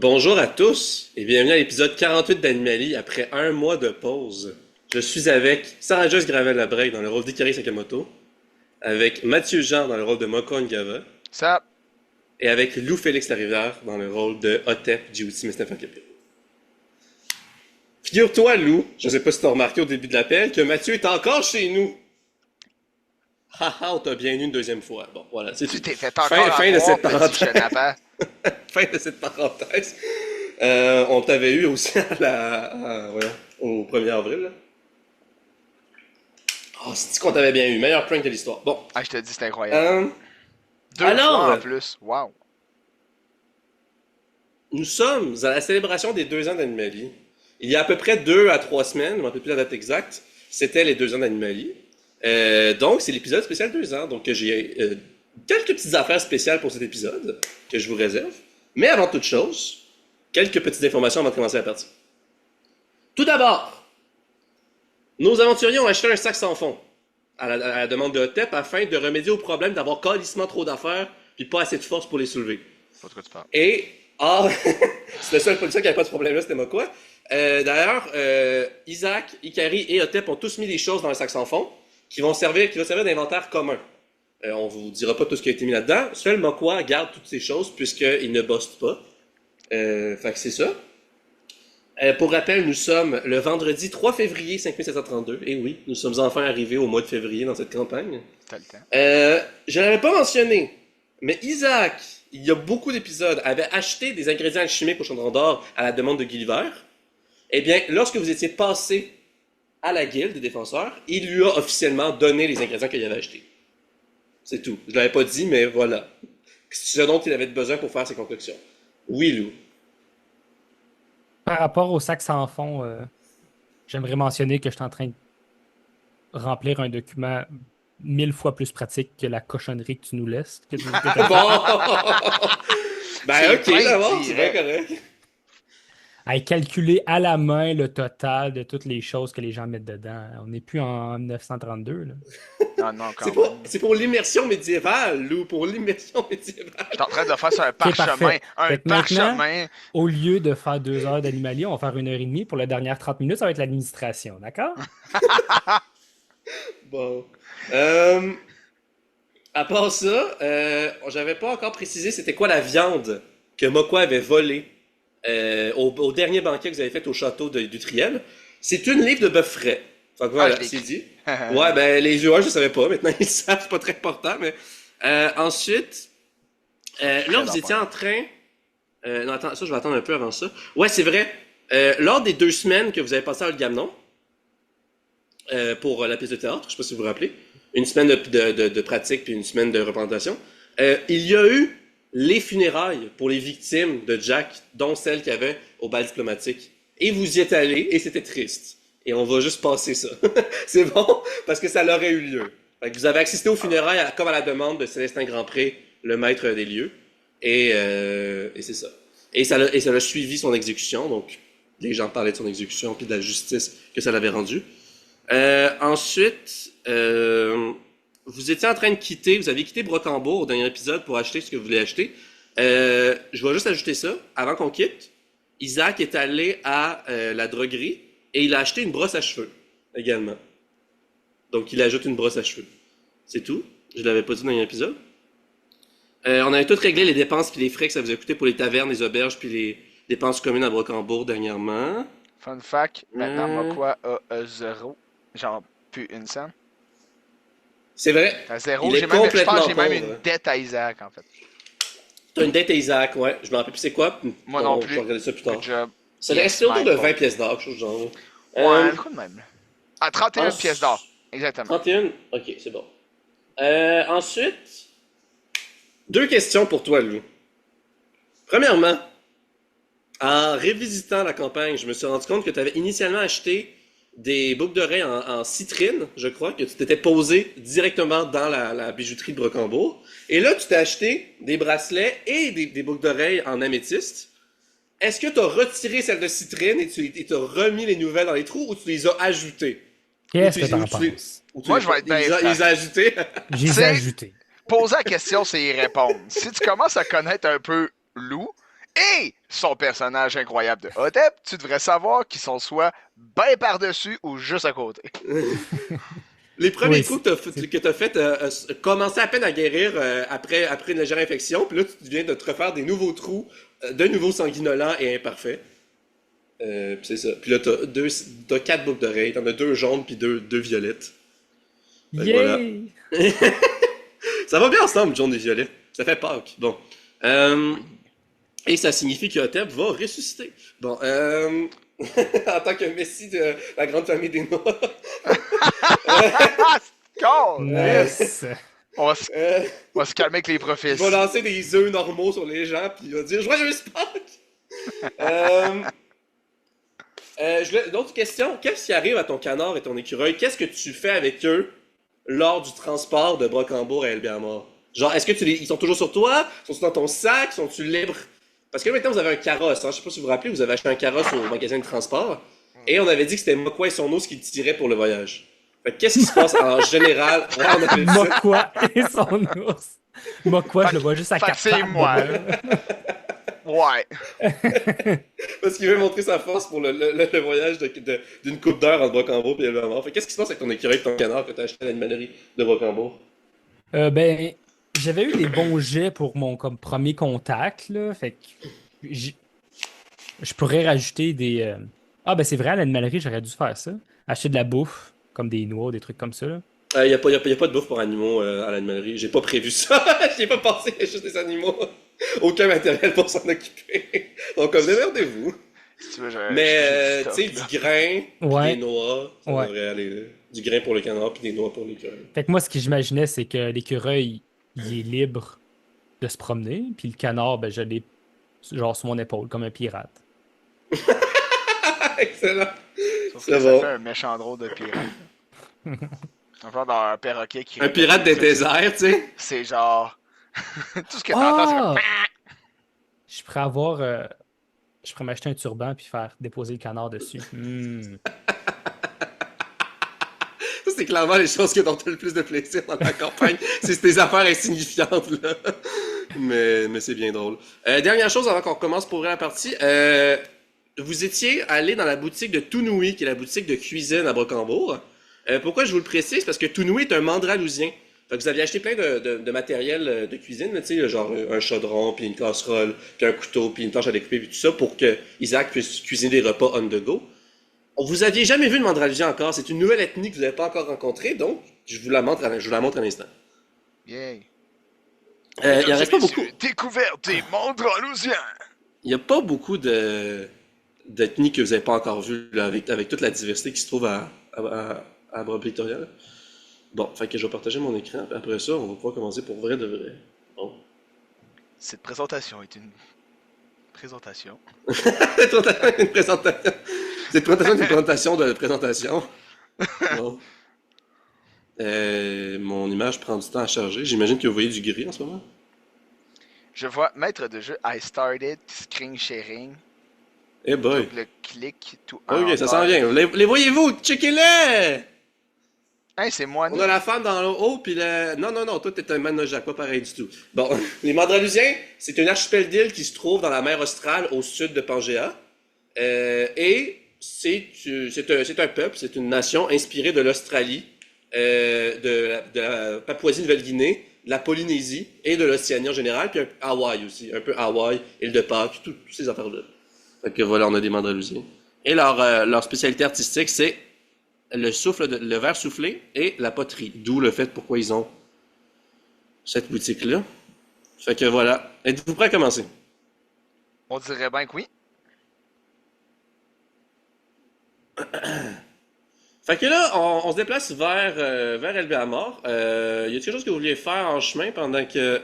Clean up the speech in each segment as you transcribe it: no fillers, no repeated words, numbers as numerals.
Bonjour à tous et bienvenue à l'épisode 48 d'Animalie après un mois de pause. Je suis avec Sarah Joyce Gravel-Labrec dans le rôle d'Ikari Sakamoto, avec Mathieu Jean dans le rôle de Moko Ngava Ça, et avec Lou Félix Larivière dans le rôle de Hotep Djibouti Mustapha Kapil. Figure-toi, Lou, je sais pas si t'as remarqué au début de l'appel, que Mathieu est encore chez nous. Haha, on t'a bien eu une deuxième fois. Bon, voilà, c'est tu tout. t'es fait Fin, encore fin de avoir, cette petit parenthèse. chenapan. Fin de cette parenthèse. On t'avait eu aussi au 1er avril. Là. Oh, c'est qu'on t'avait bien eu. Meilleur prank de l'histoire. Bon. Ah, je te dis, c'est incroyable. Euh, Deux alors, fois en plus. Wow. nous sommes à la célébration des 2 ans d'Animalie. Il y a à peu près 2 à 3 semaines, je ne me rappelle plus la date exacte, c'était les 2 ans d'Animalie. Donc, c'est l'épisode spécial 2 ans. Donc, j'ai quelques petites affaires spéciales pour cet épisode que je vous réserve. Mais avant toute chose, quelques petites informations avant de commencer la partie. Tout d'abord, nos aventuriers ont acheté un sac sans fond à la demande de Hotep afin de remédier au problème d'avoir calissement trop d'affaires puis pas assez de force pour les soulever. Pas de quoi tu parles. Et, c'est le seul policier qui n'avait pas de problème là, c'était moi quoi. D'ailleurs, Isaac, Ikari et Hotep ont tous mis des choses dans le sac sans fond qui va servir d'inventaire commun. On vous dira pas tout ce qui a été mis là-dedans. Seul Mokwa garde toutes ces choses puisqu'il ne bosse pas. Fait que c'est ça. Pour rappel, nous sommes le vendredi 3 février 5732. Et oui, nous sommes enfin arrivés au mois de février dans cette campagne. T'as le temps. Je l'avais pas mentionné, mais Isaac, il y a beaucoup d'épisodes, avait acheté des ingrédients alchimiques au Chaudron d'Or à la demande de Gulliver. Eh bien, lorsque vous étiez passé à la guilde des défenseurs, il lui a officiellement donné les ingrédients qu'il avait achetés. C'est tout. Je l'avais pas dit, mais voilà. C'est ce dont il avait besoin pour faire ses concoctions. Oui, Lou. Par rapport au sac sans fond, j'aimerais mentionner que je suis en train de remplir un document 1000 fois plus pratique que la cochonnerie que tu nous laisses. Bon! Ben C'est ok, plein d'abord, c'est bien direct. correct. À calculer à la main le total de toutes les choses que les gens mettent dedans. On n'est plus en 1932. Là. Non, non, quand C'est même. c'est pour l'immersion médiévale, Lou, pour l'immersion médiévale. Je suis en train de faire ça un Ok, parchemin. parfait. Un Fait que maintenant, parchemin. au lieu de faire 2 heures d'animalier, on va faire 1 heure et demie. Pour les dernières 30 minutes, ça va être l'administration. D'accord? Bon. À part ça, j'avais pas encore précisé c'était quoi la viande que Mokwa avait volée au dernier banquet que vous avez fait au château d'Utriel. C'est une livre de bœuf frais. Fait que voilà, je l'ai c'est écrit. dit. Ouais, ben les viewers, je savais pas. Maintenant, ils le savent, c'est pas très important. Mais ensuite, là, vous étiez en train. Non, attends, ça, je vais attendre un peu avant ça. Ouais, c'est vrai. Lors des 2 semaines que vous avez passé à Olgamnon, pour la pièce de théâtre, je sais pas si vous vous rappelez, une semaine de pratique puis une semaine de représentation, il y a eu les funérailles pour les victimes de Jack, dont celles qu'il y avait au bal diplomatique. Et vous y êtes allés, et c'était triste. Et on va juste passer ça. C'est bon, parce que ça l'aurait eu lieu. Fait que vous avez assisté aux funérailles comme à la demande de Célestin Grandpré, le maître des lieux. Et c'est ça. Et ça l'a suivi son exécution, donc les gens parlaient de son exécution puis de la justice que ça l'avait rendue. Ensuite, vous étiez en train de quitter, vous aviez quitté Brocambourg au dernier épisode pour acheter ce que vous voulez acheter. Je vais juste ajouter ça, avant qu'on quitte. Isaac est allé à la droguerie et il a acheté une brosse à cheveux également. Donc il ajoute une brosse à cheveux. C'est tout. Je l'avais pas dit dans l'épisode. On avait tout réglé les dépenses puis les frais que ça vous a coûté pour les tavernes, les auberges puis les dépenses communes à Brocambourg dernièrement. Fun fact, maintenant, Hmm. Mokwa a 0. Genre, plus une scène. C'est vrai. À 0. Il est Je pense complètement que j'ai même pauvre. une dette à Isaac, en fait. T'as une dette à Isaac, ouais. Je me rappelle plus c'est quoi. Moi non plus. Je vais regarder ça plus tard. Good job. Ça Yes, restait autour de Michael. 20 pièces d'or, quelque chose du genre. Ouais, quoi de même. Ah, 31 en- pièces d'or. Exactement. 31? Ok, c'est bon. Ensuite, 2 questions pour toi, Lou. Premièrement, en révisitant la campagne, je me suis rendu compte que tu avais initialement acheté des boucles d'oreilles en citrine, je crois, que tu t'étais posé directement dans la bijouterie de Brocambourg. Et là, tu t'es acheté des bracelets et des boucles d'oreilles en améthyste. Est-ce que tu as retiré celles de citrine et tu t'as remis les nouvelles dans les trous ou tu les as ajoutées? Qu'est-ce Ou que tu- t'en ou tu les- penses? ou tu Moi, les- je vais être bien ils les as ajoutés? Je les ai C'est- ajoutés. Poser la question, c'est y répondre. Si tu commences à connaître un peu Lou, et son personnage incroyable de Hotep, tu devrais savoir qu'ils sont soit bien par-dessus ou juste à côté. Les premiers Oui, trous que t'as fait commençaient à peine à guérir après une légère infection, puis là tu viens de te refaire des nouveaux trous, de nouveau sanguinolents et imparfaits. Puis c'est ça. Puis là t'as 4 boucles d'oreilles, t'en as 2 jaunes puis 2 violettes. Fait que voilà. Yay! Ça va bien ensemble, jaune et violet. Ça fait Pâques. Bon. Et ça signifie que Hotep va ressusciter. Bon, en tant que messie de la grande famille des Noirs. Cool! Nice! On va se calmer avec les Il prophéties. va lancer des œufs normaux sur les gens, puis il va dire Joyeuse Pâques! D'autres questions. Qu'est-ce qui arrive à ton canard et ton écureuil? Qu'est-ce que tu fais avec eux lors du transport de Brocambourg à Elbiamor? Genre, est-ce que ils sont toujours sur toi? Sont-ils dans ton sac? Sont-ils libres? Parce que maintenant, vous avez un carrosse. Hein? Je sais pas si vous vous rappelez, vous avez acheté un carrosse au magasin de transport. Et on avait dit que c'était Mokwa et son os qui le tiraient pour le voyage. Fait que qu'est-ce qui se passe en général? Ouais, on appelle ça. Mokwa et son ours. Mokwa, je le vois juste à Fait que 4 c'est pattes. moi. de bas. Ouais. Parce qu'il veut montrer sa force pour le voyage d'une coupe d'heure entre Brocambourg et Elbiamor. Fait qu'est-ce qui se passe avec ton écureuil et ton canard que t'as acheté à l'animalerie de Brocambourg? Ben, j'avais eu des bons jets pour mon comme premier contact, là. Fait que je pourrais rajouter des. Ah, ben c'est vrai, à l'animalerie, j'aurais dû faire ça. Acheter de la bouffe, comme des noix, des trucs comme ça, là. Y a pas de bouffe pour animaux à l'animalerie. J'ai pas prévu ça. J'y ai pas pensé. Il y a juste des animaux. Aucun matériel pour s'en occuper. Donc, démerdez-vous. Si tu veux, Mais, j'ai tu sais, du grain, pis Ouais. des noix, ça Ouais. devrait aller. Là. Du grain pour le canard, puis des noix pour l'écureuil. Fait que moi, ce que j'imaginais, c'est que l'écureuil, il est libre de se promener, puis le canard, ben, je l'ai genre sur mon épaule, comme un pirate. Excellent. Sauf C'est que ça bon. fait un méchant drôle de pirate. Un genre dans un perroquet qui... Un pirate des déserts, tu sais. C'est genre... Tout ce que t'entends, c'est Ah! comme... Je pourrais avoir. Je pourrais m'acheter un turban puis faire déposer le canard dessus. Ça, c'est clairement les choses dont tu as le plus de plaisir dans la campagne. C'est tes affaires insignifiantes, là. Mais c'est bien drôle. Dernière chose avant qu'on commence pour ouvrir la partie. Vous étiez allé dans la boutique de Tounoui, qui est la boutique de cuisine à Brocambourg. Pourquoi je vous le précise? Parce que Tounoui est un mandralousien. Fait que vous aviez acheté plein de matériel de cuisine, tu sais, genre un chaudron, puis une casserole, puis un couteau, puis une planche à découper, puis tout ça, pour que Isaac puisse cuisiner des repas on the go. Vous aviez jamais vu de mandralusien encore. C'est une nouvelle ethnie que vous n'avez pas encore rencontrée, donc je vous la montre à l'instant. Yay. Il en reste pas beaucoup. Découverte des Mandralousiens. Il n'y a pas beaucoup d'ethnies que vous n'avez pas encore vues, là, avec toute la diversité qui se trouve à Bras-Victoria. Là. Bon, fait que je vais partager mon écran. Après ça, on va pouvoir commencer pour vrai de vrai. Bon. Cette présentation est une présentation. Une présentation. Cette présentation est une présentation de présentation. Bon. Mon image prend du temps à charger. J'imagine que vous voyez du gris en ce moment. Je vois maître de jeu I started screen sharing. Eh boy. Le clic tout Ok, ça s'en vient. Les voyez-vous? Checkez-les! Hey, c'est moi. On a la femme dans le haut, puis le... Non, toi, t'es un Manojac, pas pareil du tout. Bon, les Mandralusiens, c'est un archipel d'îles qui se trouve dans la mer Australe, au sud de Pangea. Et c'est un peuple, c'est une nation inspirée de l'Australie, de la Papouasie-Nouvelle-Guinée, de la Polynésie et de l'Océanie en général, puis Hawaï aussi, un peu Hawaï, île de Pâques, toutes ces affaires-là. Fait que voilà, on a des Mandralusiens. Et leur spécialité artistique, c'est le verre soufflé et la poterie. D'où le fait pourquoi ils ont cette boutique-là. Fait que voilà. Êtes-vous prêts à commencer? On dirait bien que oui. Fait que là, on se déplace vers Elbiamor. Y a quelque chose que vous vouliez faire en chemin pendant que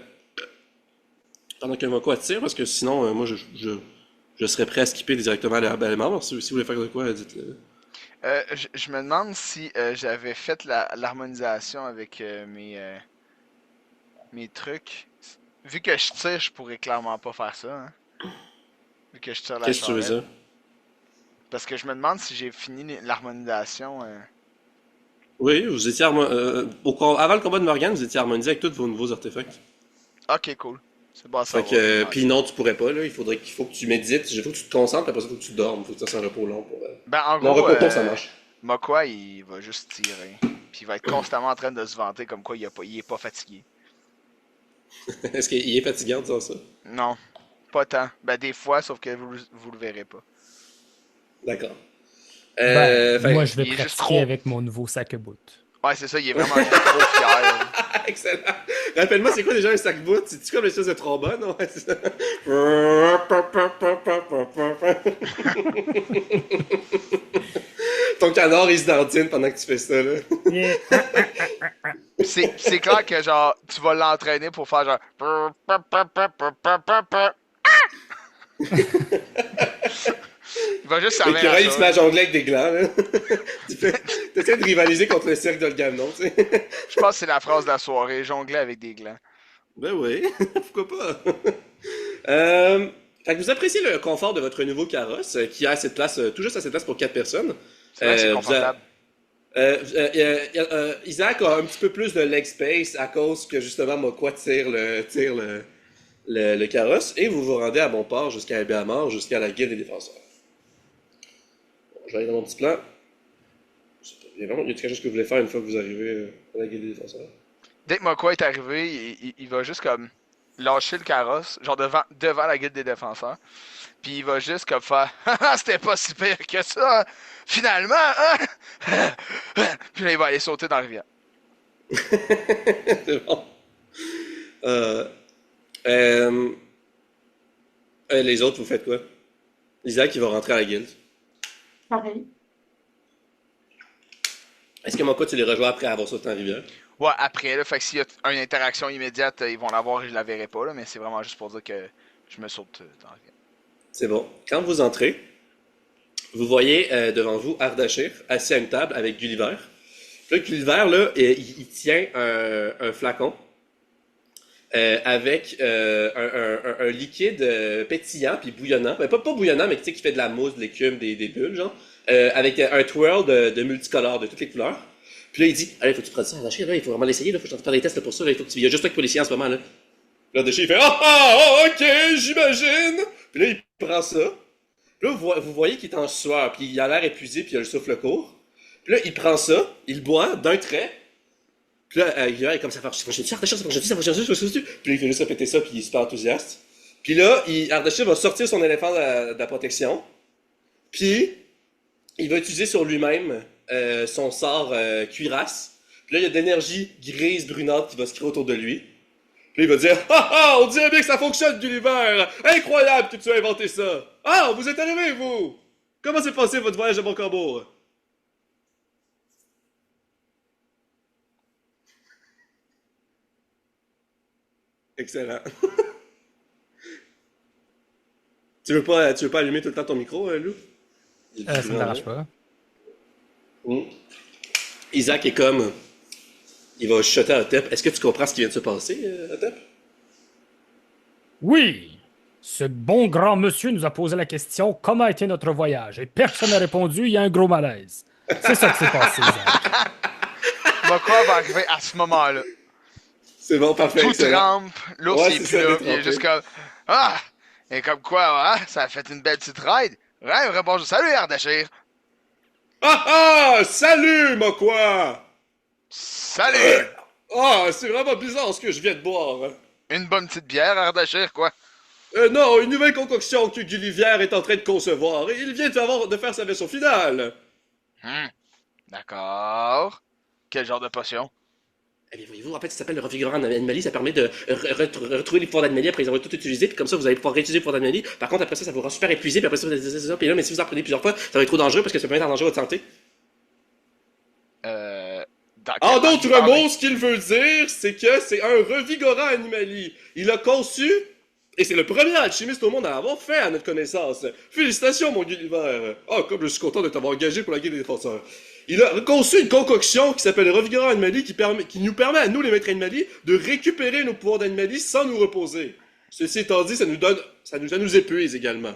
Moko attire? Parce que sinon, moi, je serais prêt à skipper directement à Elbiamor. Si vous voulez faire de quoi, dites-le. Je me demande si j'avais fait l'harmonisation avec mes trucs. Vu que je tire, je pourrais clairement pas faire ça. Hein. Vu que je tire la Qu'est-ce que tu veux charrette. dire? Parce que je me demande si j'ai fini l'harmonisation. Oui, vous étiez avant le combat de Morgane, vous étiez harmonisé avec tous vos nouveaux artefacts. Ok, cool. C'est bon à Fait savoir. que, puis non, tu pourrais pas, là. Il faut que tu médites, il faut que tu te concentres, après ça, il faut que tu dormes. Il faut que tu fasses un repos long pour. Ben, en Non, gros, repos court, ça marche. Mokwa, il va juste tirer. Puis il va être constamment en train de se vanter comme quoi il est pas fatigué. Est-ce qu'il est fatigant de dire ça? Non, pas tant. Ben, des fois, sauf que vous le verrez pas. D'accord. Moi, je vais il est juste pratiquer trop- avec mon nouveau sac à bout. Ouais, c'est ça, il est vraiment juste trop fier. Excellent. Rappelle-moi, c'est quoi déjà un sac-bout? C'est-tu comme l'espèce de trombone? Non? Ouais, c'est ça. Ton canard, il se dardine pendant que tu fais ça, là. C'est clair que, genre, tu vas l'entraîner pour faire genre. Il va juste servir à L'écureuil, il se met ça. à jongler avec des glands, là. T'essaies de rivaliser contre le cercle de Gamnon, tu sais. Je pense que c'est la phrase de la soirée, jongler avec des glands. Ben oui, pourquoi pas? Fait que vous appréciez le confort de votre nouveau carrosse, qui a assez de place, tout juste assez de place pour 4 personnes. C'est vrai que c'est Vous a- confortable. Isaac a un petit peu plus de leg space à cause que justement Mokwa tire le carrosse et vous vous rendez à bon port jusqu'à Abiamar, jusqu'à la guilde des défenseurs. Bon, je vais aller dans mon petit plan. Je sais pas, y a quelque chose que vous voulez faire une fois que vous arrivez à la guilde des défenseurs? Dès que Mokwa est arrivé, il va juste comme lâcher le carrosse, genre devant la guilde des défenseurs. Puis il va juste comme faire ah, c'était pas si pire que ça, finalement, hein? Puis là, il va aller sauter dans la rivière. C'est bon. Euh, euh, les autres, vous faites quoi? Isaac, il va rentrer à la guilde. Pareil. Est-ce que Mokwa, tu les rejoins après avoir sauté en rivière? Ouais, après, là, fait que s'il y a une interaction immédiate, ils vont l'avoir et je la verrai pas, là, mais c'est vraiment juste pour dire que je me saute dans la rivière. C'est bon. Quand vous entrez, vous voyez devant vous Ardashir assis à une table avec Gulliver. Puis là, Gulliver, là, il tient un flacon avec un liquide pétillant puis bouillonnant. Ben, pas bouillonnant, mais tu sais, qui fait de la mousse, de l'écume, des bulles, genre. Avec un twirl de multicolores, de toutes les couleurs. Puis là, il dit, allez, faut que tu prennes ça, Ardashir, là, il faut vraiment l'essayer, là, faut que je te faire des tests là, pour ça, là, il y a juste toi qui peux l'essayer en ce moment, là. Là, Ardashir, il fait, ok, j'imagine! Puis là, il prend ça. Puis là, vous voyez qu'il est en sueur, puis il a l'air épuisé, puis il a le souffle court. Puis là, il prend ça, il le boit d'un trait. Puis là, il est comme ça, ça fonctionne-tu, Ardashir, ça fonctionne-tu, ça fonctionne-tu, ça fonctionne-tu? Puis là, il fait juste répéter ça, puis il est super enthousiaste. Puis là, Ardashir va sortir son éléphant de la protection, puis il va utiliser sur lui-même son sort cuirasse. Puis là, il y a de l'énergie grise, brunâtre qui va se créer autour de lui. Puis il va dire, on dirait bien que ça fonctionne, Gulliver! Incroyable que tu aies inventé ça! Ah, vous êtes arrivé, vous! Comment s'est passé votre voyage à Boncambourg? Excellent. Tu veux pas allumer tout le temps ton micro, Lou? Ça ne m'arrange pas. Isaac est comme... Il va chuchoter à Otep. Est-ce que tu comprends ce qui vient de se passer, Otep? Oui! Ce bon grand monsieur nous a posé la question comment a été notre voyage et personne n'a répondu, il y a un gros malaise. C'est ça qui s'est passé, Isaac. Mokwa va arriver à ce moment-là. C'est bon, parfait. Tout excellent. trempe, l'ours Ouais, est c'est plus ça, là, t'es il est trempé. juste comme ah! Et comme quoi, ça a fait une belle petite ride. Ouais, bonjour, salut Ardashir! Salut, Mokwa! Salut! C'est vraiment bizarre ce que je viens de boire. Une bonne petite bière, Ardashir, quoi? Non, une nouvelle concoction que Gulliver est en train de concevoir. Et il vient de faire sa version finale. D'accord. Quel genre de potion? Eh bien, voyez-vous, en fait, ça s'appelle le revigorant d'Animalie. Ça permet de retrouver les pouvoirs d'Animalie après les avoir tout utilisés. Puis comme ça, vous allez pouvoir réutiliser les pouvoirs d'Animalie. Par contre, après ça vous rend super épuisé. Puis après ça, puis là, mais si vous en prenez plusieurs fois, ça va être trop dangereux parce que ça peut mettre en danger votre santé. Dans En quel d'autres marché mots, ce qu'il veut dire, c'est que c'est un revigorant Animali. Il a conçu, et c'est le premier alchimiste au monde à l'avoir fait à notre connaissance. Félicitations, mon Gulliver. Comme je suis content de t'avoir engagé pour la guilde des défenseurs. Il a conçu une concoction qui s'appelle le revigorant Animali qui nous permet à nous, les maîtres Animali, de récupérer nos pouvoirs d'Animali sans nous reposer. Ceci étant dit, ça nous épuise également.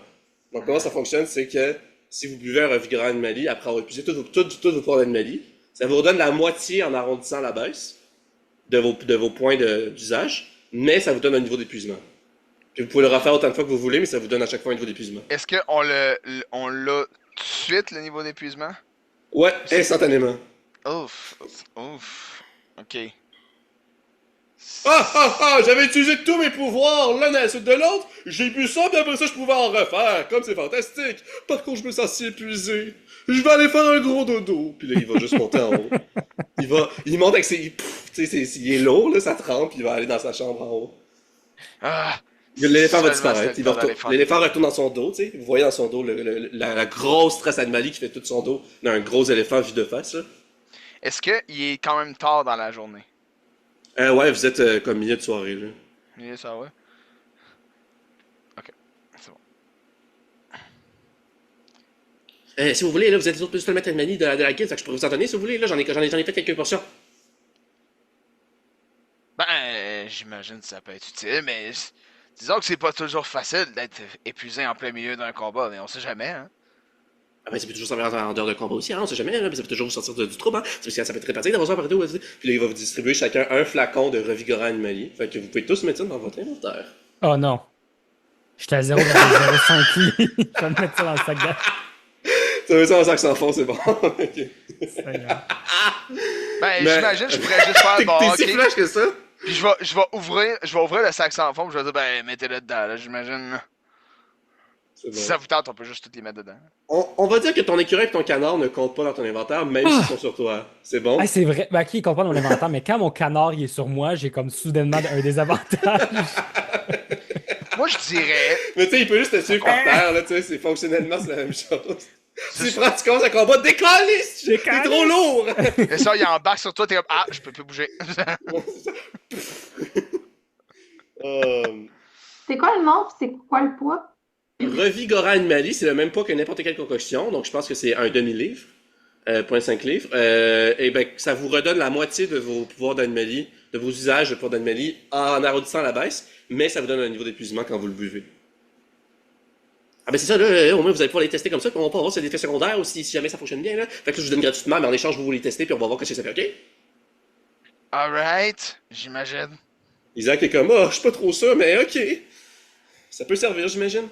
Donc comment ça fonctionne, c'est que si vous buvez un revigorant Animali, après avoir épuisé tous vos pouvoirs d'Animali, ça vous redonne la moitié en arrondissant la baisse de vos points d'usage, mais ça vous donne un niveau d'épuisement. Puis vous pouvez le refaire autant de fois que vous voulez, mais ça vous donne à chaque fois un niveau d'épuisement. Est-ce qu'on on l'a tout de suite, le niveau d'épuisement? Ouais, instantanément. Ouf. Ouf. Ok. J'avais utilisé tous mes pouvoirs l'un à la suite de l'autre, j'ai bu ça, puis après ça, je pouvais en refaire, comme c'est fantastique. Par contre, je me sens si épuisé. Je vais aller faire un gros dodo. Puis là, il va juste monter en haut. Il monte avec ses... tu sais, il est lourd, là, ça trempe, puis il va aller dans sa chambre en haut. Ah! L'éléphant va Seulement disparaître. c'est le temps d'aller faire- L'éléphant retourne dans son dos, tu sais. Vous voyez dans son dos la grosse trace animalière qui fait tout son dos d'un gros éléphant vu de face, là. Est-ce qu'il est quand même tard dans la journée? Ouais, vous êtes comme milieu de soirée, là. Oui, ça va. Ok, c'est bon. Si vous voulez, là, vous êtes les autres plus le maître animalier de la guilde, fait que je pourrais vous en donner si vous voulez, là, j'en ai fait quelques portions. Ben, j'imagine que ça peut être utile, mais disons que c'est pas toujours facile d'être épuisé en plein milieu d'un combat, mais on sait jamais, hein. Ah ben, ça peut toujours servir en dehors de combat aussi, hein, on sait jamais, là, ça peut toujours vous sortir du trouble, hein. C'est parce que ça peut être très pratique d'avoir ça partout, aussi. Puis là, il va vous distribuer chacun un flacon de revigorant animalier. Fait que vous pouvez tous mettre ça dans votre inventaire. Oh non. J'étais à 0,05 livres. Je vais me mettre ça dans le sac d'air. Ça veut ça en sac sans fond, c'est bon. Ok. Ben, Mais- j'imagine que je pourrais juste faire bon, T'es si ok. flash que ça? Puis je vais ouvrir le sac sans fond, puis je vais dire, ben, mettez-le dedans, là, j'imagine. Là. C'est bon. Si ça vous tente, on peut juste toutes les mettre dedans. On va dire que ton écureuil et ton canard ne comptent pas dans ton inventaire, même s'ils sont sur toi. C'est bon? Ah, c'est vrai. Ben, ok, il comprend mon inventaire, mais quand mon canard il est sur moi, j'ai comme soudainement un désavantage. Moi, je dirais, Mais tu sais, il peut juste te suivre par terre, là, tu sais, c'est fonctionnellement, c'est la même chose. Si tu commences à combattre, décalisse! T'es Décalisse! trop lourd! et ça, il embarque sur toi, t'es comme, ah, je peux plus bouger. C'est quoi le nom pis c'est quoi le poids? Revigorant animalier, c'est le même poids que n'importe quelle concoction, donc je pense que c'est un demi-livre, 0.5 livres. Et ben, ça vous redonne la moitié de vos pouvoirs d'animalie, de vos usages de pouvoirs d'animalie en arrondissant la baisse, mais ça vous donne un niveau d'épuisement quand vous le buvez. Ah ben c'est ça, là, au moins vous allez pouvoir les tester comme ça, puis on va pas voir si c'est des effets secondaires ou si jamais ça fonctionne bien, là. Fait que là, je vous donne gratuitement, mais en échange, vous les testez, puis on va voir ce que ça fait, ok? Alright, j'imagine. Isaac est comme, oh, je suis pas trop sûr, mais ok. Ça peut servir, j'imagine.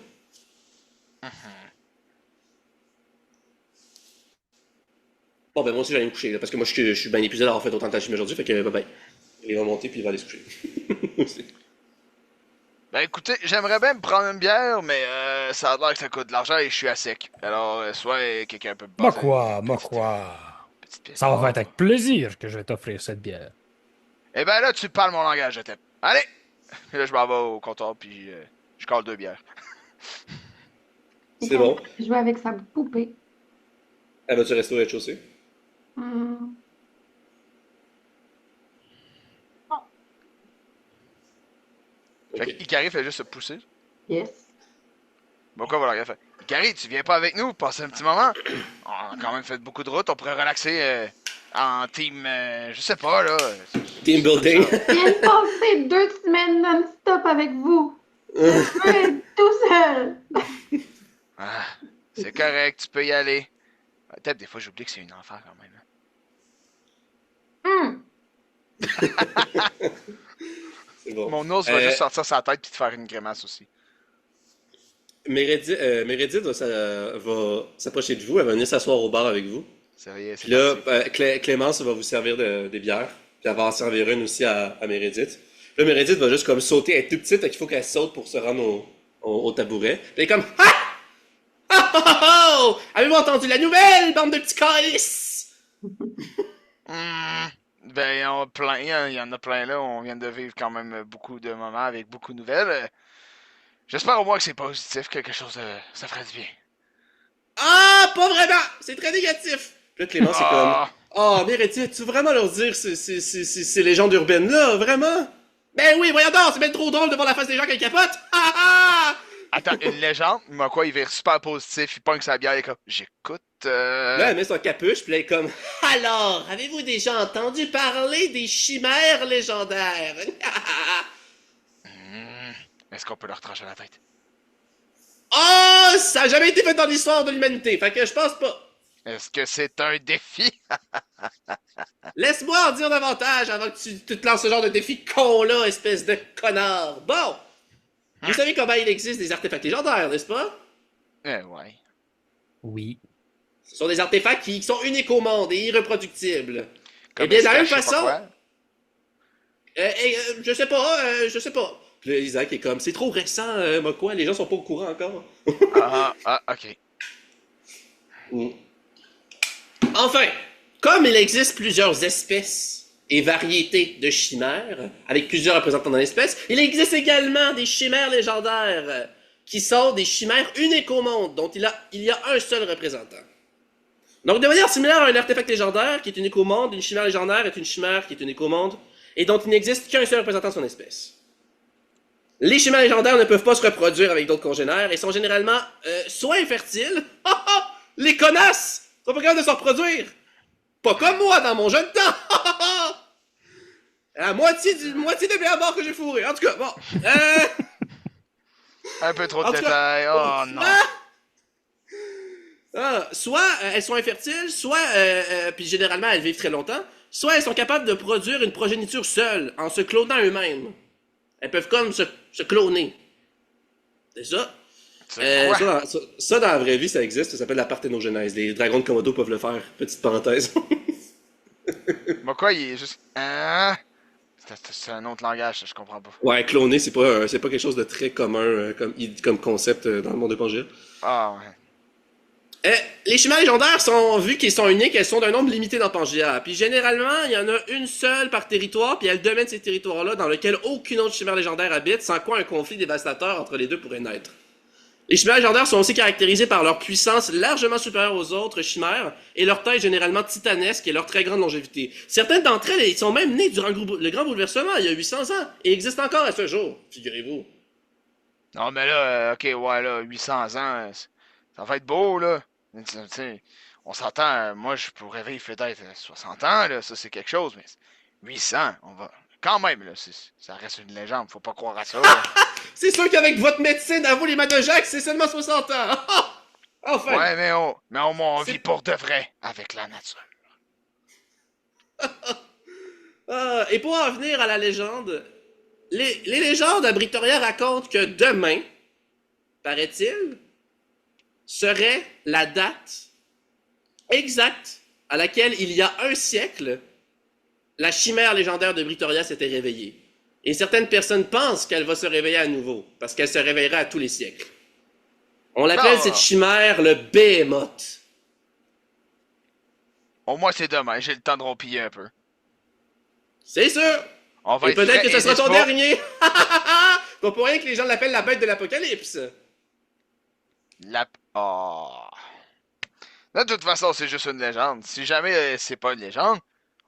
Bon, ben moi aussi, j'allais me coucher, là, parce que moi, je suis bien épuisé d'avoir fait autant de tâches aujourd'hui, fait que bye bye. Il va monter, puis il va aller se coucher. Ben écoutez, j'aimerais bien me prendre une bière, mais ça a l'air que ça coûte de l'argent et je suis à sec. Alors, soit quelqu'un peut me Moi passer quoi, une moi petite- quoi. petite pièce Ça va d'or. être avec plaisir que je vais t'offrir cette bière. Eh ben là, tu parles mon langage, je t'aime. Allez! Et là, je m'en vais au comptoir, puis je colle 2 bières. C'est bon. Jouer avec sa poupée. Elle va-tu rester au rez-de-chaussée? Hmm. Fait Ok. qu'Ikari fait juste se pousser. Yes. Bon, quoi, voilà, il fait. Ikari, tu viens pas avec nous, passer un petit moment? On a quand même fait beaucoup de route, on pourrait relaxer en team, je sais pas, là. Team building. Je viens de passer 2 semaines non-stop avec vous. Je veux être tout seul. Ah, c'est correct, tu peux y aller. Peut-être des fois, j'oublie que c'est une enfer quand même. Hmm. C'est bon. Mon ours va juste sortir sa tête puis te faire une grimace aussi. Meredith va s'approcher de vous, elle va venir s'asseoir au bar avec vous. Sérieux, Puis là, Clémence va vous servir des bières, puis elle va en servir une aussi à Meredith. Là, Meredith va juste comme sauter, elle est toute petite, fait qu'il faut qu'elle saute pour se rendre au tabouret. Puis elle est comme « Ah! Ah! Ah! Ah! Oh! Avez-vous entendu la nouvelle, bande de petits calices? » Ben, il y en a plein là. On vient de vivre quand même beaucoup de moments avec beaucoup de nouvelles. J'espère au moins que c'est positif, quelque chose ça ferait du bien. Ah! Pas vraiment! C'est très négatif! Puis là, Clémence est comme Ah, « Oh, Meredith, tu veux vraiment leur dire ces légendes urbaines-là, vraiment? » Ben oui, voyons donc, c'est bien trop drôle de voir la face des gens qui capotent! Ah! Ah! Attends, une légende, mais quoi, il vire super positif, il pogne sa bière, il est comme j'écoute. Là, elle met son capuche, puis là, elle est comme « Alors, avez-vous déjà entendu parler des chimères légendaires? » Est-ce qu'on peut leur trancher la tête? Oh, ça a jamais été fait dans l'histoire de l'humanité, fait que je pense pas. Est-ce que c'est un défi? Laisse-moi en dire davantage avant que tu te lances ce genre de défi con-là, espèce de connard. Bon, Vous savez comment il existe des artefacts légendaires, n'est-ce pas? Ouais. Oui. Ce sont des artefacts qui sont uniques au monde et irreproductibles. Comme Eh bien, de la même je sais pas façon, quoi. je sais pas. Puis là, Isaac est comme, c'est trop récent, quoi, les gens sont pas au courant encore. Ok. Mm. Enfin, comme il existe plusieurs espèces et variétés de chimères, avec plusieurs représentants dans l'espèce, il existe également des chimères légendaires, qui sont des chimères uniques au monde, dont il y a un seul représentant. Donc, de manière similaire à un artefact légendaire qui est unique au monde, une chimère légendaire est une chimère qui est unique au monde, et dont il n'existe qu'un seul représentant de son espèce. Les chimères légendaires ne peuvent pas se reproduire avec d'autres congénères et sont généralement soit infertiles, les connasses sont pas capables de se reproduire. Pas comme moi dans mon jeune temps. La moitié des bébés à mort que j'ai fourré. En tout cas, bon. Un peu trop En de tout cas- détails. Oh non. Soit elles sont infertiles, soit, puis généralement elles vivent très longtemps, soit elles sont capables de produire une progéniture seules, en se clonant eux-mêmes. Elles peuvent comme se cloner. C'est ça. C'est quoi? Ça, dans la vraie vie, ça existe, ça s'appelle la parthénogenèse. Les dragons de Komodo peuvent le faire. Petite parenthèse. Moi, quoi, il est juste. Hein? C'est un autre langage, ça, je comprends pas. Ouais, cloner, c'est pas quelque chose de très commun comme concept dans le monde de Pangea. Ah, ouais. Les chimères légendaires sont, vu qu'ils sont uniques, elles sont d'un nombre limité dans Pangea. Puis généralement, il y en a une seule par territoire, puis elle domine ces territoires-là dans lesquels aucune autre chimère légendaire habite, sans quoi un conflit dévastateur entre les deux pourrait naître. Les chimères légendaires sont aussi caractérisées par leur puissance largement supérieure aux autres chimères et leur taille généralement titanesque et leur très grande longévité. Certaines d'entre elles sont même nées durant le grand bouleversement il y a 800 ans et existent encore à ce jour, figurez-vous. Non, mais là, ok, ouais, là, 800 ans, ça va être beau, là. Tu sais, on s'entend, moi, je pourrais vivre peut-être 60 ans, là, ça, c'est quelque chose, mais 800, on va. Quand même, là, ça reste une légende, faut pas croire à ça, là. C'est sûr qu'avec votre médecine, à vous les Madojac, c'est seulement 60 ans. Enfin. Ouais, mais au moins, on C'est- vit pour de vrai avec la nature. Et pour en venir à la légende, les légendes à Britoria racontent que demain, paraît-il, serait la date exacte à laquelle, il y a un siècle, la chimère légendaire de Britoria s'était réveillée. Et certaines personnes pensent qu'elle va se réveiller à nouveau, parce qu'elle se réveillera à tous les siècles. On l'appelle Ah. cette chimère le Behemoth. Au moins, c'est demain, j'ai le temps de roupiller un peu. C'est sûr! On va Et être peut-être frais que ce et sera ton dispo. dernier! Pas pour rien que les gens l'appellent la bête de l'apocalypse. Oh. De toute façon, c'est juste une légende. Si jamais c'est pas une légende,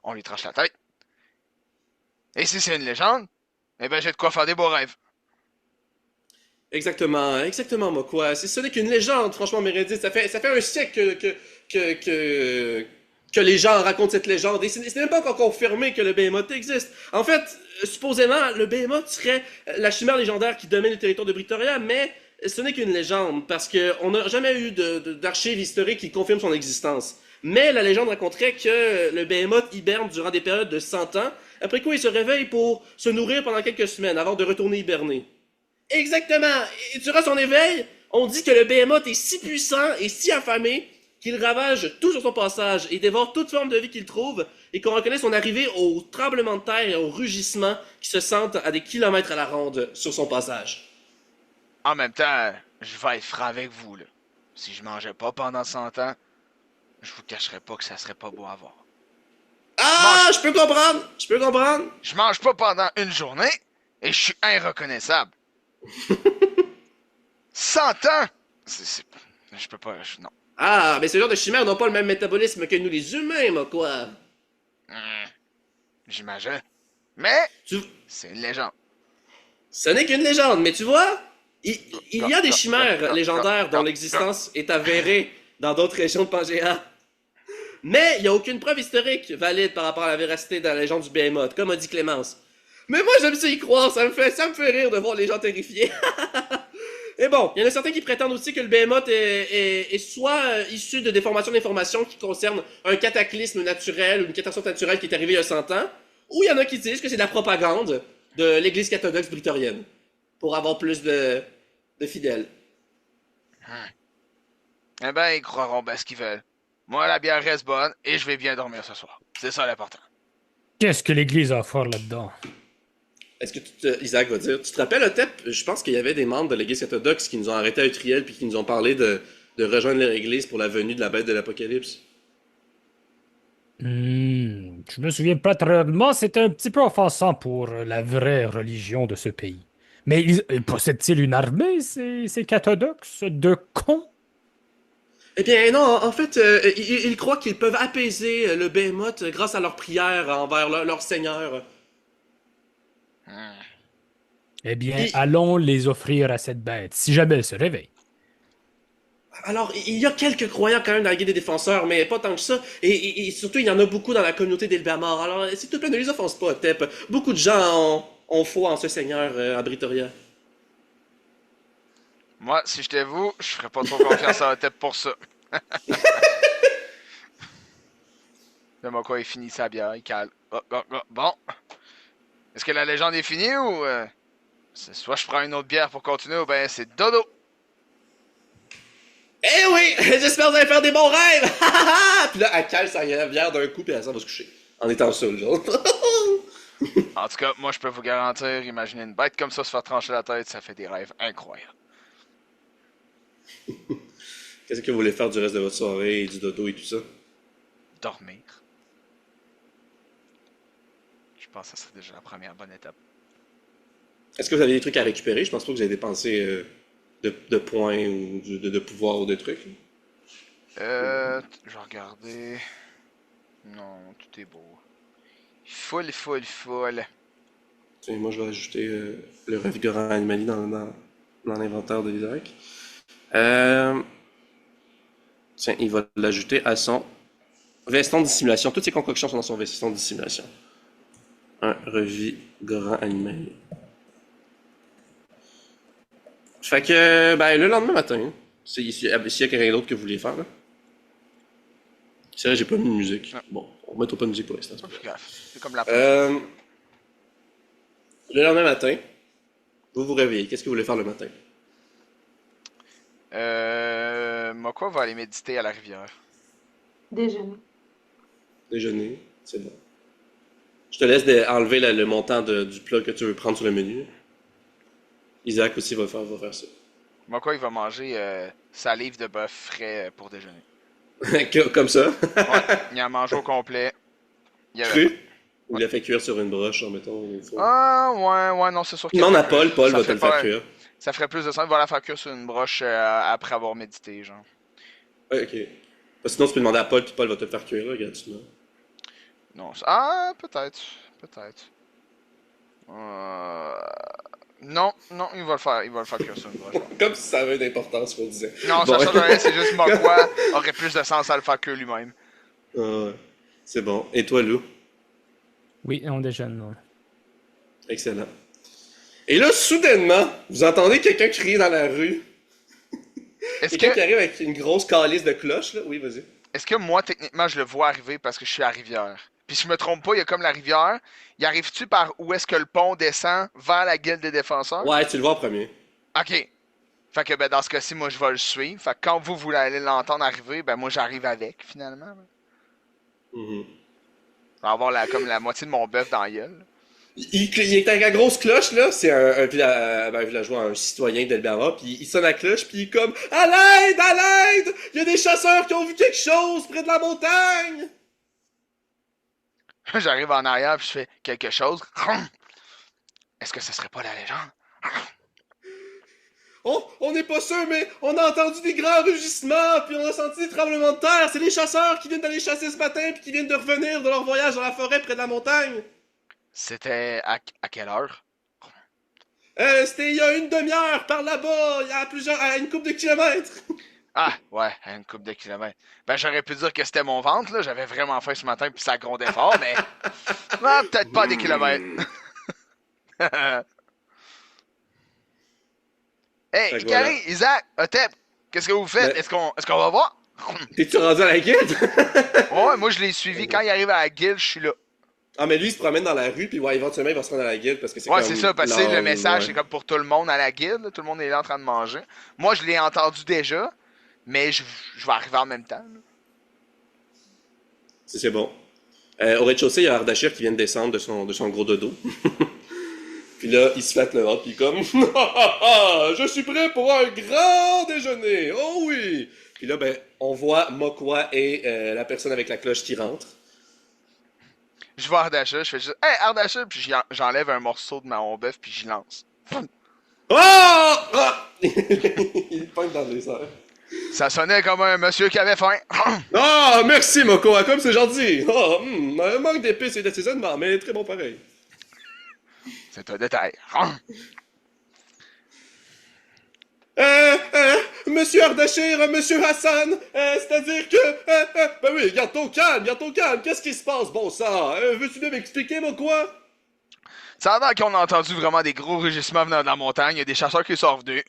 on lui tranche la tête. Et si c'est une légende, eh ben j'ai de quoi faire des beaux rêves. Exactement, moi, quoi. Ce n'est qu'une légende, franchement, Meredith. Ça fait un siècle que les gens racontent cette légende. Et c'est même pas encore confirmé que le Behemoth existe. En fait, supposément, le Behemoth serait la chimère légendaire qui domine le territoire de Britoria, mais ce n'est qu'une légende, parce qu'on n'a jamais eu d'archives historiques qui confirment son existence. Mais la légende raconterait que le Behemoth hiberne durant des périodes de 100 ans, après quoi il se réveille pour se nourrir pendant quelques semaines avant de retourner hiberner. Exactement! Et durant son éveil, on dit que le Behemoth est si puissant et si affamé qu'il ravage tout sur son passage et dévore toute forme de vie qu'il trouve, et qu'on reconnaît son arrivée aux tremblements de terre et aux rugissements qui se sentent à des kilomètres à la ronde sur son passage. En même temps, je vais être franc avec vous, là. Si je mangeais pas pendant 100 ans, je vous cacherais pas que ça serait pas beau à voir. Ah! Je peux comprendre! Je mange pas pendant une journée et je suis irreconnaissable. 100 ans! Je peux pas, non. Ah, mais ce genre de chimères n'ont pas le même métabolisme que nous les humains, moi, quoi. J'imagine. Mais, Tu... c'est une légende. Ce n'est qu'une légende, mais tu vois, il y a des chimères légendaires dont l'existence est avérée dans d'autres régions de Pangea. Mais il n'y a aucune preuve historique valide par rapport à la véracité de la légende du Behemoth, comme a dit Clémence. Mais moi, j'aime ça y croire, ça me fait rire de voir les gens terrifiés. Et bon, il y en a certains qui prétendent aussi que le Behemoth est soit issu de déformations d'informations qui concernent un cataclysme naturel ou une catastrophe naturelle qui est arrivée il y a 100 ans, ou il y en a qui disent que c'est de la propagande de l'église catholique britorienne. pour avoir plus de fidèles. Eh ben, ils croiront bien ce qu'ils veulent. Moi, la bière reste bonne et je vais bien dormir ce soir. C'est ça l'important. Qu'est-ce que l'Église a à faire là-dedans? Est-ce que Isaac va dire, tu te rappelles, Otep, je pense qu'il y avait des membres de l'Église orthodoxe qui nous ont arrêtés à Utriel puis qui nous ont parlé de rejoindre leur Église pour la venue de la bête de l'Apocalypse. Je me souviens pas très bien, c'était un petit peu offensant pour la vraie religion de ce pays. Mais possèdent-ils une armée, ces cathodoxes de cons? Eh bien, non, en fait, ils croient qu'ils peuvent apaiser le Behemoth grâce à leurs prières envers leur Seigneur. Eh bien, Et- allons les offrir à cette bête, si jamais elle se réveille. Alors, il y a quelques croyants quand même dans la Guilde des Défenseurs, mais pas tant que ça. Et surtout, il y en a beaucoup dans la communauté d'Elbamar. Alors, s'il te plaît, ne les offense pas, Otep. Beaucoup de gens ont foi en ce Seigneur à Britoria. Moi, si j'étais vous, je ferais pas trop confiance à Otep pour ça. Le Moko, il finit sa bière, il cale. Bon. Est-ce que la légende est finie ou... soit je prends une autre bière pour continuer ou ben c'est dodo. Eh oui! J'espère que vous allez faire des bons rêves! Puis là, elle cale sa bière d'un coup, puis elle s'en va se coucher. En étant seule, genre. En tout cas, moi je peux vous garantir, imaginez une bête comme ça se faire trancher la tête, ça fait des rêves incroyables. Qu'est-ce que vous voulez faire du reste de votre soirée, et du dodo et tout ça? Dormir. Je pense que ça serait déjà la première bonne étape. Est-ce que vous avez des trucs à récupérer? Je pense pas que vous avez dépensé de points ou de pouvoir ou de trucs. Je vais regarder. Non, tout est beau. Full. Tiens, moi, je vais ajouter le revigorant animalier dans l'inventaire de l'Isaac. Tiens, il va l'ajouter à son veston de dissimulation. Toutes ses concoctions sont dans son veston de dissimulation. Un revigorant animalier. Fait que, ben, le lendemain matin, s'il y a quelqu'un d'autre que vous voulez faire, là. C'est vrai, j'ai pas mis de musique. Bon, on mettra pas de musique pour l'instant. C'est pas plus grave. C'est comme la Le lendemain matin, vous vous réveillez. Qu'est-ce que vous voulez faire le matin? Moko va aller méditer à la rivière. Déjeuner. Déjeuner, c'est bon. Je te laisse enlever le montant du plat que tu veux prendre sur le menu. Isaac aussi va faire ça. Moko, il va manger salive de bœuf frais pour déjeuner. Comme ça. Ouais, il en mange au complet. Il avait... Cru. Ou il l'a fait cuire sur une broche, en mettant au four. Ah, ouais, non, c'est sûr qu'il Non, à Paul va te fait le faire pas- cuire. Ça ferait plus de sens. Il va la faire cuire sur une broche après avoir médité, genre. Ouais, ok. Parce que sinon, tu peux demander à Paul, puis Paul va te le faire cuire, là, gratuitement. Non, peut-être. Non, il va le faire cuire sur une broche. Comme si ça avait d'importance, qu'on disait. Non, ça Bon. change rien, c'est juste Mokwa aurait plus de sens à le faire cuire lui-même. Ah, ouais. C'est bon. Et toi, Lou? Oui, on déjeune. Non. Excellent. Et là, soudainement, vous entendez quelqu'un crier dans la rue. Est-ce Quelqu'un qui que, arrive avec une grosse calice de cloche, là. Oui, vas-y. est-ce que moi, techniquement, je le vois arriver parce que je suis à la rivière? Puis si je me trompe pas, il y a comme la rivière. Il arrive-tu par où est-ce que le pont descend vers la guilde des défenseurs? Ouais, tu le vois en premier. Ok. Fait que ben, dans ce cas-ci, moi je vais le suivre. Fait que quand vous voulez aller l'entendre arriver, ben moi j'arrive avec finalement. Mhm. Je vais avoir comme la moitié de mon bœuf dans la gueule. Il est avec la grosse cloche, là. C'est un villageois, un citoyen d'Elbama. Puis il sonne la cloche, puis il est comme « À l'aide! À l'aide! Il y a des chasseurs qui ont vu quelque chose près de la montagne! » J'arrive en arrière puis je fais quelque chose. Est-ce que ce serait pas la légende? On n'est pas sûr, mais on a entendu des grands rugissements, puis on a senti des tremblements de terre. C'est les chasseurs qui viennent d'aller chasser ce matin, puis qui viennent de revenir de leur voyage dans la forêt près de la montagne. C'était à quelle heure? C'était il y a une demi-heure, par là-bas, il y a à une couple de kilomètres. Ah, ouais, à une couple de kilomètres. Ben j'aurais pu dire que c'était mon ventre, là. J'avais vraiment faim ce matin puis ça grondait fort, mais. Ah, peut-être pas des kilomètres. Hey, Fait que Ikari, voilà. Isaac, Otep, qu'est-ce que vous faites? Ben- Est-ce qu'on va voir? T'es-tu rendu à la guilde? Ouais, moi je l'ai suivi. Quand il arrive à la guilde, je suis là. Ah, mais lui, il se promène dans la rue, puis ouais, éventuellement, il va se rendre à la guilde parce que c'est Ouais, comme. c'est ça, parce que le message, ouais. c'est comme pour tout le monde à la guilde, là, tout le monde est là en train de manger. Moi, je l'ai entendu déjà, mais je vais arriver en même temps. Là. C'est bon. Au rez-de-chaussée, il y a Ardashir qui vient de descendre de son gros dodo. Puis là, il se flatte le ventre, puis comme je suis prêt pour un grand déjeuner. Oh oui. Puis là, ben, on voit Mokwa et la personne avec la cloche qui rentre. Je vois Ardashir, je fais juste Hey Ardashir, puis j'enlève un morceau de ma bœuf, puis j'y lance. Oh! Ah! Il pointe dans les airs. Ça sonnait comme un monsieur qui avait faim. Ah, merci Mokwa, comme c'est gentil. Oh, un manque d'épices et d'assaisonnement, mais très bon pareil. C'est un détail. Monsieur Ardashir, monsieur Hassan, c'est-à-dire que... ben oui, garde ton calme, qu'est-ce qui se passe, bon sang? Veux-tu bien m'expliquer, Mokwa? Ça a l'air qu'on a entendu vraiment des gros rugissements venant de la montagne. Il y a des chasseurs qui sont revenus.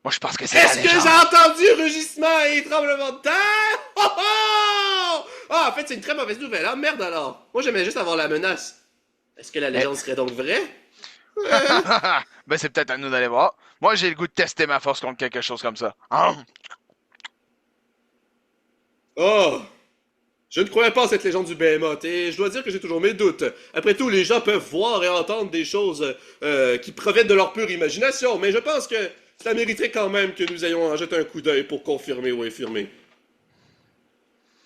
Moi, je pense que c'est la Est-ce que légende. j'ai entendu rugissement et tremblement de terre? Oh oh! Ah, en fait, c'est une très mauvaise nouvelle, hein? Merde alors. Moi, j'aimais juste avoir la menace. Est-ce que la légende serait donc vraie? Ben, c'est peut-être à nous d'aller voir. Moi, j'ai le goût de tester ma force contre quelque chose comme ça. Oh! Je ne croyais pas à cette légende du Behemoth, et je dois dire que j'ai toujours mes doutes. Après tout, les gens peuvent voir et entendre des choses qui proviennent de leur pure imagination, mais je pense que ça mériterait quand même que nous ayons en jeté un coup d'œil pour confirmer ou infirmer.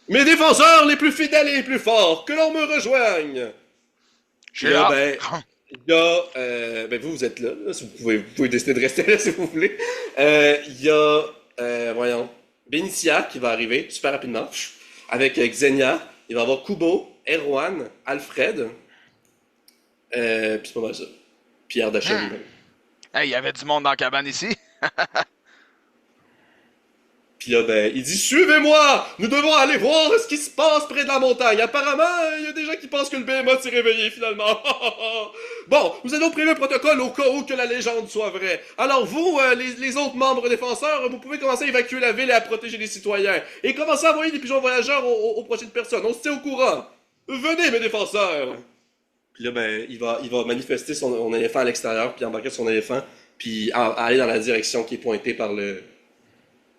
Mes défenseurs les plus fidèles et les plus forts, que l'on me rejoigne! Je suis là. Ben, il y a, ben vous êtes là, si vous pouvez décider de rester là si vous voulez. Il y a, voyons, Benicia qui va arriver super rapidement, avec Xenia. Il va y avoir Kubo, Erwan, Alfred, puis c'est pas mal ça. Puis Ardashir lui-même. Hey, il y avait du monde dans la cabane ici. Puis là, ben, il dit « Suivez-moi! Nous devons aller voir ce qui se passe près de la montagne. Apparemment, il y a des gens qui pensent que le Behemoth s'est réveillé, finalement. Bon, nous allons prévoir un protocole au cas où que la légende soit vraie. Alors vous, les autres membres défenseurs, vous pouvez commencer à évacuer la ville et à protéger les citoyens. Et commencer à envoyer des pigeons voyageurs aux prochaines personnes. On se tient au courant. Venez, mes défenseurs! » Puis là, ben, il va manifester son éléphant à l'extérieur, puis embarquer son éléphant, puis aller dans la direction qui est pointée par le...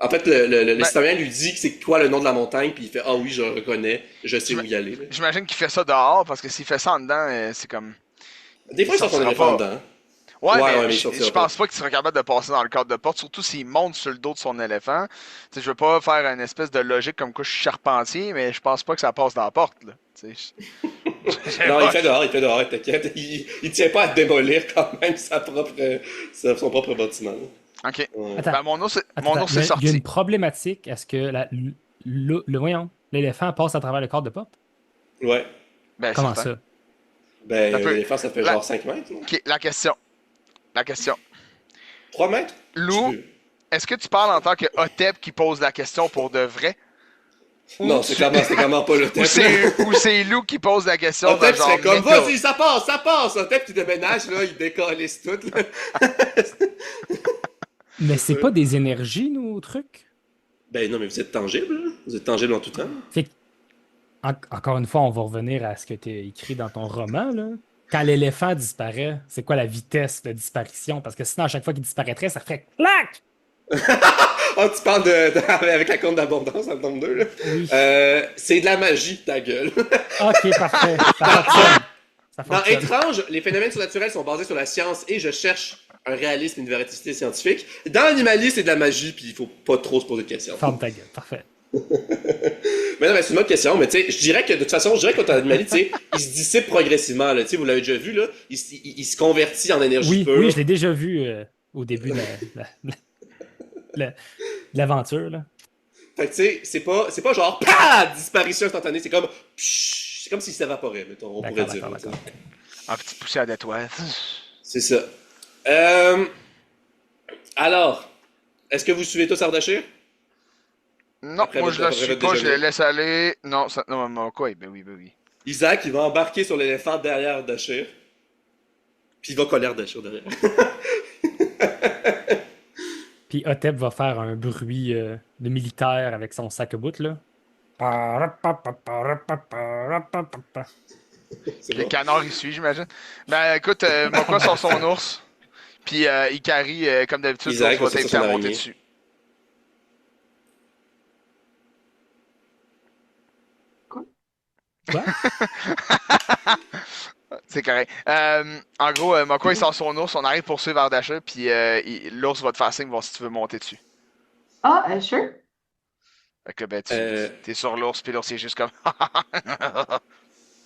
En fait, le citoyen lui dit que c'est quoi le nom de la montagne, puis il fait « Ah oui, je le reconnais, je sais où y aller. » J'imagine qu'il fait ça dehors, parce que s'il fait ça en dedans, c'est comme... Des fois, il sort son éléphant dedans. Ouais, mais mais il je sortira pense pas qu'il sera capable de passer dans le cadre de porte, surtout s'il monte sur le dos de son éléphant. T'sais, je veux pas faire une espèce de logique comme quoi je suis charpentier, mais je pense pas que ça passe dans la porte. Là. Non, il fait dehors, t'inquiète. Il tient pas à démolir quand même son propre bâtiment. Ok. Ouais. Attends. Ben, mon ours est Attends, il y a sorti. une problématique. Est-ce que voyons, l'éléphant passe à travers le cadre de porte? Ouais. Ben, Comment certain. ça? Ben, Ça peut- l'éléphant, ça fait genre 5 mètres, non? Ok, la question. 3 mètres? Lou, est-ce que tu parles en tant que Otep qui pose la question pour de vrai? Non, c'est clairement pas le Ou tête. c'est Lou qui pose la question dans Otep genre serait comme, méta. vas-y, ça passe! Otep qui déménage, là, il décalisse tout, là. Mais c'est pas des énergies, nos trucs? Ben non, mais vous êtes tangible, là. Vous êtes tangible en tout temps. Fait que, encore une fois, on va revenir à ce que tu as écrit dans ton roman, là. Quand l'éléphant disparaît, c'est quoi la vitesse de disparition? Parce que sinon, à chaque fois qu'il disparaîtrait, ça ferait clac! Oh, tu parles avec la compte d'abondance dans le tome 2, là. Oui. C'est de la magie, ta gueule. Ok, parfait. Ça fonctionne. Ça Dans fonctionne. Étrange, les phénomènes surnaturels sont basés sur la science et je cherche un réalisme et une véracité scientifique. Dans Animalis, c'est de la magie, puis il faut pas trop se poser de questions. Ferme ta gueule. Parfait. Mais non, mais c'est une autre question, mais tu sais, je dirais que de toute façon, qu'en Animalis, tu sais, il se dissipe progressivement, là. Tu sais, vous l'avez déjà vu, là. Il se convertit en énergie Oui, pure. oui, je l'ai déjà vu au début de l'aventure, là. Fait que tu sais, c'est pas genre, PAH! Disparition instantanée, c'est comme, pshhh, c'est comme s'il s'évaporait, mettons, on pourrait dire. D'accord. Un petit poussière d'étoile. C'est ça. Alors, est-ce que vous suivez tous Ardashir? Non, Après moi votre- je la après suis votre pas, je déjeuner. la laisse aller. Non, ça, non, quoi? Ben oui. Isaac, il va embarquer sur l'éléphant derrière Ardashir. Puis il va coller Ardashir derrière. Puis Otep va faire un bruit de militaire avec son sac à bout, là. C'est Le bon. canard, il suit, j'imagine. Ben, écoute, Mokwa sort son ours. Puis Ikari, comme d'habitude, Isaac l'ours va va sortir t'inviter son à monter araignée. dessus. Quoi? C'est correct. En gros, Mokwa, il sort son ours, on arrive pour suivre Ardasha, puis l'ours va te faire signe, voir si tu veux monter dessus. Ah, sure. Fait que ben, Euh, t'es sur l'ours, puis l'ours, il est juste comme...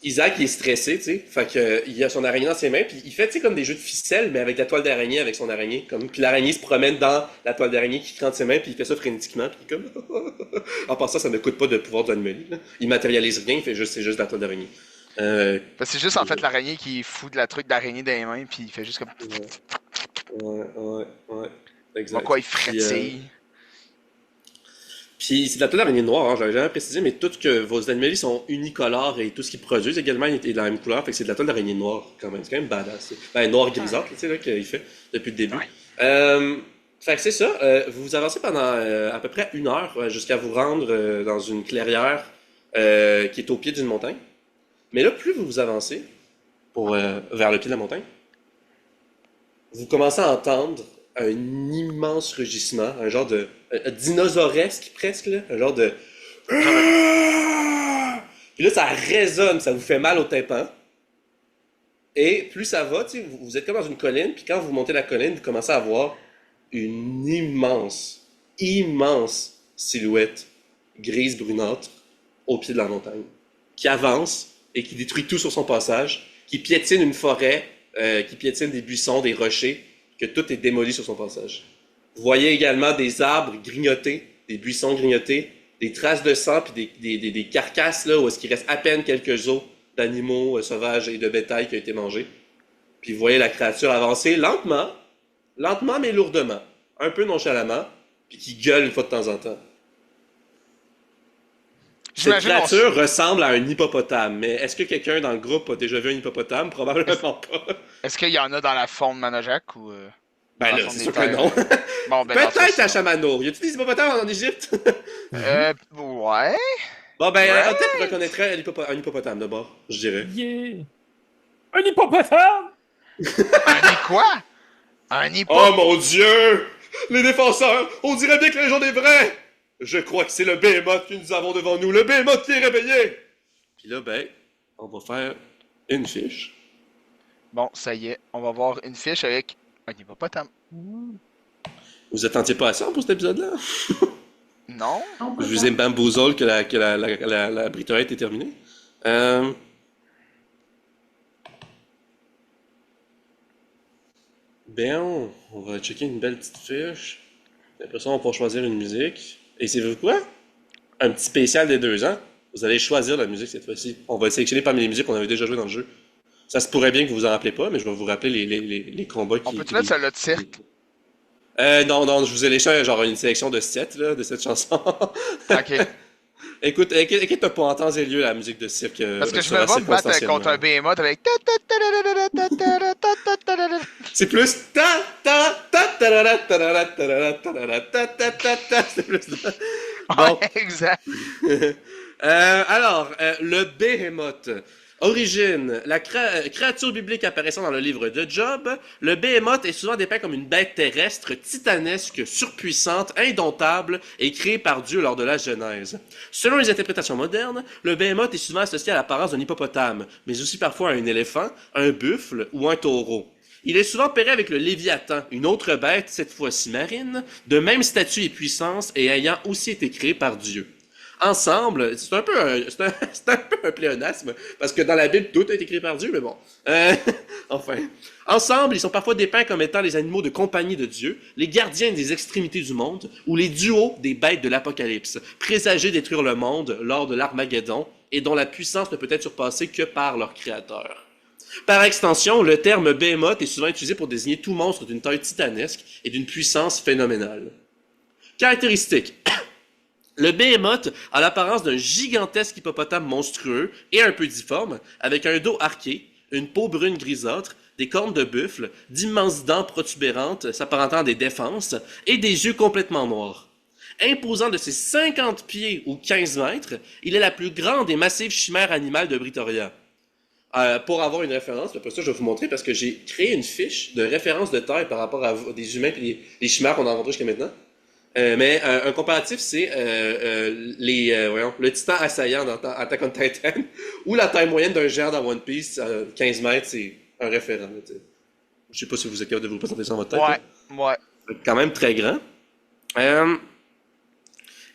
Isaac, il est stressé, tu sais. Fait que, il a son araignée dans ses mains, puis il fait, tu sais, comme des jeux de ficelle, mais avec la toile d'araignée avec son araignée. Comme, puis l'araignée se promène dans la toile d'araignée qui crante ses mains, puis il fait ça frénétiquement, puis il est comme... En passant, ça ne coûte pas de pouvoir d'anomalie, là. Il matérialise rien, il fait juste, c'est juste la toile d'araignée. C'est juste, en fait, l'araignée qui fout de la truc d'araignée dans les mains, puis il fait juste comme... Ouais, exact. Mokwa, il Puis, frétille. Puis c'est de la toile d'araignée noire, hein, j'avais jamais précisé, mais tout que vos animaux sont unicolores et tout ce qu'ils produisent également est de la même couleur, fait que c'est de la toile d'araignée noire quand même, c'est quand même badass. Ben, noir grisâtre, tu sais, là, qu'il fait depuis le début. Ouais. Fait que c'est ça, vous avancez pendant à peu près 1 heure jusqu'à vous rendre dans une clairière qui est au pied d'une montagne. Mais là, plus vous avancez vers le pied de la montagne, vous commencez à entendre un immense rugissement, un genre de dinosauresque presque, là, un genre de... Puis là, ça résonne, ça vous fait mal au tympan. Et plus ça va, tu sais, vous êtes comme dans une colline, puis quand vous montez la colline, vous commencez à voir une immense silhouette grise brunâtre au pied de la montagne, qui avance et qui détruit tout sur son passage, qui piétine une forêt, qui piétine des buissons, des rochers, que tout est démoli sur son passage. Vous voyez également des arbres grignotés, des buissons grignotés, des traces de sang, puis des carcasses là, où est-ce qu'il reste à peine quelques os d'animaux sauvages et de bétail qui ont été mangés. Puis vous voyez la créature avancer lentement mais lourdement, un peu nonchalamment, puis qui gueule une fois de temps en temps. Cette J'imagine on- créature ressemble à un hippopotame, mais est-ce que quelqu'un dans le groupe a déjà vu un hippopotame? Probablement pas. Est-ce qu'il y en a dans la forme Manojak ou... Ben dans là, son c'est sûr que état? non. Bon, ben dans Peut-être ça, à sinon. Chamanour. Y a-tu des hippopotames en Égypte? Ouais. Bon, ben, Ouais. peut-être reconnaîtrait un hippopotame d'abord, je dirais. Yeah! Un hippopotame! Un quoi? Un hippo? Oh mon Dieu! Les défenseurs, on dirait bien que la légende est vraie! Je crois que c'est le behemoth que nous avons devant nous, le behemoth qui est réveillé! Puis là, ben, on va faire une fiche. Bon, ça y est. On va voir une fiche avec un hippopotame. Vous attendiez pas à ça pour cet épisode-là? Non? On peut Je vous pas. ai bamboozle que la britorette est terminée. Ben, on va checker une belle petite fiche. Après ça, on va choisir une musique. Et c'est vous quoi? Un petit spécial des 2 ans. Vous allez choisir la musique cette fois-ci. On va sélectionner parmi les musiques qu'on avait déjà jouées dans le jeu. Ça se pourrait bien que vous vous en rappelez pas, mais je vais vous rappeler les combats qui... On peut-tu mettre celle-là de cirque? Non, je vous ai laissé genre une sélection de 7, là, de cette chanson. Ok. Écoute, inquiète-toi pas, en temps et lieu, la musique de cirque Parce que je sera me vois me battre circonstanciellement. contre un behemoth avec... C'est plus ta ta ta tarara, tarara, tarara, tarara, ta ta ta ta. C'est plus ça. Bon. Ouais, exact. Alors, le Behemoth. Origine, la créature biblique apparaissant dans le livre de Job, le Behemoth est souvent dépeint comme une bête terrestre, titanesque, surpuissante, indomptable et créée par Dieu lors de la Genèse. Selon les interprétations modernes, le Behemoth est souvent associé à l'apparence d'un hippopotame, mais aussi parfois à un éléphant, un buffle ou un taureau. Il est souvent pairé avec le Léviathan, une autre bête, cette fois-ci marine, de même statut et puissance et ayant aussi été créée par Dieu. Ensemble, c'est un peu un pléonasme, parce que dans la Bible, tout a été créé par Dieu, mais bon. Enfin. Ensemble, ils sont parfois dépeints comme étant les animaux de compagnie de Dieu, les gardiens des extrémités du monde, ou les duos des bêtes de l'Apocalypse, présagés détruire le monde lors de l'Armageddon, et dont la puissance ne peut être surpassée que par leur créateur. Par extension, le terme Behemoth est souvent utilisé pour désigner tout monstre d'une taille titanesque et d'une puissance phénoménale. Caractéristiques. Le Behemoth a l'apparence d'un gigantesque hippopotame monstrueux et un peu difforme, avec un dos arqué, une peau brune grisâtre, des cornes de buffle, d'immenses dents protubérantes s'apparentant à des défenses et des yeux complètement noirs. Imposant de ses 50 pieds ou 15 mètres, il est la plus grande et massive chimère animale de Britoria. pour avoir une référence. Puis après ça, je vais vous montrer parce que j'ai créé une fiche de référence de taille par rapport à des humains et les chimères qu'on a rencontrés jusqu'à maintenant. Mais un comparatif, c'est le titan assaillant dans Attack on Titan ou la taille moyenne d'un géant dans One Piece, 15 mètres, c'est un référent. Là, je sais pas si vous êtes capable de vous présenter ça dans votre tête. Ouais, là. ouais. C'est quand même très grand.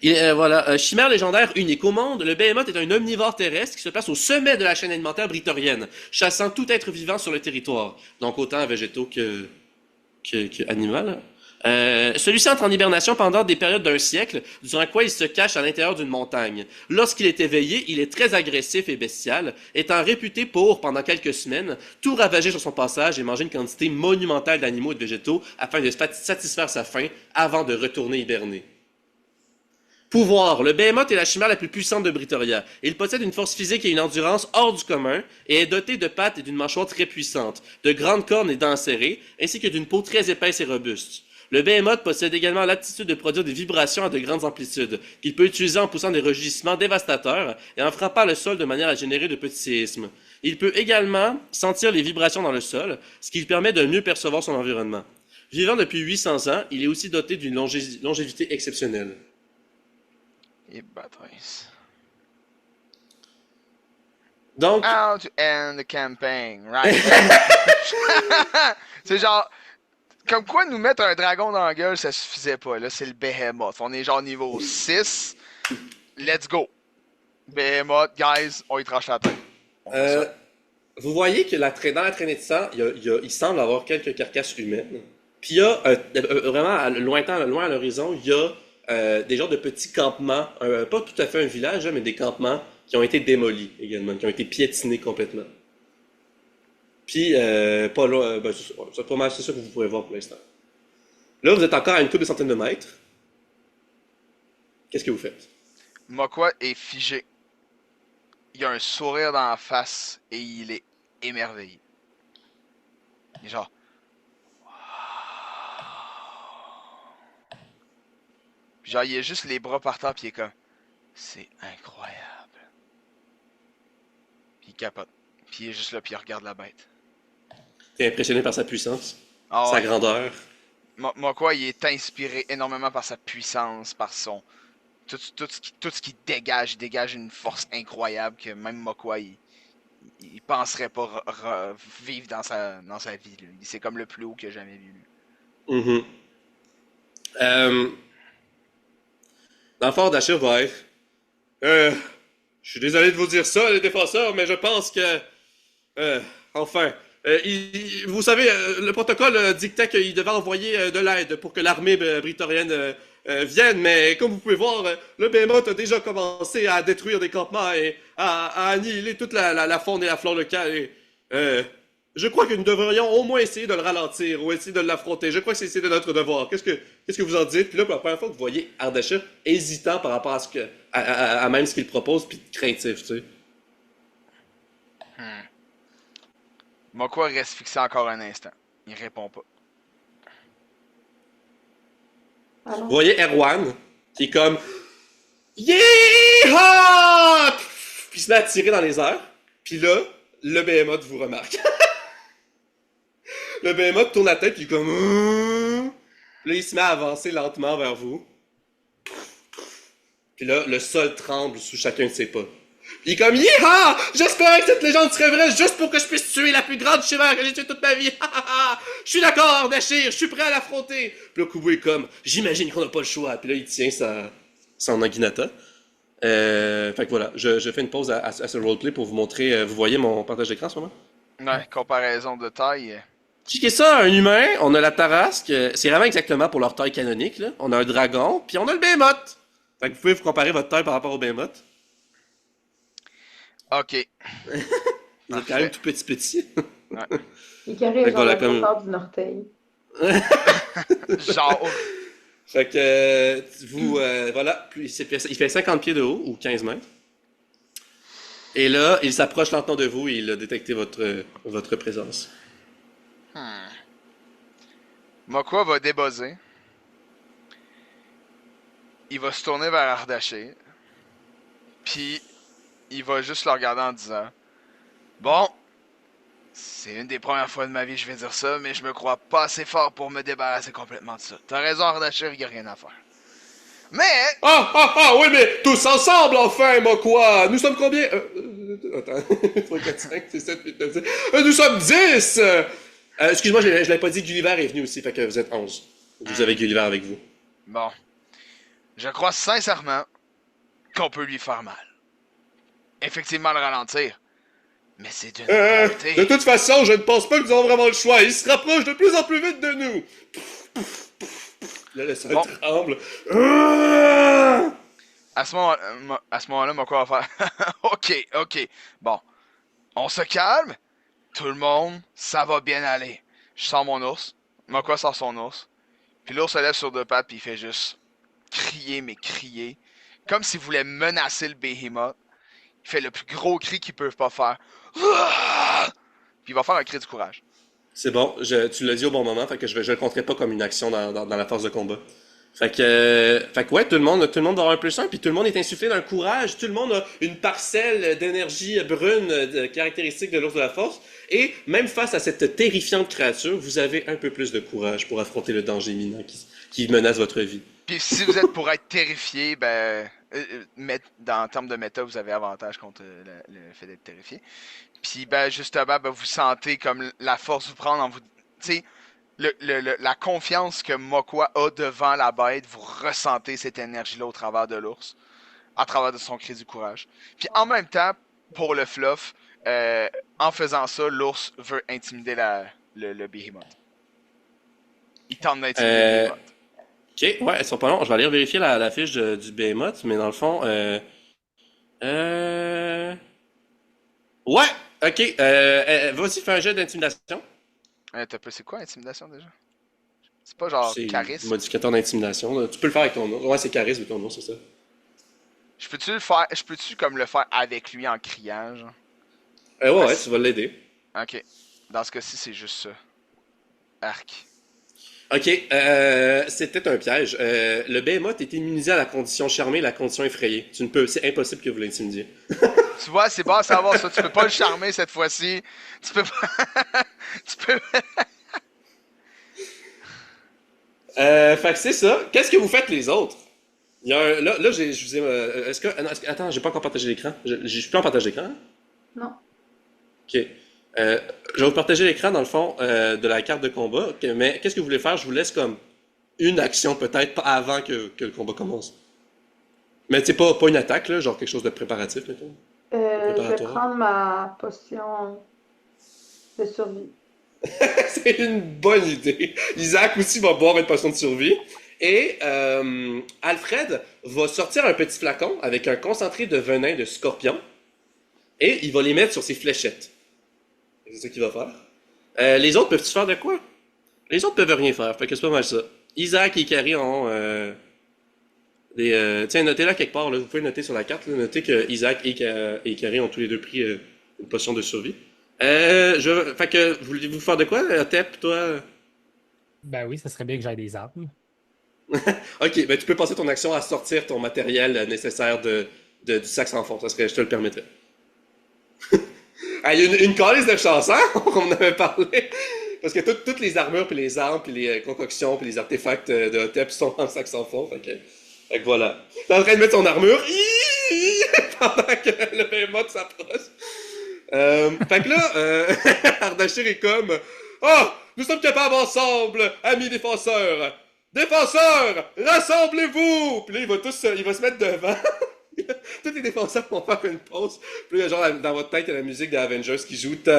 Voilà, chimère légendaire unique au monde, le Behemoth est un omnivore terrestre qui se place au sommet de la chaîne alimentaire britorienne, chassant tout être vivant sur le territoire, donc autant végétaux que animal. Celui-ci entre en hibernation pendant des périodes d'un siècle, durant quoi il se cache à l'intérieur d'une montagne. Lorsqu'il est éveillé, il est très agressif et bestial, étant réputé pour, pendant quelques semaines, tout ravager sur son passage et manger une quantité monumentale d'animaux et de végétaux afin de satisfaire sa faim avant de retourner hiberner. Pouvoir. Le Behemoth est la chimère la plus puissante de Britoria. Il possède une force physique et une endurance hors du commun et est doté de pattes et d'une mâchoire très puissante, de grandes cornes et dents serrées, ainsi que d'une peau très épaisse et robuste. Le Behemoth possède également l'aptitude de produire des vibrations à de grandes amplitudes, qu'il peut utiliser en poussant des rugissements dévastateurs et en frappant le sol de manière à générer de petits séismes. Il peut également sentir les vibrations dans le sol, ce qui lui permet de mieux percevoir son environnement. Vivant depuis 800 ans, il est aussi doté d'une longévité exceptionnelle. Et bâtisse. Donc, How to end the campaign, right? C'est genre, comme quoi nous mettre un dragon dans la gueule, ça suffisait pas. Là, c'est le Behemoth. On est genre niveau 6. Let's go. Behemoth, guys, on y tranche la tête. vous voyez que dans la traînée de sang, il semble avoir quelques carcasses humaines. Puis il y a, vraiment, loin à l'horizon, il y a des genres de petits campements, pas tout à fait un village, mais des campements qui ont été démolis également, qui ont été piétinés complètement. Puis, pas loin, c'est pas mal, c'est ça que vous pourrez voir pour l'instant. Là, vous êtes encore à une couple de centaines de mètres. Qu'est-ce que vous faites? Mokwa est figé. Il a un sourire dans la face et il est émerveillé. Il est genre. Puis genre, il a juste les bras par terre, puis il est comme. C'est incroyable. Puis il capote. Puis il est juste là, puis il regarde la bête. T'es impressionné par sa puissance, Ah sa ouais. grandeur. Mokwa, il est inspiré énormément par sa puissance, par son. Tout ce qui dégage, il dégage une force incroyable que même Mokwa, il penserait pas vivre dans sa vie. Là. C'est comme le plus haut qu'il a jamais vu. Mhm. Dans le fort d'Achir va être. Je suis désolé de vous dire ça, les défenseurs, mais je pense que. Enfin. Vous savez, le protocole dictait qu'il devait envoyer de l'aide pour que l'armée britorienne vienne, mais comme vous pouvez voir, le Behemoth a déjà commencé à détruire des campements et à annihiler toute la faune et la flore locale. Et, je crois que nous devrions au moins essayer de le ralentir ou essayer de l'affronter. Je crois que c'est de notre devoir. Qu'est-ce que vous en dites? Puis là, pour la première fois que vous voyez Ardashir hésitant par rapport à même ce qu'il propose, puis craintif, tu sais. Mokwa reste fixé encore un instant. Il répond pas. Alors, Vous voyez Erwan, qui est comme Yeehaw! Puis il se met à tirer dans les airs. Puis là, le Behemoth vous remarque. Le Behemoth tourne la tête, puis il est comme. Puis là, il se met à avancer lentement vers vous. Puis là, le sol tremble sous chacun de ses pas. Puis il est comme Yeehaw! J'espérais que cette légende serait vraie juste pour que je puisse tuer la plus grande chimère que j'ai tuée toute ma vie. Je suis d'accord, Dashir, je suis prêt à l'affronter. Puis là, Kubo est comme j'imagine qu'on n'a pas le choix. Puis là, il tient son Naginata. Fait que voilà, je fais une pause à ce roleplay pour vous montrer. Vous voyez mon partage d'écran en ce moment? Ouais, comparaison de taille. Checkez ça, un humain, on a la Tarasque, c'est vraiment exactement pour leur taille canonique, là. On a un dragon, puis on a le Behemoth. Fait que vous pouvez vous comparer votre taille par rapport au Behemoth. Ok. Vous êtes quand même tout petit. il carré Fait que genre voilà, la comme- grosseur d'une orteil. Genre. Fait que voilà, puis il fait 50 pieds de haut, ou 15 mètres. Et là, il s'approche lentement de vous et il a détecté votre présence. Mokwa va débuzzer. Il va se tourner vers Ardashir. Puis, il va juste le regarder en disant bon, C'est une des premières fois de ma vie que je vais dire ça, mais je me crois pas assez fort pour me débarrasser complètement de ça. T'as raison, Ardachir, y a rien à faire. Mais... Oui, mais tous ensemble, enfin, moi, quoi? Nous sommes combien? Attends, 3, 4, 5, 6, 7, 8, 9, 10. Nous sommes 10! Excuse-moi, je l'avais pas dit, Gulliver est venu aussi, fait que vous êtes 11. Vous avez Gulliver avec vous. Bon. Je crois sincèrement qu'on peut lui faire mal. Effectivement, le ralentir. Mais c'est d'une beauté. De toute façon, je ne pense pas que nous avons vraiment le choix. Il se rapproche de plus en plus vite de nous. Là, le sol tremble. À ce moment-là, Moko va faire... ok. Bon. On se calme. Tout le monde, ça va bien aller. Je sors mon ours. Moko sort son ours. Puis l'ours se lève sur deux pattes puis il fait juste crier, mais crier. Comme s'il voulait menacer le behemoth. Il fait le plus gros cri qu'ils peuvent pas faire. Puis il va faire un cri du courage. C'est bon, tu l'as dit au bon moment, fait que je le compterai pas comme une action dans la phase de combat. Fait que ouais, tout le monde va avoir un plus un, puis tout le monde est insufflé d'un courage, tout le monde a une parcelle d'énergie brune caractéristique de l'ours de la force, et même face à cette terrifiante créature, vous avez un peu plus de courage pour affronter le danger imminent qui menace votre vie. Puis si vous êtes pour être terrifié, en termes de méta, vous avez avantage contre le fait d'être terrifié. Puis justement, vous sentez comme la force vous prendre en vous... Tu sais, la confiance que Mokwa a devant la bête, vous ressentez cette énergie-là au travers de l'ours, à travers de son cri du courage. Puis en même temps, pour le fluff, en faisant ça, l'ours veut intimider le behemoth. Il tente d'intimider le behemoth. Ok, ouais, elles sont pas longs. Je vais aller vérifier la fiche du Behemoth, mais dans le fond, ouais, ok, vas-y, fais un jet d'intimidation. C'est quoi intimidation déjà? C'est pas genre C'est charisme? modificateur d'intimidation, là. Tu peux le faire avec ton nom. Ouais, c'est charisme avec ton nom, c'est ça. Je peux-tu comme le faire avec lui en criant, genre? Ouais, tu vas l'aider. Ok. Dans ce cas-ci, c'est juste ça. Arc. Ok, c'était un piège. Le Behemoth est immunisé à la condition charmée et la condition effrayée. C'est impossible que vous l'intimidiez. Tu vois, c'est bon à savoir ça. Tu peux pas le charmer cette fois-ci. Tu peux pas... tu peux... Fait que c'est ça. Qu'est-ce que vous faites les autres? Il y a un... Là, je vous ai... est-ce que... Attends, j'ai pas encore partagé l'écran. Je suis plus en partage d'écran? Hein? Non. Ok. Je vais vous partager l'écran, dans le fond, de la carte de combat. Mais qu'est-ce que vous voulez faire? Je vous laisse comme une action, peut-être, pas avant que le combat commence. Mais c'est pas une attaque, là, genre quelque chose de préparatif, mettons. Je vais prendre ma potion de survie. C'est une bonne idée. Isaac aussi va boire une potion de survie. Et Alfred va sortir un petit flacon avec un concentré de venin de scorpion. Et il va les mettre sur ses fléchettes. C'est ça qu'il va faire. Les autres peuvent-tu faire de quoi? Les autres peuvent rien faire. Fait que c'est pas mal ça. Isaac et Carrie ont tiens, notez-la quelque part. Là. Vous pouvez noter sur la carte. Là. Notez que Isaac et Carrie ont tous les deux pris une potion de survie. Fait que, voulez-vous faire de quoi, Tep, toi? Ben oui, ça serait bien que j'aille des armes. Ok, ben tu peux passer ton action à sortir ton matériel nécessaire du sac sans fond. Je te le permettrai. Il y a une calice de chance, hein? On en avait parlé. Parce que toutes les armures, puis les armes, puis les concoctions, puis les artefacts de Tep sont en sac sans fond. Fait que voilà. T'es en train de mettre ton armure pendant que le Behemoth s'approche. Fait que là, Ardachir est comme nous sommes capables ensemble, amis défenseurs! Défenseurs, rassemblez-vous! Puis là, il va se mettre devant. Tous les défenseurs vont faire une pause. Puis là, genre, dans votre tête, il y a la musique des Avengers qui joue. Puis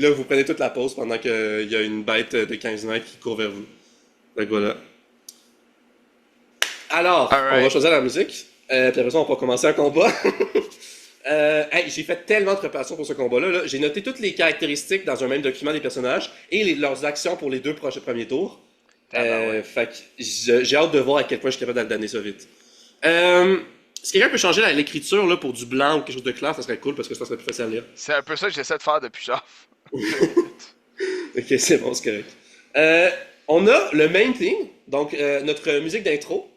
là, vous prenez toute la pause pendant qu'il y a une bête de 15 mètres qui court vers vous. Donc voilà. Alors, on va choisir la musique. Puis après ça, on va commencer un combat. J'ai fait tellement de préparation pour ce combat-là. Là. J'ai noté toutes les caractéristiques dans un même document des personnages et leurs actions pour les deux premiers tours. Fait que j'ai hâte de voir à quel point je suis capable d'amener ça vite. Si quelqu'un peut changer l'écriture là, pour du blanc ou quelque chose de clair, ça serait cool parce que ça serait plus facile à lire. C'est un peu ça que j'essaie de faire depuis genre. Ok, c'est bon, c'est correct. On a le main theme, donc notre musique d'intro,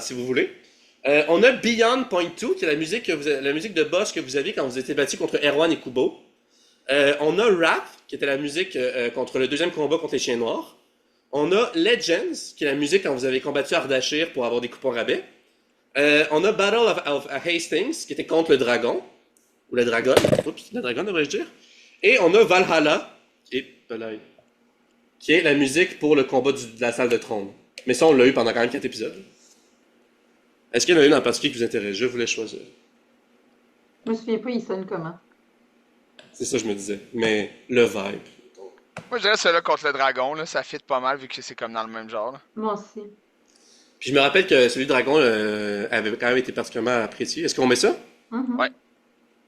si vous voulez. On a Beyond Point 2, qui est la musique de boss que vous aviez quand vous étiez battu contre Erwan et Kubo. On a Wrath, qui était la musique contre le deuxième combat contre les chiens noirs. On a Legends, qui est la musique quand vous avez combattu Ardashir pour avoir des coupons rabais. On a Battle of Hastings, qui était contre le dragon. Ou la dragonne. Oups, la dragonne, devrais-je dire. Et on a Valhalla, qui est la musique pour le combat de la salle de trône. Mais ça, on l'a eu pendant quand même 4 épisodes. Est-ce qu'il y en a une en particulier qui vous intéresse? Je voulais choisir. Je me souviens pas, il sonne comment. C'est ça que je me disais. Mais le vibe. Moi, je dirais celui-là contre le dragon, là, ça fit pas mal vu que c'est comme dans le même genre. Là. Moi aussi. Puis je me rappelle que celui de dragon avait quand même été particulièrement apprécié. Est-ce qu'on met ça? Ouais.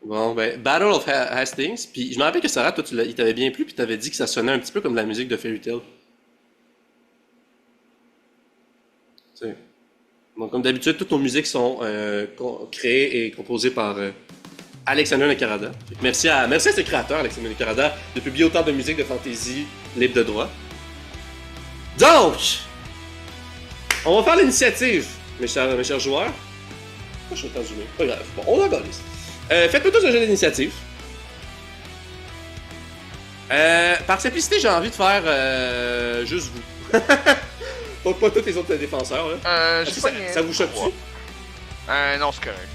Bon, ben, Battle of Hastings. Puis je me rappelle que Sarah, toi, il t'avait bien plu, puis t'avais dit que ça sonnait un petit peu comme la musique de Fairy Tail. Tu sais. Donc, comme d'habitude, toutes nos musiques sont créées et composées par Alexander Nakarada. Merci à ce créateur, Alexander Nakarada, de publier autant de musique de fantasy libre de droit. Donc, on va faire l'initiative, mes chers joueurs. Pourquoi je suis autant zoomé? Pas grave. Bon, on organise. Faites-moi tous un jeu d'initiative. Par simplicité, j'ai envie de faire juste vous. Pas tous les autres défenseurs. Là. Ça vous choque-tu? Non, c'est correct.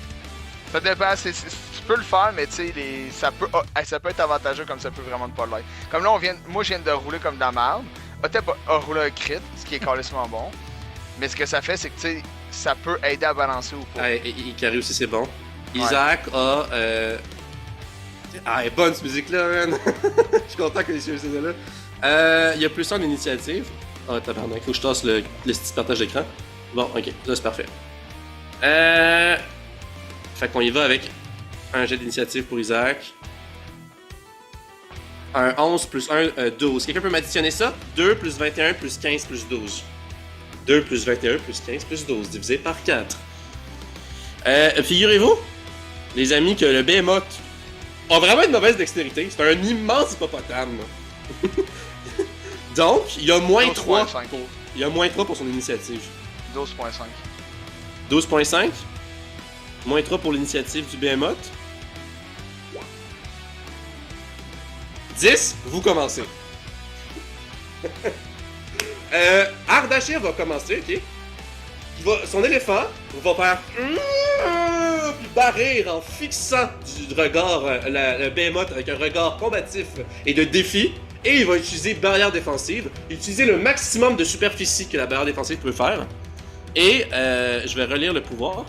Ça dépend, tu peux le faire, mais tu sais, ça peut être avantageux comme ça peut vraiment ne pas l'être. Comme là, moi je viens de rouler comme de la merde. Otep a roulé un crit, ce qui est carrément bon. Mais ce que ça fait, c'est que tu sais, ça peut aider à balancer ou pas. Carré aussi, c'est bon. Ouais. Isaac a. Elle est bonne cette musique-là, man! Je suis content que les yeux soient là. Il y a plus en initiative. Ah, tabarnak, faut que je tasse le petit partage d'écran. Bon, ok, là c'est parfait. Fait qu'on y va avec un jet d'initiative pour Isaac. Un 11 plus 1, 12. Quelqu'un peut m'additionner ça? 2 plus 21 plus 15 plus 12. 2 plus 21 plus 15 plus 12, divisé par 4. Figurez-vous, les amis, que le Behemoth a vraiment une mauvaise dextérité. C'est un immense hippopotame. Donc, il y a moins 3 pour son initiative. 12.5. 12.5. Moins 3 pour l'initiative du Behemoth. 10, vous commencez. Ardashir va commencer, ok? Son éléphant va faire puis barrer en fixant du regard le Behemoth avec un regard combatif et de défi. Et il va utiliser barrière défensive, utiliser le maximum de superficie que la barrière défensive peut faire. Et je vais relire le pouvoir.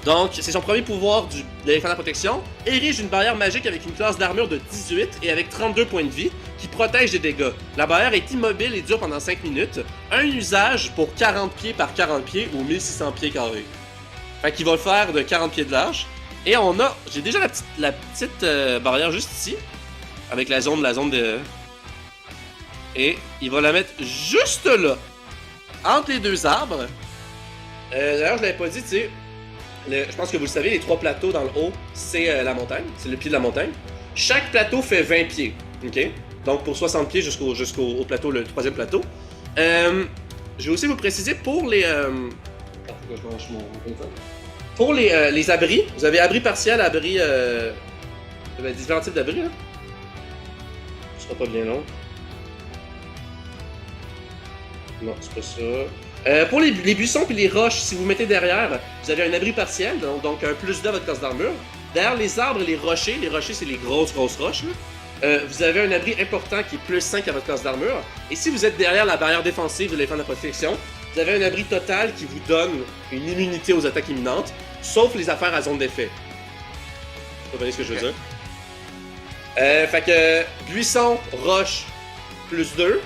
Donc, c'est son premier pouvoir de l'éléphant de la protection. Érige une barrière magique avec une classe d'armure de 18 et avec 32 points de vie qui protège des dégâts. La barrière est immobile et dure pendant 5 minutes. Un usage pour 40 pieds par 40 pieds ou 1600 pieds carrés. Fait qu'il va le faire de 40 pieds de large. Et j'ai déjà la petite barrière juste ici. Avec la zone de... Et il va la mettre juste là. Entre les deux arbres. D'ailleurs, je l'avais pas dit, tu sais... je pense que vous le savez, les 3 plateaux dans le haut, c'est la montagne. C'est le pied de la montagne. Chaque plateau fait 20 pieds. OK? Donc, pour 60 pieds jusqu'au plateau, le 3e plateau. Je vais aussi vous préciser pour les... Pour les abris, vous avez abri partiel, abri... différents types d'abris, là. Ce sera pas bien long. Non, c'est pas ça. Pour les buissons et les roches, si vous mettez derrière, vous avez un abri partiel, donc un plus 2 à votre classe d'armure. Derrière les arbres et les rochers c'est les grosses roches, là. Vous avez un abri important qui est plus 5 à votre classe d'armure. Et si vous êtes derrière la barrière défensive de l'éléphant de la protection, vous avez un abri total qui vous donne une immunité aux attaques imminentes, sauf les affaires à zone d'effet. Vous comprenez ce que je veux dire? Fait que buisson, roche, plus 2.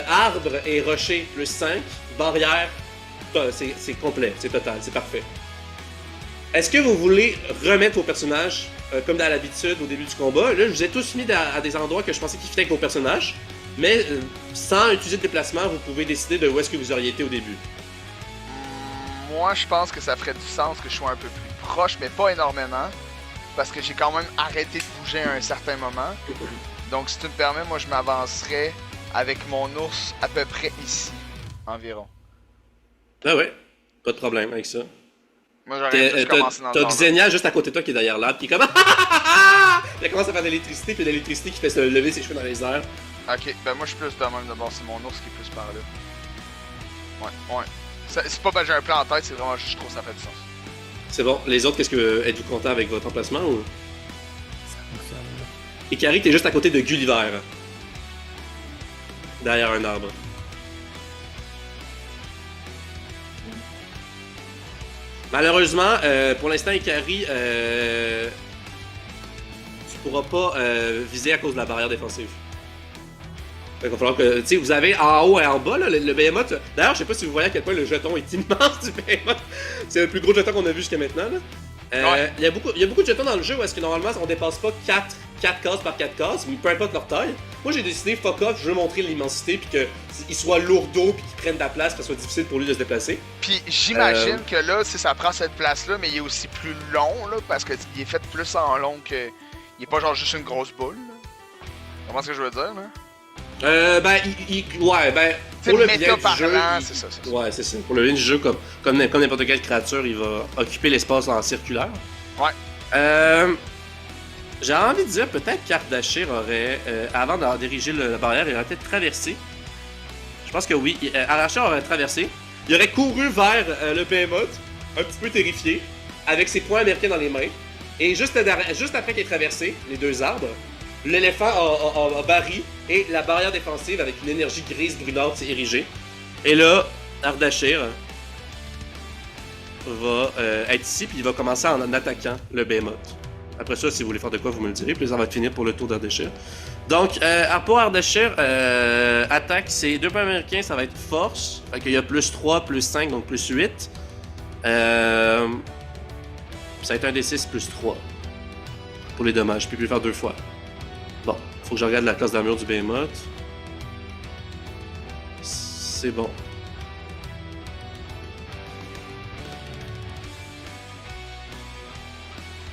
Arbre et rocher, plus 5. Barrière, c'est complet, c'est total, c'est parfait. Est-ce que vous voulez remettre vos personnages comme dans l'habitude au début du combat? Là, je vous ai tous mis à des endroits que je pensais qu'ils fitaient avec vos personnages. Mais sans utiliser de déplacement, vous pouvez décider de où est-ce que vous auriez été au début. Moi, je pense que ça ferait du sens que je sois un peu plus proche, mais pas énormément. Parce que j'ai quand même arrêté de bouger à un certain moment. Donc, si tu me permets, moi, je m'avancerais avec mon ours à peu près ici, environ. Ah ouais. Pas de problème avec ça. Moi, j'aurais juste commencé dans le T'as nord. Xenia juste à côté de toi qui est derrière l'arbre, qui est comme Puis elle commence à faire de l'électricité, puis de l'électricité qui fait se lever ses cheveux dans les airs. Ok, ben moi je suis plus de même d'abord, c'est mon ours qui est plus par là. Ouais. C'est pas parce que j'ai un plan en tête, c'est vraiment juste je trouve que ça fait du sens. C'est bon. Les autres, êtes-vous content avec votre emplacement ou? Ça fonctionne. Et Carrie, t'es juste à côté de Gulliver. Derrière un arbre. Malheureusement, pour l'instant, Ikari, tu pourras pas viser à cause de la barrière défensive. Fait qu'il va falloir que, tu sais, vous avez en haut et en bas, là, le Behemoth. D'ailleurs, je sais pas si vous voyez à quel point le jeton est immense du Behemoth. C'est le plus gros jeton qu'on a vu jusqu'à maintenant, là. Ouais. Il y a beaucoup de jetons dans le jeu où est-ce que normalement on dépasse pas 4 cases par 4 cases, mais peu importe leur taille. Moi j'ai décidé, fuck off, je veux montrer l'immensité puis qu'il soit lourdeau puis qu'il prenne de la place, que ça soit difficile pour lui de se déplacer. Puis j'imagine que là, si ça prend cette place-là, mais il est aussi plus long, là, parce qu'il est fait plus en long que. Il est pas genre juste une grosse boule, là. Comment est-ce que je veux dire, là? Ouais, ben, C'est pour le méta bien du jeu, parlant, c'est ça. ouais, c'est ça. Pour le bien du jeu, comme n'importe quelle créature, il va occuper l'espace en circulaire. Ouais. J'ai envie de dire, peut-être qu'Ardashir aurait, avant de diriger la barrière, il aurait peut-être traversé. Je pense que oui. Ardashir aurait traversé. Il aurait couru vers le Behemoth, un petit peu terrifié, avec ses poings américains dans les mains. Et juste après qu'il ait traversé les deux arbres, l'éléphant a barri et la barrière défensive avec une énergie grise brunante s'est érigée. Et là, Ardashir va être ici puis il va commencer en attaquant le Behemoth. Après ça, si vous voulez faire de quoi, vous me le direz. Puis ça va finir pour le tour d'Ardashir. Donc, pour Ardashir, attaque, c'est 2 points américains, ça va être force. Fait qu'il y a plus 3, plus 5, donc plus 8. Ça va être un D6 plus 3 pour les dommages. Je peux plus le faire 2 fois. Bon, faut que je regarde la classe d'armure du Behemoth. C'est bon.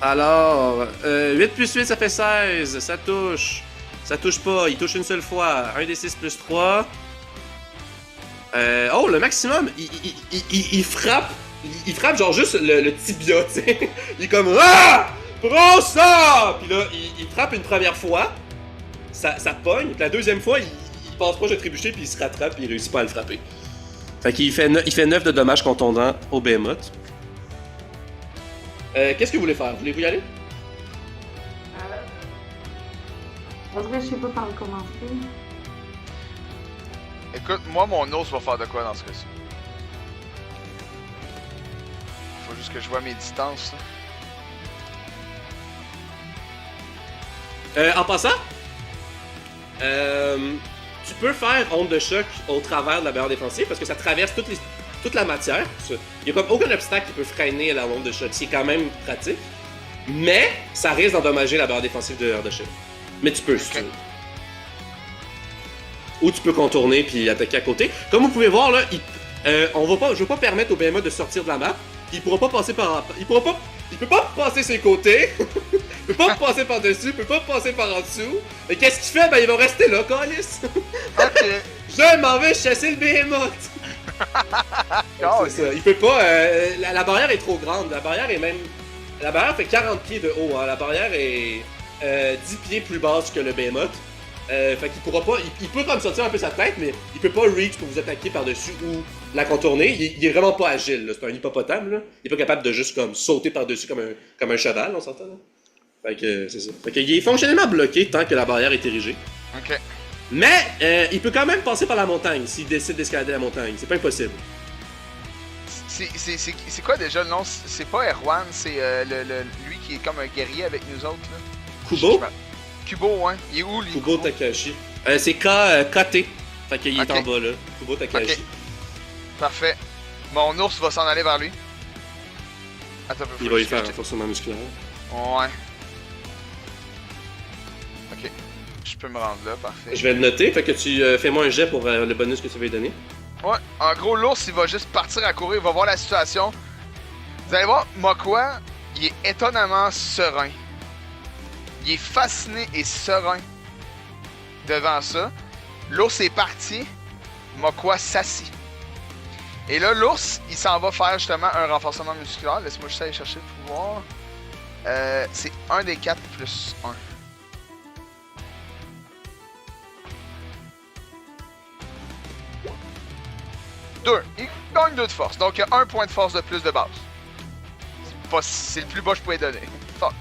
Alors, 8 plus 8, ça fait 16. Ça touche. Ça touche pas. Il touche une seule fois. 1 des 6 plus 3. Oh, le maximum, il frappe. Il frappe genre juste le tibia, tu sais. Il est comme Ah! Prends ça! Puis là, il frappe une première fois. Ça pogne. Puis la deuxième fois, il passe proche de trébucher, puis il se rattrape, puis il réussit pas à le frapper. Fait qu'il fait 9 de dommages contondants au Behemoth. Qu'est-ce que vous voulez faire? Voulez-vous y aller? En vrai, je sais pas par où commencer. Écoute, moi, mon ours va faire de quoi dans ce cas-ci? Faut juste que je vois mes distances, là. En passant, tu peux faire onde de choc au travers de la barrière défensive parce que ça traverse toute la matière. Il n'y a comme aucun obstacle qui peut freiner la onde de choc. C'est quand même pratique. Mais ça risque d'endommager la barrière défensive de Ardashir. Mais tu peux, si tu veux. Ou tu peux contourner puis attaquer à côté. Comme vous pouvez voir, là, je vais pas permettre au Behemoth de sortir de la map. Il pourra pas passer par... Il peut pas passer ses côtés. Il peut pas passer par-dessus. Il peut pas passer par en dessous. Et qu'est-ce qu'il fait? Ben, il va rester là, câlisse. Ok. Je m'en vais chasser le Behemoth. C'est ça. Il peut pas... la barrière est trop grande. La barrière fait 40 pieds de haut. Hein. La barrière est 10 pieds plus basse que le Behemoth. Fait qu'il pourra pas... Il peut comme sortir un peu sa tête, mais il peut pas reach pour vous attaquer par-dessus ou la contourner. Il est vraiment pas agile, là. C'est un hippopotame, là. Il est pas capable de juste comme sauter par-dessus comme un cheval, on s'entend, là. Fait que c'est ça. Fait qu'il est fonctionnellement bloqué tant que la barrière est érigée. Ok. Mais il peut quand même passer par la montagne s'il décide d'escalader la montagne. C'est pas impossible. C'est quoi déjà le nom? C'est pas Erwan, c'est lui qui est comme un guerrier avec nous autres, là. Kubo? Kubo, hein? Il est où, lui? Kubo Takashi. C'est KT. Fait qu'il est en bas, là. Kubo Takashi. Ok. Parfait. Mon ours va s'en aller vers lui. Attends un peu. Il va y faire un renforcement musculaire. Ouais. Ok. Je peux me rendre là, parfait. Je vais le noter, fait que tu fais-moi un jet pour le bonus que tu vas lui donner. Ouais, en gros, l'ours, il va juste partir à courir, il va voir la situation. Vous allez voir, Mokwa, il est étonnamment serein. Il est fasciné et serein devant ça. L'ours est parti, Mokwa s'assit. Et là, l'ours, il s'en va faire justement un renforcement musculaire. Laisse-moi juste aller chercher le pouvoir. C'est 1 des 4 plus 1. Deux. Il gagne 2 de force. Donc, il y a 1 point de force de plus de base. C'est le plus bas que je pouvais donner. Fuck.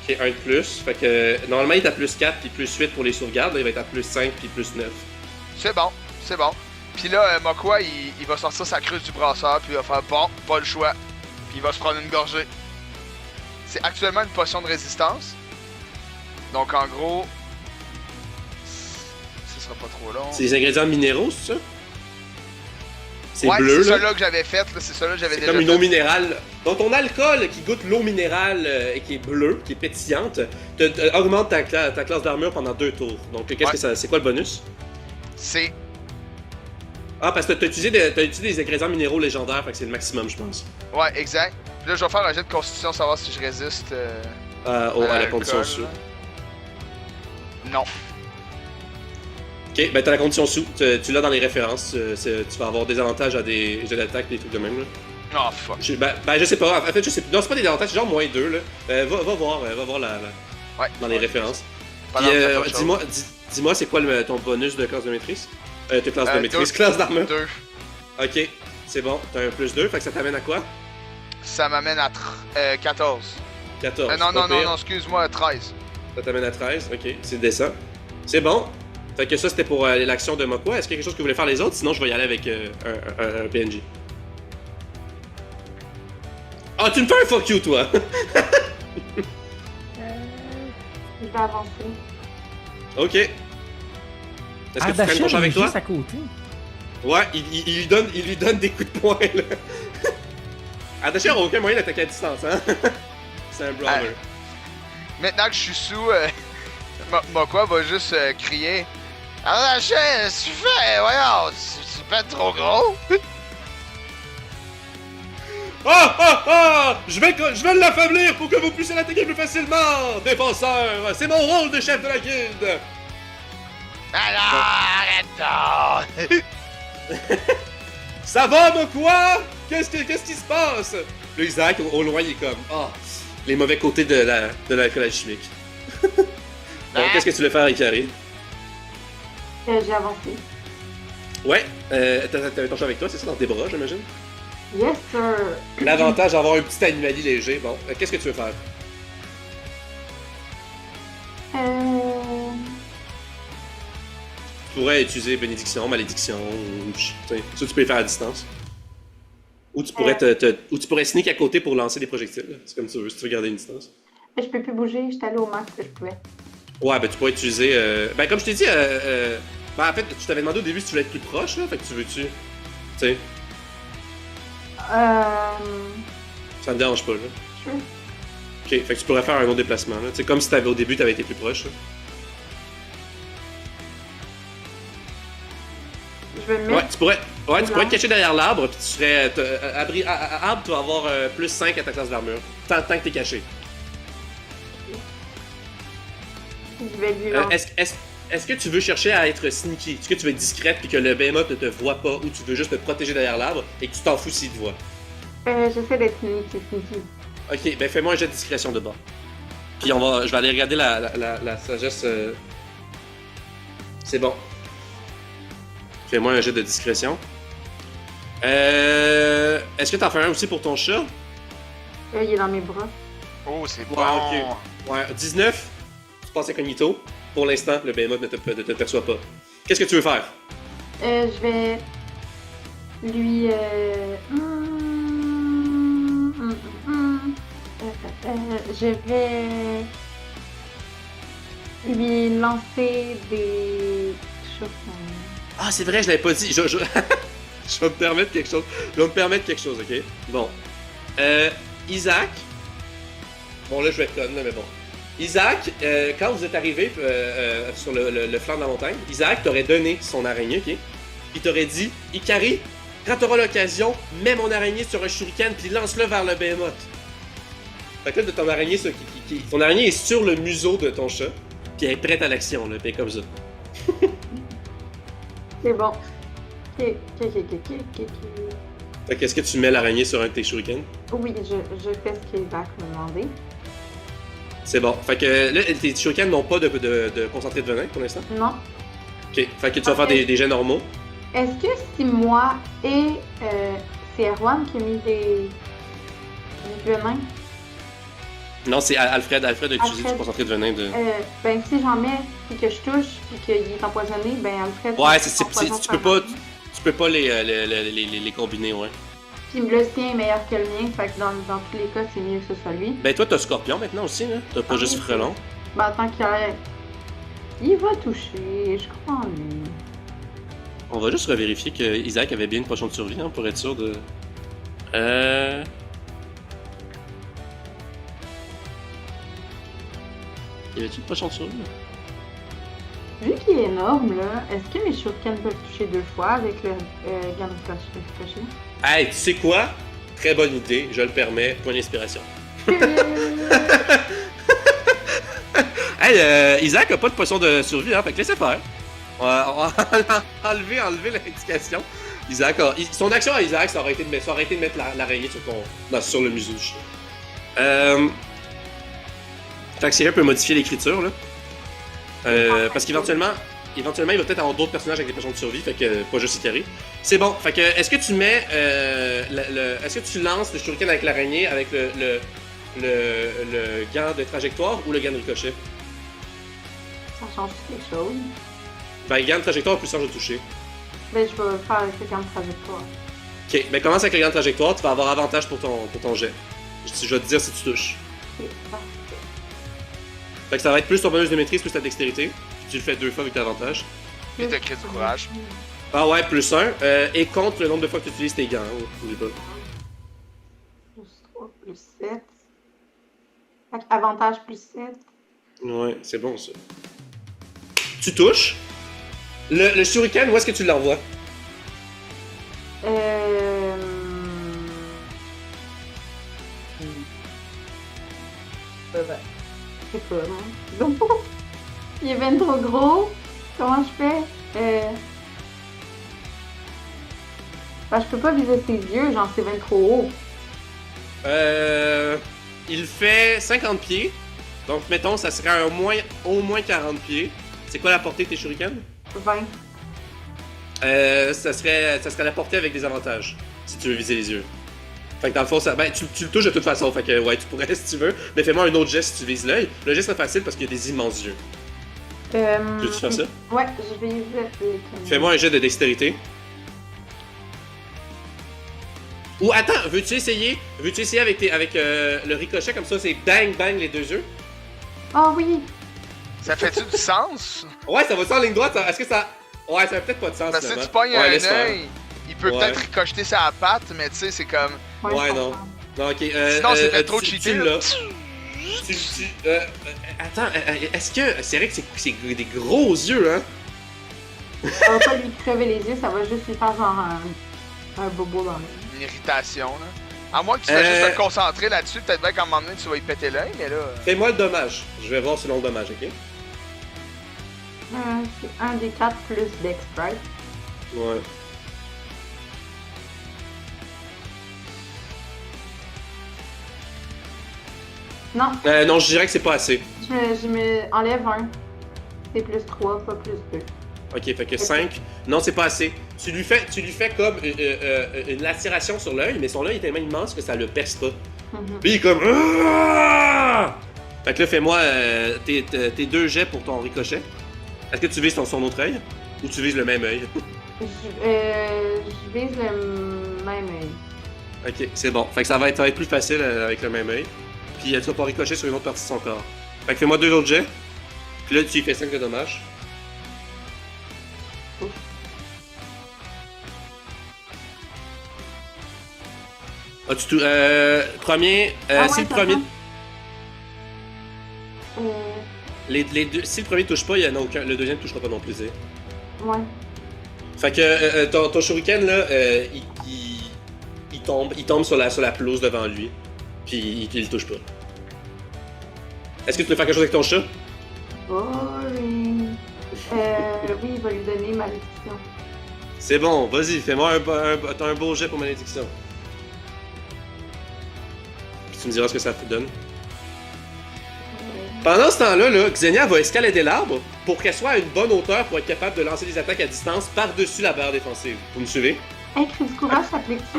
Ok, 1 de plus. Fait que normalement, il est à plus 4 puis plus 8 pour les sauvegardes. Là, il va être à plus 5 puis plus 9. C'est bon, c'est bon. Puis là, Mokwa, il va sortir sa cruche du brasseur, puis il va faire bon, pas le choix. Puis il va se prendre une gorgée. C'est actuellement une potion de résistance. Donc en gros, ce sera pas trop long. C'est les ingrédients minéraux, c'est ça? C'est Ouais, bleu, c'est là. ça-là que j'avais fait, là. C'est ça-là que j'avais C'est déjà comme une fait. eau minérale. Donc ton alcool qui goûte l'eau minérale et qui est bleu, qui est pétillante, augmente ta classe d'armure pendant 2 tours. Donc qu'est-ce Ouais. que ça, c'est quoi le bonus? C'est... Ah, parce que t'as utilisé des ingrédients minéraux légendaires, fait que c'est le maximum, je pense. Ouais, exact. Puis là, je vais faire un jet de constitution, savoir si je résiste À la l'alcool, condition sous. là. Non. Ok, ben t'as la condition sous. Tu l'as dans les références. Tu vas avoir des avantages à des jets d'attaque, des trucs de même, là. Oh, fuck. Je sais pas. En fait, je sais plus. Non, c'est pas des avantages, c'est genre moins 2, là. Va voir Ouais. dans les références. Pendant Puis, que ça fait autre chose. dis-moi, c'est quoi ton bonus de classe de maîtrise? Tes classes de maîtrise, deux. classe d'armure. 2. Ok, c'est bon. T'as un plus 2, fait que ça t'amène à quoi? Ça m'amène à 14. 14. Non, pas pire. excuse-moi, 13. Ça t'amène à 13, ok, c'est décent. C'est bon. Fait que ça, c'était pour l'action de Mokwa. Est-ce qu'il y a quelque chose que vous voulez faire les autres? Sinon, je vais y aller avec un PNJ. Ah, tu me fais un fuck you, toi! Je vais avancer. Ok. Est-ce que tu prennes ton Ardachel chat avec est toi? juste à côté. Ouais, il lui donne des coups de poing, là. Ardachel a aucun moyen d'attaquer à distance, hein? C'est un brawler. Maintenant que je suis sous, Mokwa va juste crier. Ah, la chaise, tu fais, voyons, c'est pas trop gros. Ah! Ah! Ah! Je vais l'affaiblir pour que vous puissiez l'attaquer plus facilement! Défenseur! C'est mon rôle de chef de la guilde! Alors, arrête donc. Ça va, Mokwa? Qu'est-ce qui se passe? Le Isaac, au loin, il est comme... Ah! Les mauvais côtés de l'alcool alchimique. Bon, qu'est-ce que tu voulais faire, Ikari? J'ai avancé. Ouais, t'avais ton chat avec toi, c'est ça, dans tes bras, j'imagine? Yes, sir. L'avantage d'avoir un petit animalier léger. Bon, qu'est-ce que tu veux faire? Tu pourrais utiliser bénédiction, malédiction, ou ça tu peux les faire à distance. Ou tu pourrais ou tu pourrais sneak à côté pour lancer des projectiles. Là. C'est comme tu veux, si tu veux garder une distance. Je peux plus bouger, j'étais allée au max que je pouvais. Ouais, ben tu pourrais utiliser. Ben comme je t'ai dit, ben en fait, tu t'avais demandé au début si tu voulais être plus proche, là. Fait que tu veux-tu. Tu sais, ça me dérange pas, là. Sure. Ok, fait que tu pourrais faire un autre déplacement, là. Tu sais, comme si au début, t'avais été plus proche, là. Je vais me Ouais, mettre. tu pourrais te cacher derrière l'arbre, puis tu serais. Arbre, tu vas avoir plus 5 à ta classe d'armure. Tant que t'es caché. Je vais lui lancer. Est-ce que tu veux chercher à être sneaky? Est-ce que tu veux être discrète puis que le behemoth ne te voit pas, ou tu veux juste te protéger derrière l'arbre et que tu t'en fous s'il te voit? J'essaie d'être sneaky. Ok, ben fais-moi un jet de discrétion de bas. Puis je vais aller regarder la sagesse. C'est bon. Fais-moi un jet de discrétion. Est-ce que t'en fais un aussi pour ton chat? Il est dans mes bras. Oh, c'est bon. Ouais, ok. Ouais, 19. Tu passes incognito. Pour l'instant, le behemoth ne te perçoit pas. Qu'est-ce que tu veux faire? Je vais lui. Je vais lui lancer des choses. Ah, c'est vrai, je l'avais pas dit. Je vais me permettre quelque chose. Ok? Bon. Isaac. Bon, là, je vais être conne, là, mais bon. Isaac, quand vous êtes arrivé sur le flanc de la montagne, Isaac t'aurait donné son araignée, ok? Il t'aurait dit, Ikari, quand t'auras l'occasion, mets mon araignée sur un shuriken puis lance-le vers le behemoth. Fait que là, ton araignée, ton araignée est sur le museau de ton chat, puis elle est prête à l'action, là, puis elle est comme ça. C'est bon. Ok, ok, ok, ok, ok, ok. Fait que est-ce que tu mets l'araignée sur un de tes shurikens? Oui, je fais ce qu'Isaac m'a demandé. C'est bon. Fait que là, tes shurikens n'ont pas de concentré de venin pour l'instant? Non. Ok. Fait que tu vas faire des jets normaux. Est-ce que si moi et c'est Erwan qui a mis des venins? Non, c'est Alfred. Alfred a utilisé Alfred. du concentré de venin de. Ben si j'en mets puis que je touche puis qu'il est empoisonné, ben Alfred. Ouais, empoisonne tu peux par- pas. Tu peux pas les combiner, ouais. Puis le sien est meilleur que le mien, fait que dans tous les cas, c'est mieux que ce soit lui. Ben toi, t'as Scorpion maintenant aussi, là. T'as pas Ah, juste oui, Frelon. Ben tant qu'il a... Il va toucher, je crois en lui. On va juste revérifier que Isaac avait bien une potion de survie, hein, pour être sûr de. Y avait-tu une potion de survie? Vu qu'il est énorme, là, est-ce que mes shurikens peuvent toucher 2 fois avec le gun ricochet? Hey, tu sais quoi? Très bonne idée, je le permets. Point d'inspiration. Hey, Isaac a pas de potion de survie, hein, fait que laissez faire. On va enlever l'indication. Isaac son action à Isaac, ça aurait été de mettre l'araignée sur le museau du chien. Fait que Cyril peut modifier l'écriture, là. Parce qu'éventuellement, il va peut-être avoir d'autres personnages avec des potions de survie, fait que pas juste Ikari. C'est bon, fait que est-ce que tu mets est-ce que tu lances le shuriken avec l'araignée avec le gant de trajectoire ou le gant de ricochet? Ça change quelque chose. Ben, le gant de trajectoire a plus change de toucher. Ben, je vais faire avec le gun de trajectoire. Ok, ben commence avec le gant de trajectoire, tu vas avoir avantage pour ton jet. Je vais te dire si tu touches. Ok, parfait. Fait que ça va être plus ton bonus de maîtrise, plus ta dextérité. Puis tu le fais 2 fois avec avantage. Puis t'as crit du courage. Ah ouais, plus 1. Et compte le nombre de fois que tu utilises tes gants. Oh, n'oublie pas. Plus 3, plus 7. Fait que avantage plus 7. Ouais, c'est bon ça. Tu touches. Le shuriken, où est-ce que tu l'envoies? Je sais pas, non? Il est bien trop gros. Comment je fais? Ben, je peux pas viser ses yeux, genre c'est bien trop haut. Il fait 50 pieds. Donc, mettons, ça serait au moins 40 pieds. C'est quoi la portée de tes shurikens? 20. Ça serait la portée avec des avantages, si tu veux viser les yeux. Fait que dans le fond, tu le touches de toute façon, fait que ouais, tu pourrais si tu veux. Mais fais-moi un autre geste si tu vises l'œil. Le geste est facile parce qu'il y a des immenses yeux. Veux-tu faire ça? Ouais, je vais viser les Fais-moi un jet de dextérité. Ou attends, veux-tu essayer avec le ricochet comme ça, c'est bang bang les 2 yeux? Oh oui! Ça fait-tu du sens? Ouais, ça va ça en ligne droite, est-ce que ça... Ouais, ça a peut-être pas de sens Parce que si finalement. tu pognes Ouais, un laisse faire. œil, il peut Ouais. peut-être ricocheter sa patte, mais tu sais, c'est comme. Ouais, je non. comprends. Non, ok. Sinon, c'est peut-être trop tu cheaté. l'as. là. Attends, est-ce que... C'est vrai que c'est des gros yeux, hein? Ça va pas lui crever les yeux, ça va juste lui faire genre un bobo dans l'œil. Une irritation, là. À moins que tu fasses juste te concentrer là-dessus, peut-être bien qu'à un moment donné, tu vas y péter l'œil, mais là. Fais-moi le dommage. Je vais voir selon le dommage, ok? C'est 1 des 4 plus Dex, right? Ouais. Non, Non, je dirais que c'est pas assez. je me enlève 1. C'est plus 3, pas plus 2. Ok, fait que 5. Non, c'est pas assez. Tu lui fais comme une lacération sur l'œil, mais son œil est tellement immense que ça le perce pas. Puis il est comme... Ah! Fait que là, fais-moi tes 2 jets pour ton ricochet. Est-ce que tu vises son autre œil? Ou tu vises le même œil? Je vise le même œil. Ok, c'est bon. Fait que ça va être plus facile avec le même œil. Puis tu vas pas ricocher sur une autre partie de son corps. Fait que fais-moi 2 autres jets. Puis là, tu lui fais 5 de dommages. As-tu tout... premier... Ah si ouais, le premier... Euh, Les deux, si le premier touche pas, il y en a aucun. Le deuxième touchera pas non plus. ouais. Fait que ton shuriken là, il tombe sur la pelouse devant lui, puis il le touche pas. Est-ce que tu veux faire quelque chose avec ton chat? Boring. Oui, il va lui donner malédiction. C'est bon, vas-y, fais-moi t'as un beau jet pour malédiction. Puis tu me diras ce que ça te donne. Pendant ce temps-là, Xenia va escalader l'arbre pour qu'elle soit à une bonne hauteur pour être capable de lancer des attaques à distance par-dessus la barre défensive. Vous me suivez? Hey, cri du courage, ça plaît-tu?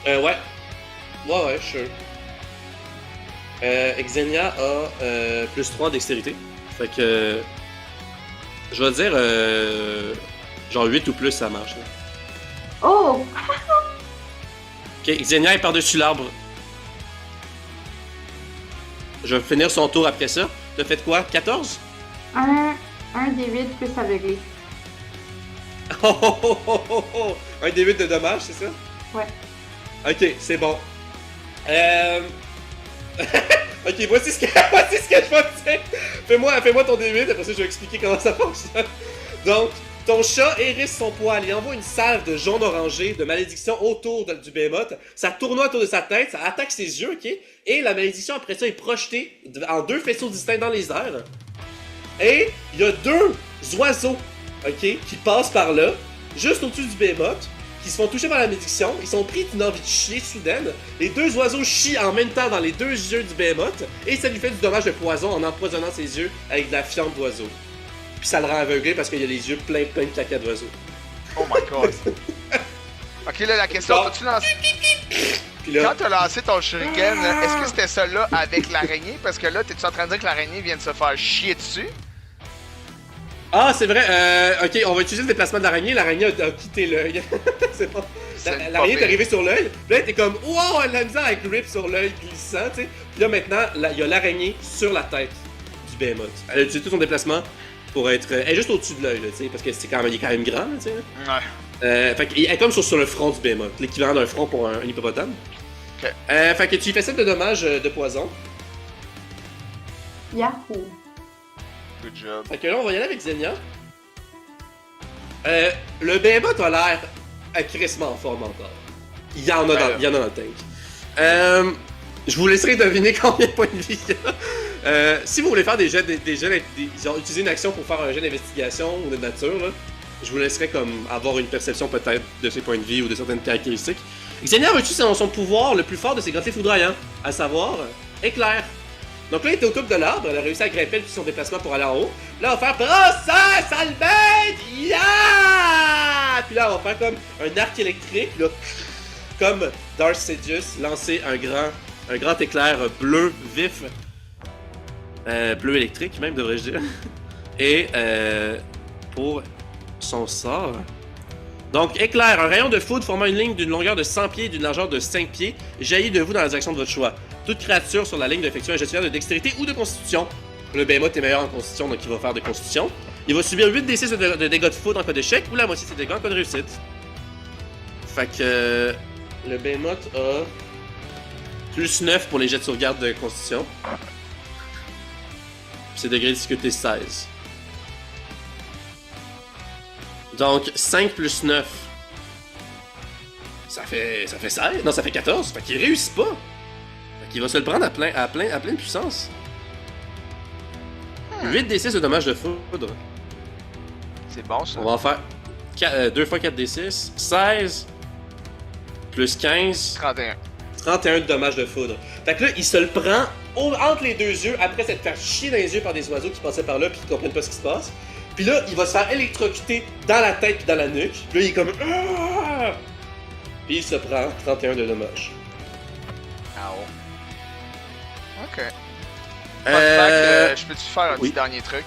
Ouais. Ouais, sure. Xenia a plus 3 en dextérité. Fait que. Je vais dire. Genre 8 ou plus, ça marche. Là. Oh! Ok, Xenia est par-dessus l'arbre. Je vais finir son tour après ça. T'as fait quoi? 14? Un D8 plus aveuglé. Oh. Un D8 de dommages, c'est ça? Ouais. Ok, c'est bon. Ok, voici ce que je vais te dire. Fais-moi ton D8, après ça je vais expliquer comment ça fonctionne. Donc, ton chat hérisse son poil, il envoie une salve de jaune orangé de malédiction autour du behemoth. Ça tournoie autour de sa tête, ça attaque ses yeux, ok? Et la malédiction après ça est projetée en 2 faisceaux distincts dans les airs. Et il y a 2 oiseaux, ok, qui passent par là, juste au-dessus du behemoth, qui se font toucher par la malédiction. Ils sont pris d'une envie de chier soudaine. Les 2 oiseaux chient en même temps dans les 2 yeux du behemoth, et ça lui fait du dommage de poison en empoisonnant ses yeux avec de la fiente d'oiseau. Puis ça le rend aveuglé parce qu'il a les yeux pleins de caca d'oiseaux. Oh my god. Ok, là, la question, Bon. t'as-tu lancé... Puis là, Quand t'as lancé ton shuriken, là, est-ce que c'était ça là avec l'araignée? Parce que là, t'es-tu en train de dire que l'araignée vient de se faire chier dessus? ah, c'est vrai, ok, on va utiliser le déplacement de l'araignée. L'araignée a quitté l'œil. C'est bon. C'est pas L'araignée est pire. arrivée sur l'œil. Puis là, t'es comme, wow, elle a la misère avec grip sur l'œil glissant, tu sais. Puis là, maintenant, il y a l'araignée sur la tête du behemoth. Elle a utilisé tout son déplacement pour être. Elle est juste au-dessus de l'œil, là, tu sais, parce que il est quand même grand, là, tu sais. Ouais. Fait qu'elle est comme sur le front du behemoth, l'équivalent d'un front pour un hippopotame. Ok. Fait que tu lui fais 7 de dommages de poison. Yahoo! Good job. Fait que là, on va y aller avec Xenia. Le behemoth a l'air crissement en forme encore. Il y en a dans le tank. Je vous laisserai deviner combien de points de vie il y a. Si vous voulez faire des jets, utiliser une action pour faire un jet d'investigation ou de nature, là, je vous laisserai comme avoir une perception peut-être de ses points de vie ou de certaines caractéristiques. Xenia va utiliser son pouvoir le plus fort de ses gantiers foudroyants, à savoir éclair. Donc là, il était au top de l'arbre, elle a réussi à grimper depuis son déplacement pour aller en haut. Là, on va faire Prends ça, sale bête! Yeah! Puis là, on va faire comme un arc électrique, là, comme Darth Sidious, lancer un grand éclair bleu vif. Bleu électrique, même, devrais-je dire. Et pour son sort. Donc, éclair, un rayon de foudre formant une ligne d'une longueur de 100 pieds et d'une largeur de 5 pieds, jaillit de vous dans la direction de votre choix. Toute créature sur la ligne doit effectuer un gestionnaire de dextérité ou de constitution. Le behemoth est meilleur en constitution, donc il va faire de constitution. Il va subir 8 d6 de dégâts de foudre en cas d'échec ou la moitié de ses dégâts en cas de réussite. Fait que le behemoth a plus 9 pour les jets de sauvegarde de constitution. Puis ses degrés de difficulté 16. Donc 5 plus 9. Ça fait 16. Non, ça fait 14. Fait qu'il réussit pas. Fait qu'il va se le prendre à pleine puissance. 8 d6 de dommages de foudre. C'est bon, ça. On va en faire 2 fois 4 d6. 16 plus 15. 31. 31 de dommages de foudre. Fait que là, il se le prend entre les 2 yeux après s'être fait chier dans les yeux par des oiseaux qui passaient par là puis qui comprennent pas ce qui se passe. Puis là, il va se faire électrocuter dans la tête puis dans la nuque. Puis là, il est comme ah! Puis il se prend 31 de dommages. Ah oh. Ok. Fun fact, je peux-tu faire un oui. petit dernier truc?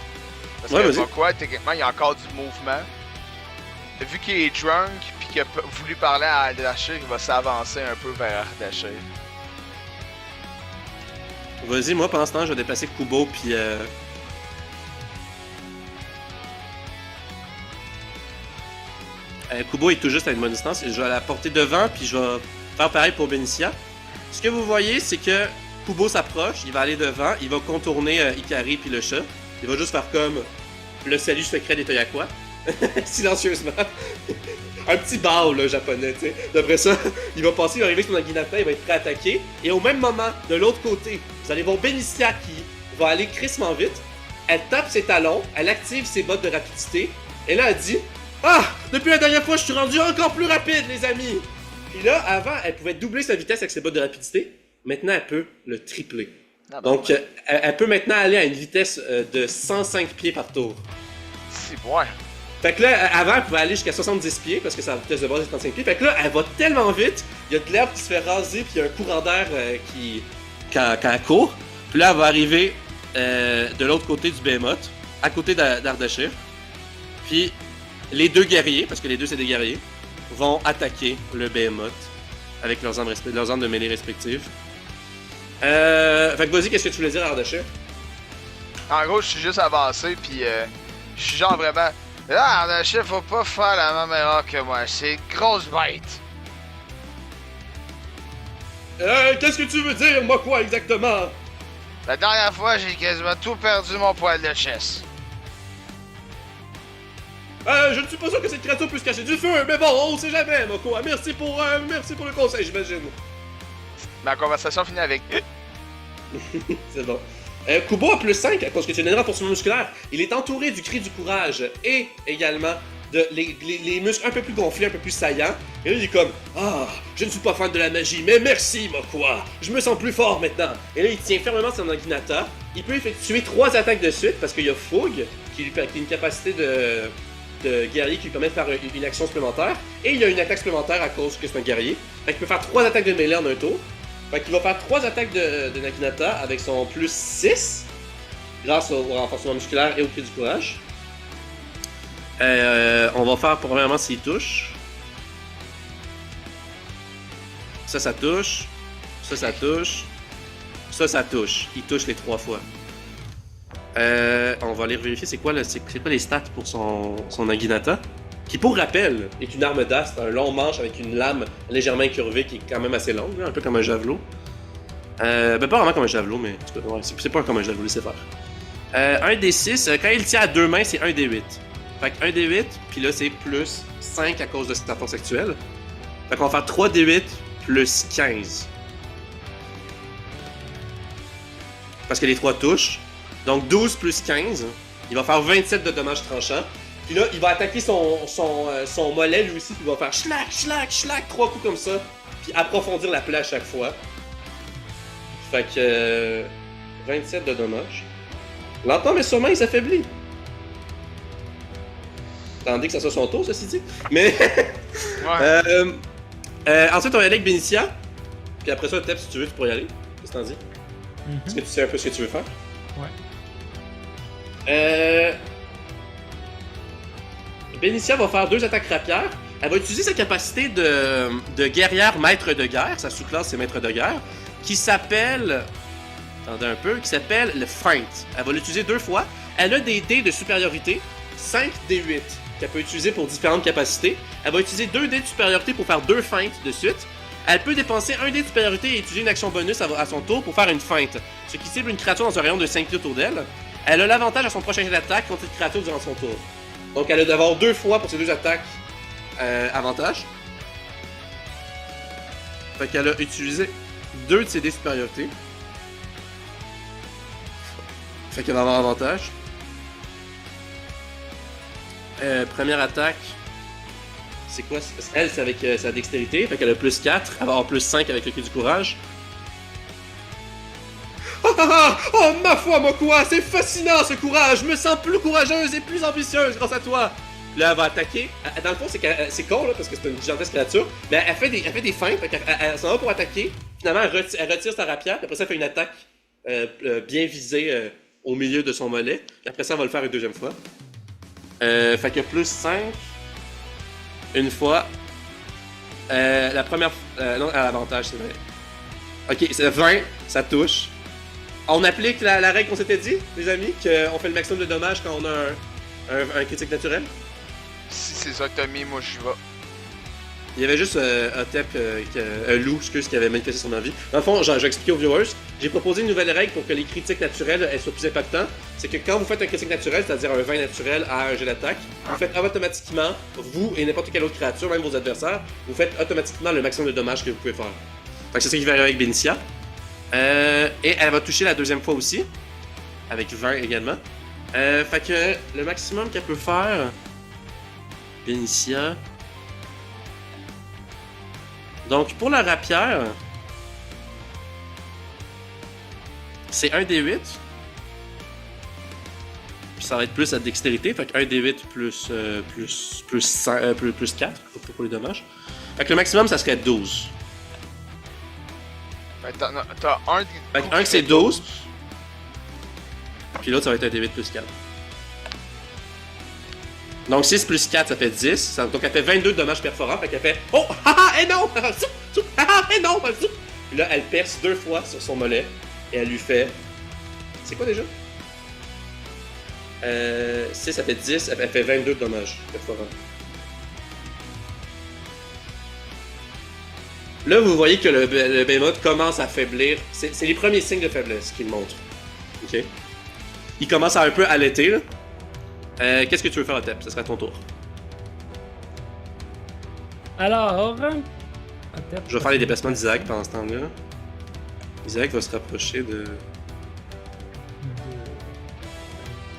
Parce Ouais, que vas-y. pourquoi, techniquement, il y a encore du mouvement. Vu qu'il est drunk puis qu'il a voulu parler à Ardashir, il va s'avancer un peu vers Ardashir. Vas-y, moi pendant ce temps, je vais déplacer Kubo puis Kubo est tout juste à une bonne distance. Je vais la porter devant puis je vais faire pareil pour Benicia. Ce que vous voyez, c'est que Kubo s'approche, il va aller devant, il va contourner Ikari puis le chat. Il va juste faire comme le salut secret des Toyakwa. Silencieusement. Un petit bow, là, japonais, tu sais. D'après ça, il va passer, il va arriver sur Naginata, il va être prêt à attaquer. Et au même moment, de l'autre côté, vous allez voir Benicia qui va aller crissement vite. elle tape ses talons, elle active ses bottes de rapidité, et là, elle dit « Ah! Depuis la dernière fois, je suis rendu encore plus rapide, les amis! » Puis là, avant, elle pouvait doubler sa vitesse avec ses bottes de rapidité. Maintenant, elle peut le tripler. Ah, ben, Donc, elle peut maintenant aller à une vitesse de 105 pieds par tour. C'est bon. Fait que là, avant, elle pouvait aller jusqu'à 70 pieds, parce que sa vitesse de base est 35 pieds. Fait que là, elle va tellement vite, il y a de l'herbe qui se fait raser, puis il y a un courant d'air quand elle court. Puis là, elle va arriver de l'autre côté du Behemoth, à côté d'Ardashir. Puis les deux guerriers, parce que les deux c'est des guerriers, vont attaquer le Behemoth avec leurs armes de mêlée respectives. Fait que vas-y, qu'est-ce que tu voulais dire, Ardashir? En gros, je suis juste avancé, puis je suis genre vraiment. Ah, Ardashir, faut pas faire la même erreur que moi. C'est une grosse bête. Qu'est-ce que tu veux dire, moi quoi, exactement? La dernière fois, j'ai quasiment tout perdu mon poil de chasse. Je ne suis pas sûr que cette créature puisse cacher du feu, mais bon, on sait jamais, Moko. Merci pour le conseil, j'imagine. Ma conversation finit avec. C'est bon. Kubo a plus 5 à cause que tu es une renforcement musculaire. Il est entouré du cri du courage et également de les muscles un peu plus gonflés, un peu plus saillants. Et là, il est comme Ah, je ne suis pas fan de la magie, mais merci, Mokwa. Je me sens plus fort maintenant. Et là, il tient fermement son Naginata. Il peut effectuer 3 attaques de suite parce qu'il y a Fougue qui a une capacité de guerrier qui lui permet de faire une action supplémentaire. Et il y a une attaque supplémentaire à cause que c'est un guerrier. Fait qu'il peut faire 3 attaques de mêlée en un tour. Fait qu'il va faire 3 attaques de Naginata avec son plus 6 grâce au renforcement musculaire et au cri du courage. On va faire premièrement s'il touche. Ça touche. Ça touche. Ça touche. Il touche les 3 fois. On va aller vérifier c'est quoi les stats pour son Naginata. Qui, pour rappel, est une arme d'astre, un long manche avec une lame légèrement incurvée qui est quand même assez longue, un peu comme un javelot. Pas vraiment comme un javelot, mais ouais, c'est pas comme un javelot, c'est faire. Un des 6, quand il tient à 2 mains, c'est un des 8. Fait que 1 des 8, puis là c'est plus 5 à cause de sa force actuelle. Fait qu'on va faire 3 des 8 plus 15. Parce que les 3 touchent. Donc 12 plus 15, il va faire 27 de dommages tranchants. Puis là, il va attaquer son mollet lui aussi, puis il va faire schlac, schlac, schlac, 3 coups comme ça, puis approfondir la plaie à chaque fois. Fait que 27 de dommages. Lentement mais sûrement, il s'affaiblit. Attendez que ça soit son tour, ceci dit. Mais. Ouais. Ensuite, on va aller avec Benicia. Puis après ça, Tep, si tu veux, tu pourrais y aller. Qu'est-ce que t'en dis? Est-ce que tu sais un peu ce que tu veux faire? Ouais. Benicia va faire 2 attaques rapières. Elle va utiliser sa capacité de guerrière maître de guerre. Sa sous-classe, c'est maître de guerre. Qui s'appelle. Attendez un peu. Qui s'appelle le feint. Elle va l'utiliser 2 fois. Elle a des dés de supériorité. 5 d 8 qu'elle peut utiliser pour différentes capacités. Elle va utiliser 2 dés de supériorité pour faire 2 feintes de suite. Elle peut dépenser 1 dé de supériorité et utiliser une action bonus à son tour pour faire une feinte, ce qui cible une créature dans un rayon de 5 pieds autour d'elle. Elle a l'avantage à son prochain jet d'attaque contre cette créature durant son tour. Donc elle a d'avoir 2 fois pour ses 2 attaques avantage. Fait qu'elle a utilisé 2 de ses dés de supériorité. Fait qu'elle va avoir avantage. Première attaque. C'est quoi? Elle, c'est avec sa dextérité. Fait qu'elle a plus 4. Elle va avoir plus 5 avec le cri du courage. Oh, ma foi, Mokwa, c'est fascinant ce courage! Je me sens plus courageuse et plus ambitieuse grâce à toi! Là, elle va attaquer. Dans le fond, c'est con, là, parce que c'est une gigantesque créature. Mais elle fait des feintes. Elle s'en va pour attaquer. Finalement, elle retire sa rapière. Puis après ça, elle fait une attaque bien visée au milieu de son mollet. Puis après ça, elle va le faire une deuxième fois. Fait que plus 5. Une fois. La première. Non, à l'avantage, c'est vrai. Ok, c'est 20. Ça touche. On applique la règle qu'on s'était dit, les amis, qu'on fait le maximum de dommages quand on a un critique naturel. Si c'est ça que t'as mis, moi je vais. Il y avait juste Otep, un loup, qui avait manifesté son envie. Dans le fond, j'ai expliqué aux viewers, j'ai proposé une nouvelle règle pour que les critiques naturels soient plus impactants. C'est que quand vous faites un critique naturel, c'est-à-dire un 20 naturel à un jet d'attaque, vous faites automatiquement, vous et n'importe quelle autre créature, même vos adversaires, vous faites automatiquement le maximum de dommages que vous pouvez faire. Fait que c'est ça qui va arriver avec Benicia. Et elle va toucher la deuxième fois aussi, avec 20 également. Fait que le maximum qu'elle peut faire, Benicia. Donc pour la rapière, c'est 1d8. Puis ça va être plus la dextérité, fait que 1d8 plus 4 pour les dommages. Fait que le maximum ça serait 12. Fait que t'as un. Fait que un que c'est 12. Puis l'autre ça va être 1d8 plus 4. Donc 6 plus 4 ça fait 10. Donc elle fait 22 de dommages perforants. Fait qu'elle fait oh haha et non haha et non. Puis là elle perce 2 fois sur son mollet. Et elle lui fait. C'est quoi déjà? 6 ça fait 10. Elle fait 22 de dommages perforants. Là vous voyez que le Behemoth commence à faiblir. C'est les premiers signes de faiblesse qu'il montre. Ok? Il commence à un peu allaiter là. Qu'est-ce que tu veux faire, Otep? Ce sera ton tour. Alors. Je vais faire les déplacements d'Isaac pendant ce temps-là. Isaac va se rapprocher de.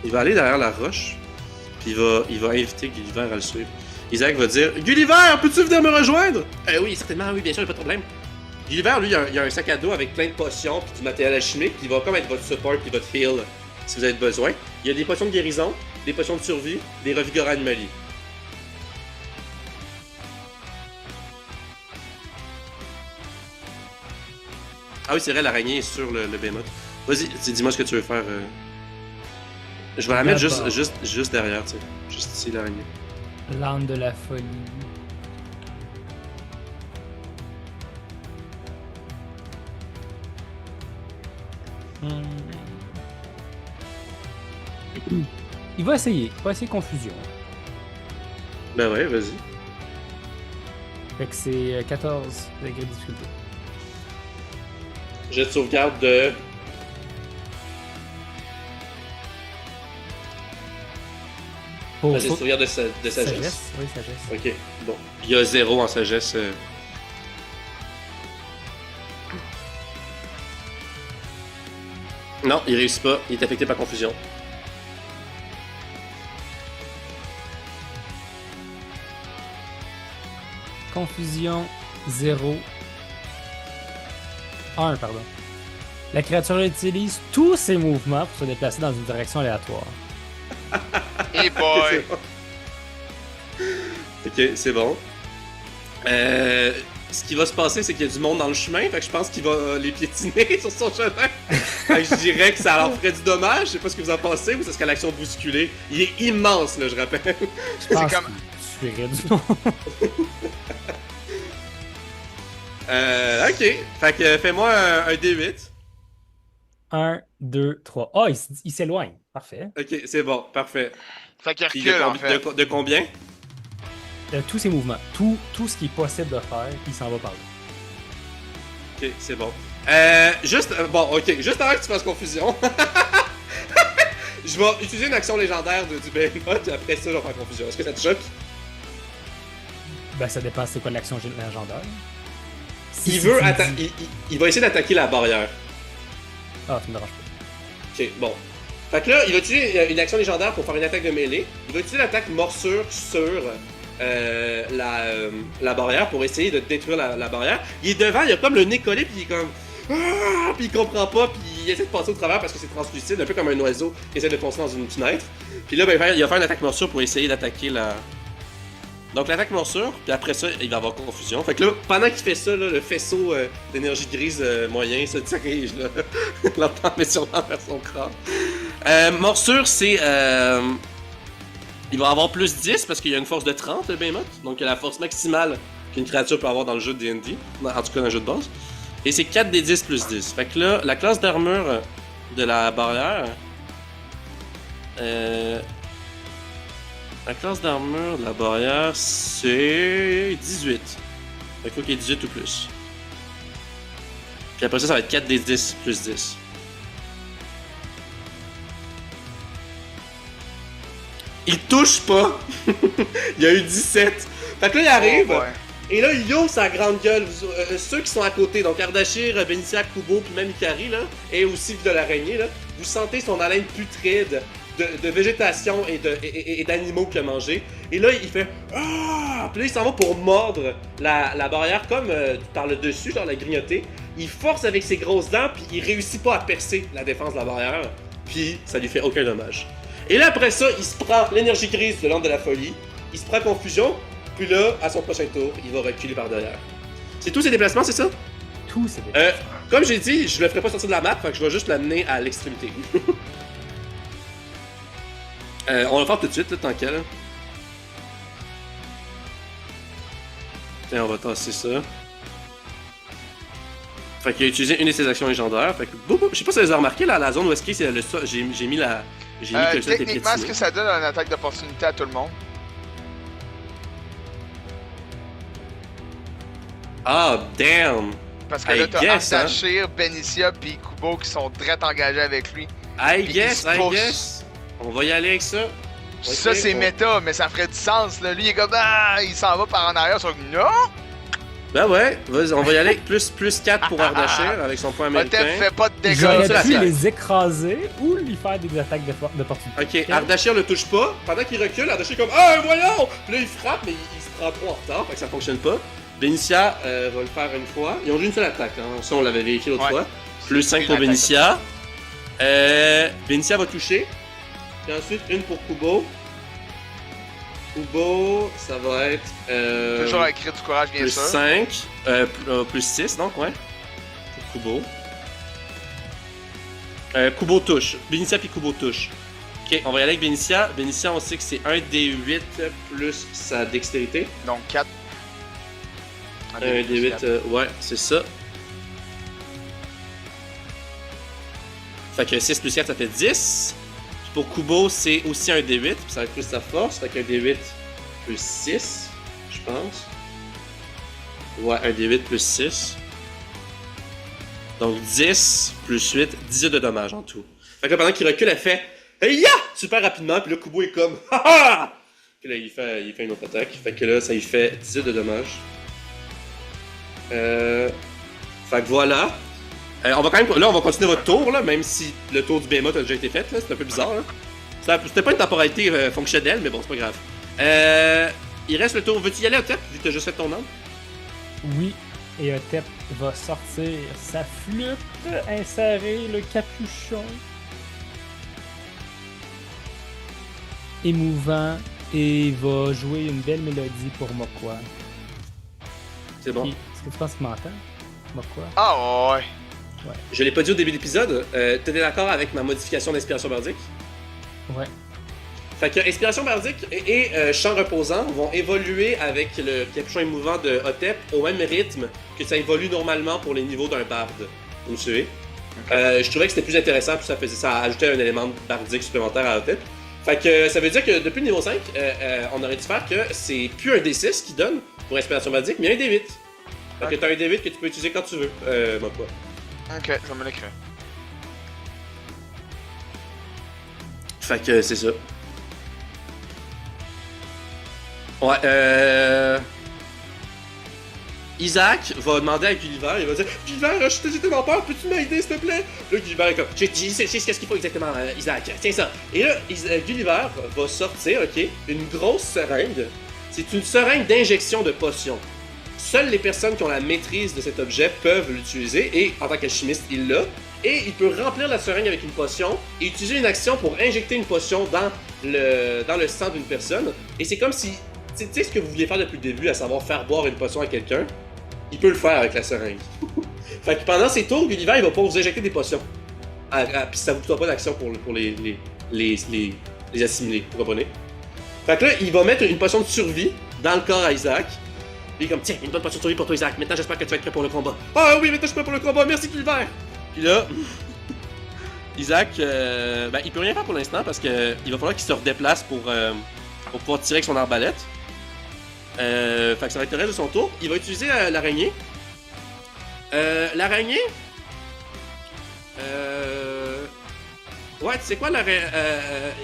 Il va aller derrière la roche. Puis il va inviter Gulliver à le suivre. Isaac va dire Gulliver, peux-tu venir me rejoindre? Oui, certainement, oui, bien sûr, pas de problème. Gulliver, lui, il a un sac à dos avec plein de potions puis du matériel alchimique. Puis il va comme être votre support puis votre heal si vous avez besoin. Il y a des potions de guérison, des potions de survie, des revigorants animaliers. Ah oui, c'est vrai, l'araignée est sur le Behemoth. Vas-y, dis-moi ce que tu veux faire. Je vais la mettre juste derrière, tu sais. Juste ici, l'araignée. L'âme de la folie. Il va essayer confusion. Ben ouais, vas-y. Fait que c'est 14 degrés de difficulté. Jet de sauvegarde de. Pour Jet de sauvegarde de sagesse. Oui, sagesse. Ok, bon. Il y a 0 en sagesse. Non, il réussit pas. Il est affecté par confusion. Confusion 0. 1, pardon. La créature utilise tous ses mouvements pour se déplacer dans une direction aléatoire. Hey boy! Ok, c'est bon. Ce qui va se passer, c'est qu'il y a du monde dans le chemin, fait que je pense qu'il va les piétiner sur son chemin. Fait que je dirais que ça leur ferait du dommage, je sais pas ce que vous en pensez, ou ça serait l'action bousculée. Il est immense, là, je rappelle. Je pense comme- que tu ferais du nom. Ok, fait que fais-moi un D8. 1, 2, 3. Oh, il s'éloigne. Parfait. Ok, c'est bon, parfait. Fait qu'il Puis recule, en fait. de combien? Tous ses mouvements. Tout ce qui est possible de faire, il s'en va par là. Ok, c'est bon. Bon, ok, juste avant que tu fasses confusion. Je vais utiliser une action légendaire du Behemoth, après ça, je vais faire confusion. Est-ce que ça te choque? Ben, ça dépend c'est quoi l'action légendaire. Il veut il va essayer d'attaquer la barrière. Ah, ça me dérange pas. Ok, bon. Fait que là, il va utiliser une action légendaire pour faire une attaque de mêlée. Il va utiliser l'attaque morsure sur la barrière pour essayer de détruire la barrière. Il est devant, il a comme le nez collé, puis il est comme. Ah! Puis il comprend pas, puis il essaie de passer au travers parce que c'est translucide, un peu comme un oiseau qui essaie de foncer dans une fenêtre. Puis là, ben, il va faire une attaque morsure pour essayer d'attaquer la. Donc l'attaque morsure, puis après ça, il va avoir confusion. Fait que là, pendant qu'il fait ça, là, le faisceau d'énergie grise moyen se dirige là, lentement mais sûrement vers son crâne. Morsure, c'est... il va avoir plus 10 parce qu'il y a une force de 30, le Behemoth. Donc il y a la force maximale qu'une créature peut avoir dans le jeu de D&D. En tout cas, dans le jeu de base. Et c'est 4 des 10 plus 10. Fait que là, la classe d'armure de la barrière... La classe d'armure de la barrière, c'est 18. Fait qu'il faut qu'il y ait 18 ou plus. Puis après ça, ça va être 4 des 10 plus 10. Il touche pas! Il y a eu 17. Fait que là, il arrive, Oh, ouais. et là, il ouvre sa grande gueule. Ceux qui sont à côté, donc Ardashir, Benicia, Kubo, puis même Ikari, là, et aussi de l'araignée, là, vous sentez son haleine putride de végétation et d'animaux qu'il a mangé. Et là, il fait ah! Puis là, il s'en va pour mordre la barrière comme par le dessus, genre la grignoter. Il force avec ses grosses dents, puis il réussit pas à percer la défense de la barrière. Puis ça lui fait aucun dommage. Et là, après ça, il se prend l'énergie grise de l'ordre de la folie. Il se prend confusion. Puis là, à son prochain tour, il va reculer par derrière. C'est tous ses déplacements, c'est ça? Tout, c'est des... Comme j'ai dit, je le ferai pas sortir de la map, fait que je vais juste l'amener à l'extrémité. On va le faire tout de suite, là, tant qu'à là. Tiens, on va tasser ça. Fait qu'il a utilisé une de ses actions légendaires. Fait que, je sais pas si vous avez remarqué, là, la zone où est-ce qu'il est, j'ai mis la... J'ai mis que ça était Techniquement, est-ce piétiné. que ça donne une attaque d'opportunité à tout le monde? Ah, damn! Parce que I là, t'as guess, hein. Ardashir, Benicia puis Kubo qui sont très engagés avec lui. I Puis guess, il se I pousse. guess. On va y aller avec ça. Ça, Ok, c'est on- méta, mais ça ferait du sens. Là. Lui, il est comme, ah, il s'en va par en arrière. Ils sont comme, non! Ben ouais, vas-y, on va y aller avec plus 4 pour Ardashir avec son point américain. Otep fait pas de dégâts. J'aurais ça, pu la les écraser ou lui faire des attaques d'opportunité. Ok, Ardashir le touche pas. Pendant qu'il recule, Ardashir est comme ah voyons! Puis là il frappe, mais il se prend trop en retard, fait que ça fonctionne pas. Benicia va le faire une fois. Ils ont juste une seule attaque, hein. Ça on l'avait vérifié l'autre Ouais. fois. Plus 5 Une pour attaque. Benicia. Benicia va toucher. Puis ensuite une pour Kubo. Kubo, ça va être. Toujours avec cri du courage, bien plus sûr. 5. Plus 6 donc, ouais. Pour Kubo. Kubo touche. Benicia puis Kubo touche. Ok, on va y aller avec Benicia. Benicia, on sait que c'est 1 D8 plus sa dextérité. Donc 4. 1 D8, ouais, c'est ça. Fait que 6 plus 4, ça fait 10. Puis pour Kubo, c'est aussi un D8, puis ça va être plus sa force. Fait qu'un D8 plus 6, je pense. Ouais, un D8 plus 6. Donc 10 plus 8, 18 de dommages en tout. Fait que là, pendant qu'il recule, elle fait hey, ya! Super rapidement, puis là, Kubo est comme haha! Puis là, il fait une autre attaque. Fait que là, ça lui fait 18 de dommages. Fait que voilà. On va quand même. Là, on va continuer votre tour, là, même si le tour du Behemoth a déjà été fait. Là, c'est un peu bizarre. Là. C'était pas une temporalité fonctionnelle, mais bon, c'est pas grave. Il reste le tour. Veux-tu y aller, Otep, vu que t'as juste fait ton nom? Oui, et Otep va sortir sa flûte, insérer le capuchon. Émouvant, et il va jouer une belle mélodie pour Mokwa. C'est bon. Est-ce que tu penses qu'il m'entend? Mokwa? Ah ouais. Je l'ai pas dit au début de l'épisode. T'étais d'accord avec ma modification d'inspiration bardique? Ouais. Fait que Inspiration bardique et Chant reposant vont évoluer avec le capuchon émouvant de Otep au même rythme que ça évolue normalement pour les niveaux d'un barde. Vous me suivez? Je trouvais que c'était plus intéressant, puis ça ajoutait un élément bardique supplémentaire à Otep. Fait que ça veut dire que depuis le niveau 5, on aurait dû faire que c'est plus un D6 qui donne pour Inspiration bardique, mais un D8. Fait que t'as un D8 que tu peux utiliser quand tu veux, Mokwa. Ok, je vais me l'écrire. Fait que c'est ça. Ouais, Isaac va demander à Gulliver, il va dire Gulliver, j'ai tellement peur, peux-tu m'aider s'il te plaît? Là, Gulliver est comme j'ai qu'est-ce qu'il faut exactement, Isaac, tiens ça. Et là, Gulliver va sortir, ok, une grosse seringue. C'est une seringue d'injection de potions. Seules les personnes qui ont la maîtrise de cet objet peuvent l'utiliser, et en tant qu'alchimiste, il l'a. Et il peut remplir la seringue avec une potion et utiliser une action pour injecter une potion dans le sang d'une personne. Et c'est comme si, tu sais ce que vous vouliez faire depuis le début, à savoir faire boire une potion à quelqu'un, il peut le faire avec la seringue. Fait que pendant ses tours, Gulliver, il va pouvoir vous injecter des potions. Puis ça vous coûtera pas d'action pour les assimiler, vous comprenez? Fait que là, il va mettre une potion de survie dans le corps à Isaac. Puis il est comme, tiens, une bonne potion de survie pour toi, Isaac. Maintenant, j'espère que tu vas être prêt pour le combat. Ah oui, maintenant, je suis prêt pour le combat. Merci, Gulliver. Puis là, Isaac, il peut rien faire pour l'instant parce que il va falloir qu'il se redéplace pour pouvoir tirer avec son arbalète. Fait que ça va être le reste de son tour. Il va utiliser l'araignée. L'araignée. Ouais, tu sais quoi,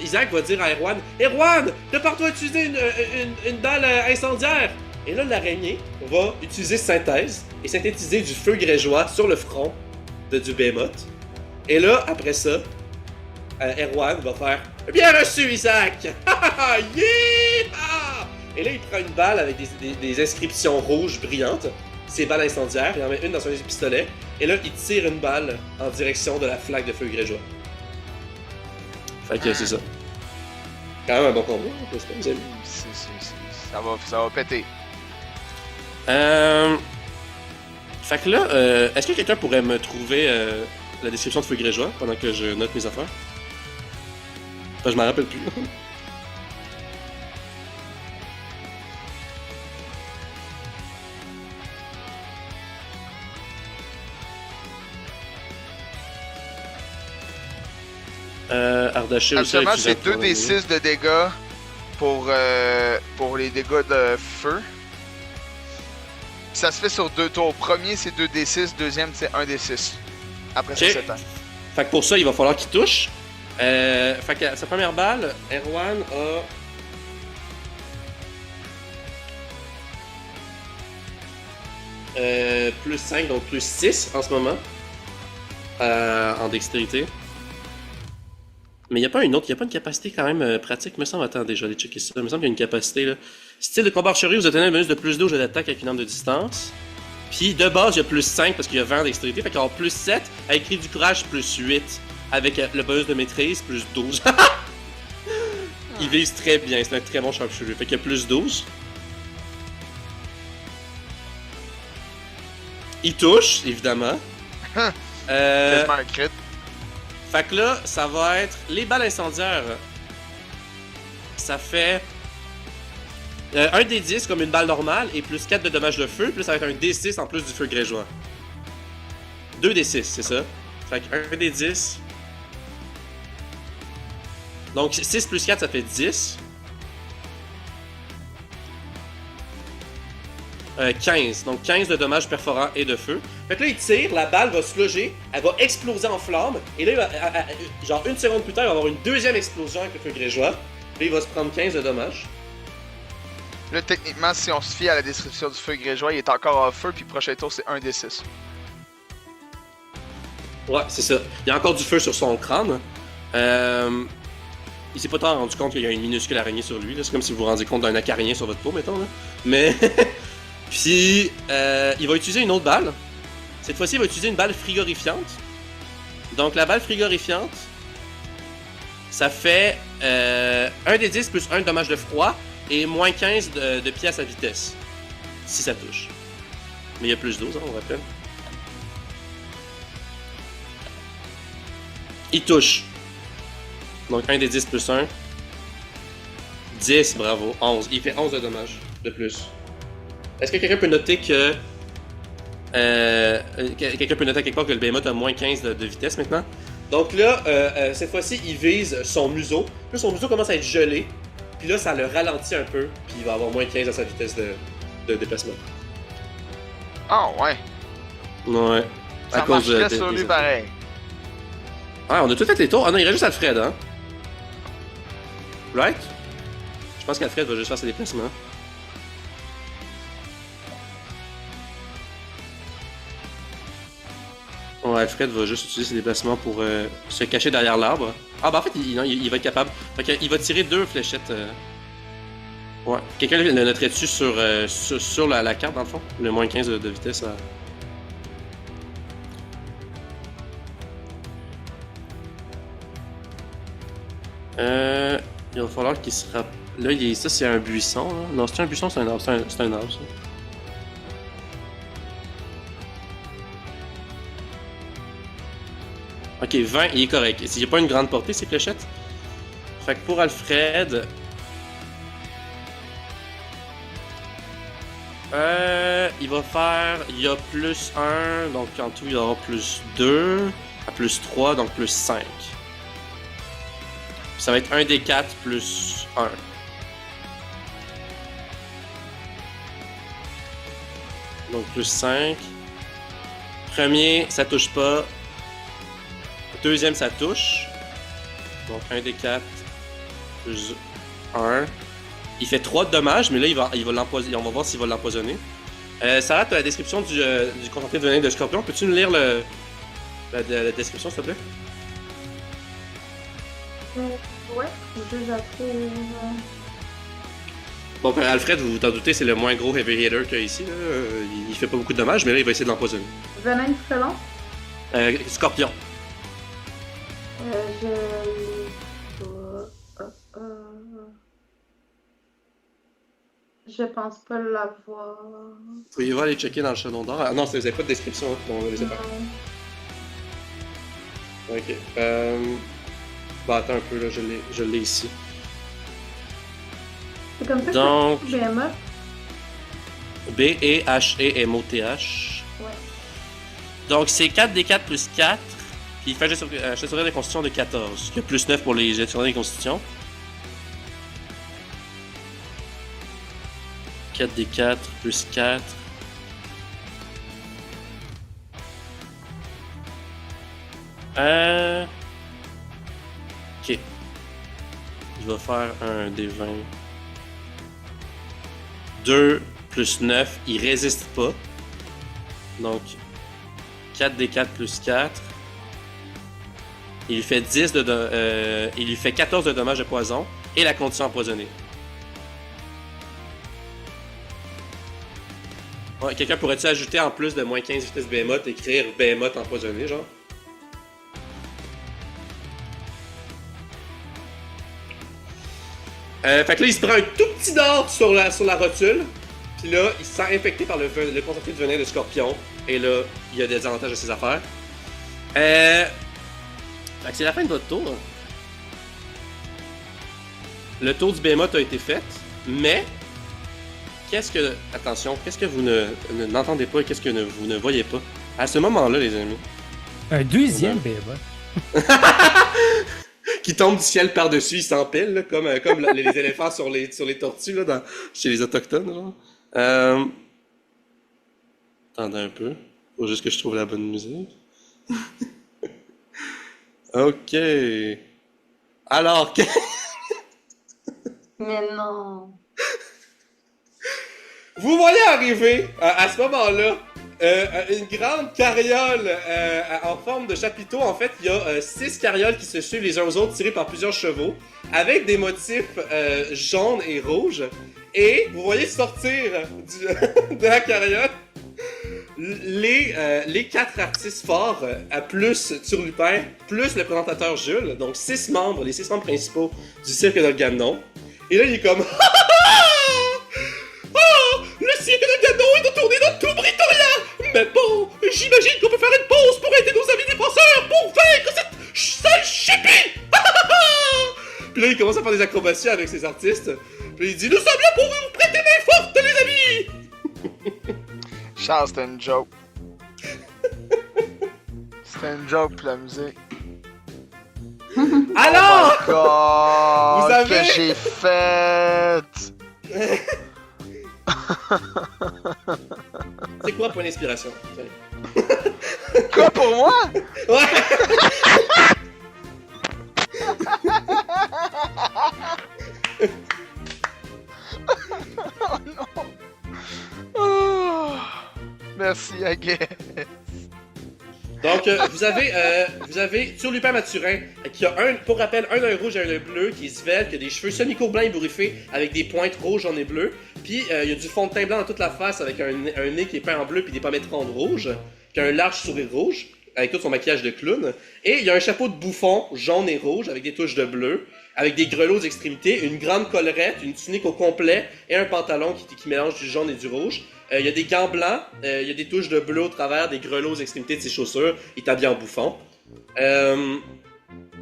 Isaac va dire à Erwan, Erwan, prépare-toi à utiliser une dalle incendiaire. Et là, l'araignée va utiliser synthèse et synthétiser du feu grégeois sur le front du Behemoth. Et là, après ça, Erwan va faire « Bien reçu, Isaac! Yeah! Et là, il prend une balle avec des inscriptions rouges brillantes. C'est balles incendiaires, il en met une dans son pistolet. Et là, il tire une balle en direction de la flaque de feu grégeois. Fait que c'est ça. Quand même un bon combat, n'est-ce pas, vous amis? Ça va péter. Fait que là, est-ce que quelqu'un pourrait me trouver la description de feu grégeois pendant que je note mes affaires? Enfin, je m'en rappelle plus. Ardaché aussi. Actuellement, c'est 2d6 de dégâts pour les dégâts de feu. Ça se fait sur 2 tours. Premier, c'est 2d6. Deuxième, c'est 1d6. Après ça, 7 ans. Fait que pour ça, il va falloir qu'il touche. Fait que sa première balle, Erwan a... plus 5, donc plus 6 en ce moment. En dextérité. Mais il n'y a pas une autre, il n'y a pas une capacité quand même pratique, me semble. Attendez, je vais aller checker ça. Il me semble qu'il y a une capacité là. Style de combat archerie, vous obtenez un bonus de plus 2 au jeu d'attaque avec une arme de distance. Puis de base, il y a plus 5 parce qu'il y a 20 en dextérité. Fait qu'il y aura plus 7 avec cri du courage plus 8 avec le bonus de maîtrise plus 12. Il vise très bien, c'est un très bon sharpshooter. Fait qu'il y a plus 12. Il touche, évidemment. Quasiment un crit. Fait que là, ça va être les balles incendiaires. Ça fait 1 des 10 comme une balle normale et plus 4 de dommages de feu. Plus ça va être un D6 en plus du feu grégeois. 2 des 6, c'est ça. Fait que 1 des 10. Donc 6 plus 4, ça fait 10. 15. Donc 15 de dommages perforants et de feu. Fait que là, il tire, la balle va se loger, elle va exploser en flammes. Et là, genre une seconde plus tard, il va avoir une deuxième explosion avec le feu grégeois. Là, il va se prendre 15 de dommages. Là, techniquement, si on se fie à la description du feu grégeois, il est encore en feu, puis prochain tour, c'est 1d6. Ouais, c'est ça. Il y a encore du feu sur son crâne. Il s'est pas tant rendu compte qu'il y a une minuscule araignée sur lui. C'est comme si vous vous rendiez compte d'un acarien sur votre peau, mettons. Là. Mais... Puis, il va utiliser une autre balle. Cette fois-ci, il va utiliser une balle frigorifiante. Donc, la balle frigorifiante, ça fait 1 des 10 plus 1 de dommage de froid et moins 15 de pieds à sa vitesse. Si ça touche. Mais il y a plus 12, hein, on rappelle. Il touche. Donc, 1 des 10 plus 1. 10, bravo. 11. Il fait 11 de dommages de plus. Est-ce que quelqu'un peut noter que... quelqu'un peut noter à quelque part que le Behemoth a moins 15 de vitesse maintenant? Donc là, cette fois-ci, il vise son museau. Là, son museau commence à être gelé. Puis là, ça le ralentit un peu. Puis il va avoir moins 15 à sa vitesse de déplacement. Oh, ouais. Ouais. Ça marcherait sur lui pareil. Ouais, on a tout fait les tours. Ah non, il reste juste Alfred, hein? Right? Je pense qu'Alfred va juste faire ses déplacements. Ouais, Alfred va juste utiliser ses déplacements pour se cacher derrière l'arbre. Ah bah en fait, il va être capable. Fait qu'il va tirer 2 fléchettes. Ouais. Quelqu'un le noterait dessus sur la carte, dans le fond? Le moins 15 de vitesse. Il va falloir qu'il se rappelle. Là, ça c'est un buisson. Là. Non, c'est un buisson, c'est un arbre. C'est un arbre, ça. Ok, 20, il est correct. Il n'y a pas une grande portée, ces fléchettes. Fait que pour Alfred... il va faire... Il y a plus 1, donc en tout, il y aura plus 2. À plus 3, donc plus 5. Ça va être 1 des 4 plus 1. Donc plus 5. Premier, ça touche pas. Deuxième, ça touche. Donc 1 des 4 plus 1. Il fait 3 de dommages, mais là, il va l'empoisonner. On va voir s'il va l'empoisonner. Sarah, tu as la description du concentré de venin de scorpion. Peux-tu nous lire la description, s'il te plaît? Ouais, je j'approuve. Bon, Alfred, vous vous en doutez, c'est le moins gros heavy hitter qu'il y a ici. Là. Il fait pas beaucoup de dommages, mais là, il va essayer de l'empoisonner. Venin frelon. Scorpion. Je l'ai pas. Je pense pas l'avoir. Pourriez-vous aller checker dans le chaudron d'or? Ah non, vous n'avez pas de description, hein, on va laisser faire. Ok. Bah, attends un peu, là, je l'ai ici. C'est comme ça Donc- que Behemoth. B-E-H-E-M-O-T-H. Ouais. Donc, c'est 4d4 plus 4. Puis il fait juste gestionnaire de constitution de 14. Il y a plus 9 pour les gestionnaires de constitution. 4d4 plus 4. Ok. Il va faire un D20. 2 plus 9. Il résiste pas. Donc, 4d4 plus 4. Il lui fait 10 il lui fait 14 de dommages de poison et la condition empoisonnée. Ouais, quelqu'un pourrait-tu ajouter en plus de moins 15 vitesse Behemoth, écrire Behemoth empoisonné, genre? Fait que là, il se prend un tout petit dard sur la rotule. Puis là, il se sent infecté par le concentré de venin de scorpion. Et là, il y a des avantages à ses affaires. Fait que c'est la fin de votre tour. Le tour du Behemoth a été fait. Mais, qu'est-ce que... Attention, qu'est-ce que vous n'entendez pas et qu'est-ce que vous ne voyez pas? À ce moment-là, les amis. Un deuxième Behemoth. Qui tombe du ciel par-dessus, il s'empile, là, comme les éléphants sur les tortues là, chez les autochtones. Genre. Attendez un peu. Faut juste que je trouve la bonne musique. Ok. Alors, Mais non. vous voyez arriver à ce moment-là une grande carriole en forme de chapiteau. En fait, il y a 6 carrioles qui se suivent les uns aux autres, tirées par plusieurs chevaux, avec des motifs jaunes et rouges. Et vous voyez sortir de la carriole les 4 artistes forts, à plus Turlupin, plus le présentateur Jules, donc 6 membres, les 6 membres principaux du cirque de Ganon. Et là, il est comme le cirque de Ganon est en tournée dans tout Britoria! Mais bon, j'imagine qu'on peut faire une pause pour aider nos amis défenseurs pour vaincre cette sale chipie! Puis là, il commence à faire des acrobaties avec ses artistes. Puis il dit, nous sommes là pour vous prêter main forte, les amis! Charles, c'était une joke. C'était une joke pour la musique. Alors! Oh my God! Vous avez- Que j'ai fait! C'est quoi point d'inspiration? Quoi pour moi? Ouais! Oh non! Oh. Merci, Aguet. Donc, vous avez Turlupin Mathurin, qui a pour rappel, un œil rouge et un œil bleu, qui est svelte, qui a des cheveux semi-courts blancs ébouriffés, avec des pointes rouges, jaunes et bleues. Puis, il y a du fond de teint blanc dans toute la face, avec un nez qui est peint en bleu, puis des pommettes rondes rouges, qui a un large sourire rouge, avec tout son maquillage de clown. Et il y a un chapeau de bouffon, jaune et rouge, avec des touches de bleu, avec des grelots aux extrémités, une grande collerette, une tunique au complet, et un pantalon qui mélange du jaune et du rouge. Il y a des gants blancs, il y a des touches de bleu au travers, des grelots aux extrémités de ses chaussures, il est habillé en bouffon.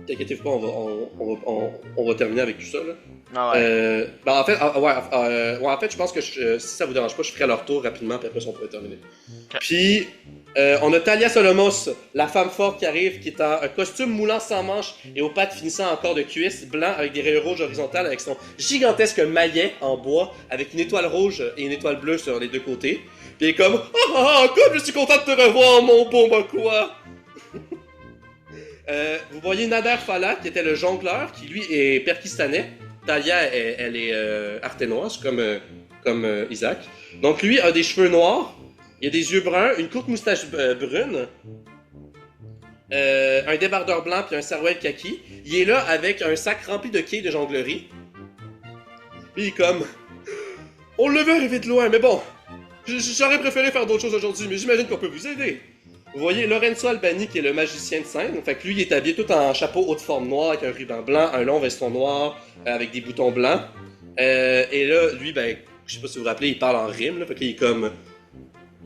T'inquiétez-vous pas, on va terminer avec tout ça, là. Ah ouais. En fait, je pense que si ça vous dérange pas, je ferai leur tour rapidement, puis après ça, on pourrait terminer. Okay. Puis, on a Talia Solomos, la femme forte qui arrive, qui est en un costume moulant sans manches et aux pattes finissant en corps de cuisse blanc avec des rayures rouges horizontales, avec son gigantesque maillet en bois, avec une étoile rouge et une étoile bleue sur les deux côtés. Puis elle est comme comme je suis content de te revoir, mon bon Makua! Vous voyez Nader Fala, qui était le jongleur, qui lui est perkistanais. Talia, elle est arténoise, comme Isaac. Donc lui a des cheveux noirs, il a des yeux bruns, une courte moustache brune. un débardeur blanc puis un sarouel kaki. Il est là avec un sac rempli de quilles de jonglerie. Puis il est comme... On le veut arriver de loin, mais bon... J'aurais préféré faire d'autres choses aujourd'hui, mais j'imagine qu'on peut vous aider. Vous voyez Lorenzo Albani qui est le magicien de scène. Fait que lui, il est habillé tout en chapeau haute forme noire avec un ruban blanc, un long veston noir avec des boutons blancs. Et là, lui, ben, je sais pas si vous vous rappelez, il parle en rime. Là, fait qu'il est comme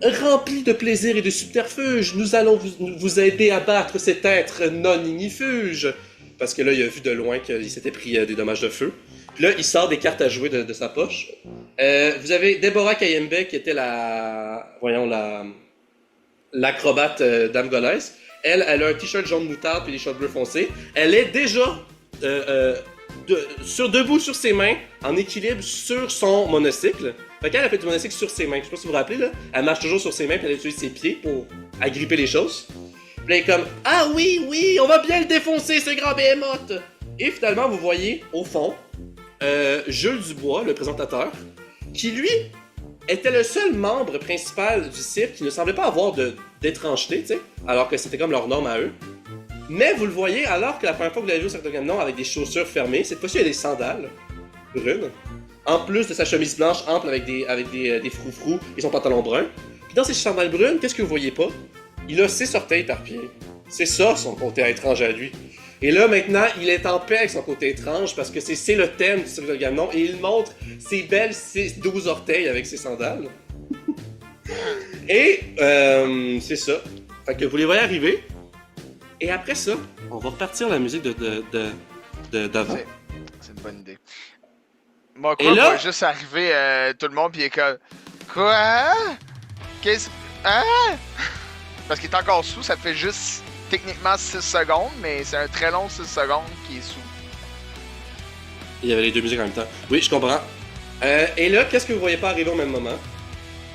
rempli de plaisir et de subterfuge. Nous allons vous aider à battre cet être non ignifuge. Parce que là, il a vu de loin qu'il s'était pris des dommages de feu. Puis là, il sort des cartes à jouer de sa poche. Vous avez Deborah Kayembe qui était l'acrobate d'Amgolaise. Elle a un t-shirt jaune moutarde et des shorts bleu foncé. Elle est déjà debout sur ses mains, en équilibre sur son monocycle. Fait qu'elle a fait du monocycle sur ses mains. Je sais pas si vous vous rappelez, là. Elle marche toujours sur ses mains puis elle utilise ses pieds pour agripper les choses. Puis là, elle est comme « Ah oui, on va bien le défoncer, ce grand behemoth! » Et finalement, vous voyez, au fond, Jules Dubois, le présentateur, qui lui était le seul membre principal du cirque qui ne semblait pas avoir d'étrangeté, tu sais, alors que c'était comme leur norme à eux. Mais vous le voyez, alors que la première fois que vous l'avez vu au Cirque de Gagnon avec des chaussures fermées, cette fois-ci il y a des sandales brunes, en plus de sa chemise blanche ample avec des froufrous et son pantalon brun. Puis dans ces sandales brunes, qu'est-ce que vous voyez pas? Il a 6 orteils par pied. C'est ça son côté étrange à lui. Et là, maintenant, il est en paix avec son côté étrange parce que c'est le thème du Cirque de Gagnon et il montre ses belles 12 orteils avec ses sandales. Et c'est ça. Fait que vous les voyez arriver. Et après ça, on va repartir la musique d'avant. C'est une bonne idée. Moi, Et là- va juste arriver tout le monde pis il est comme... Quoi? Qu'est-ce... Hein? Parce qu'il est encore sous, ça fait juste... Techniquement 6 secondes, mais c'est un très long 6 secondes qui est sous. Il y avait les deux musiques en même temps. Oui, je comprends. Et là, qu'est-ce que vous voyez pas arriver au même moment?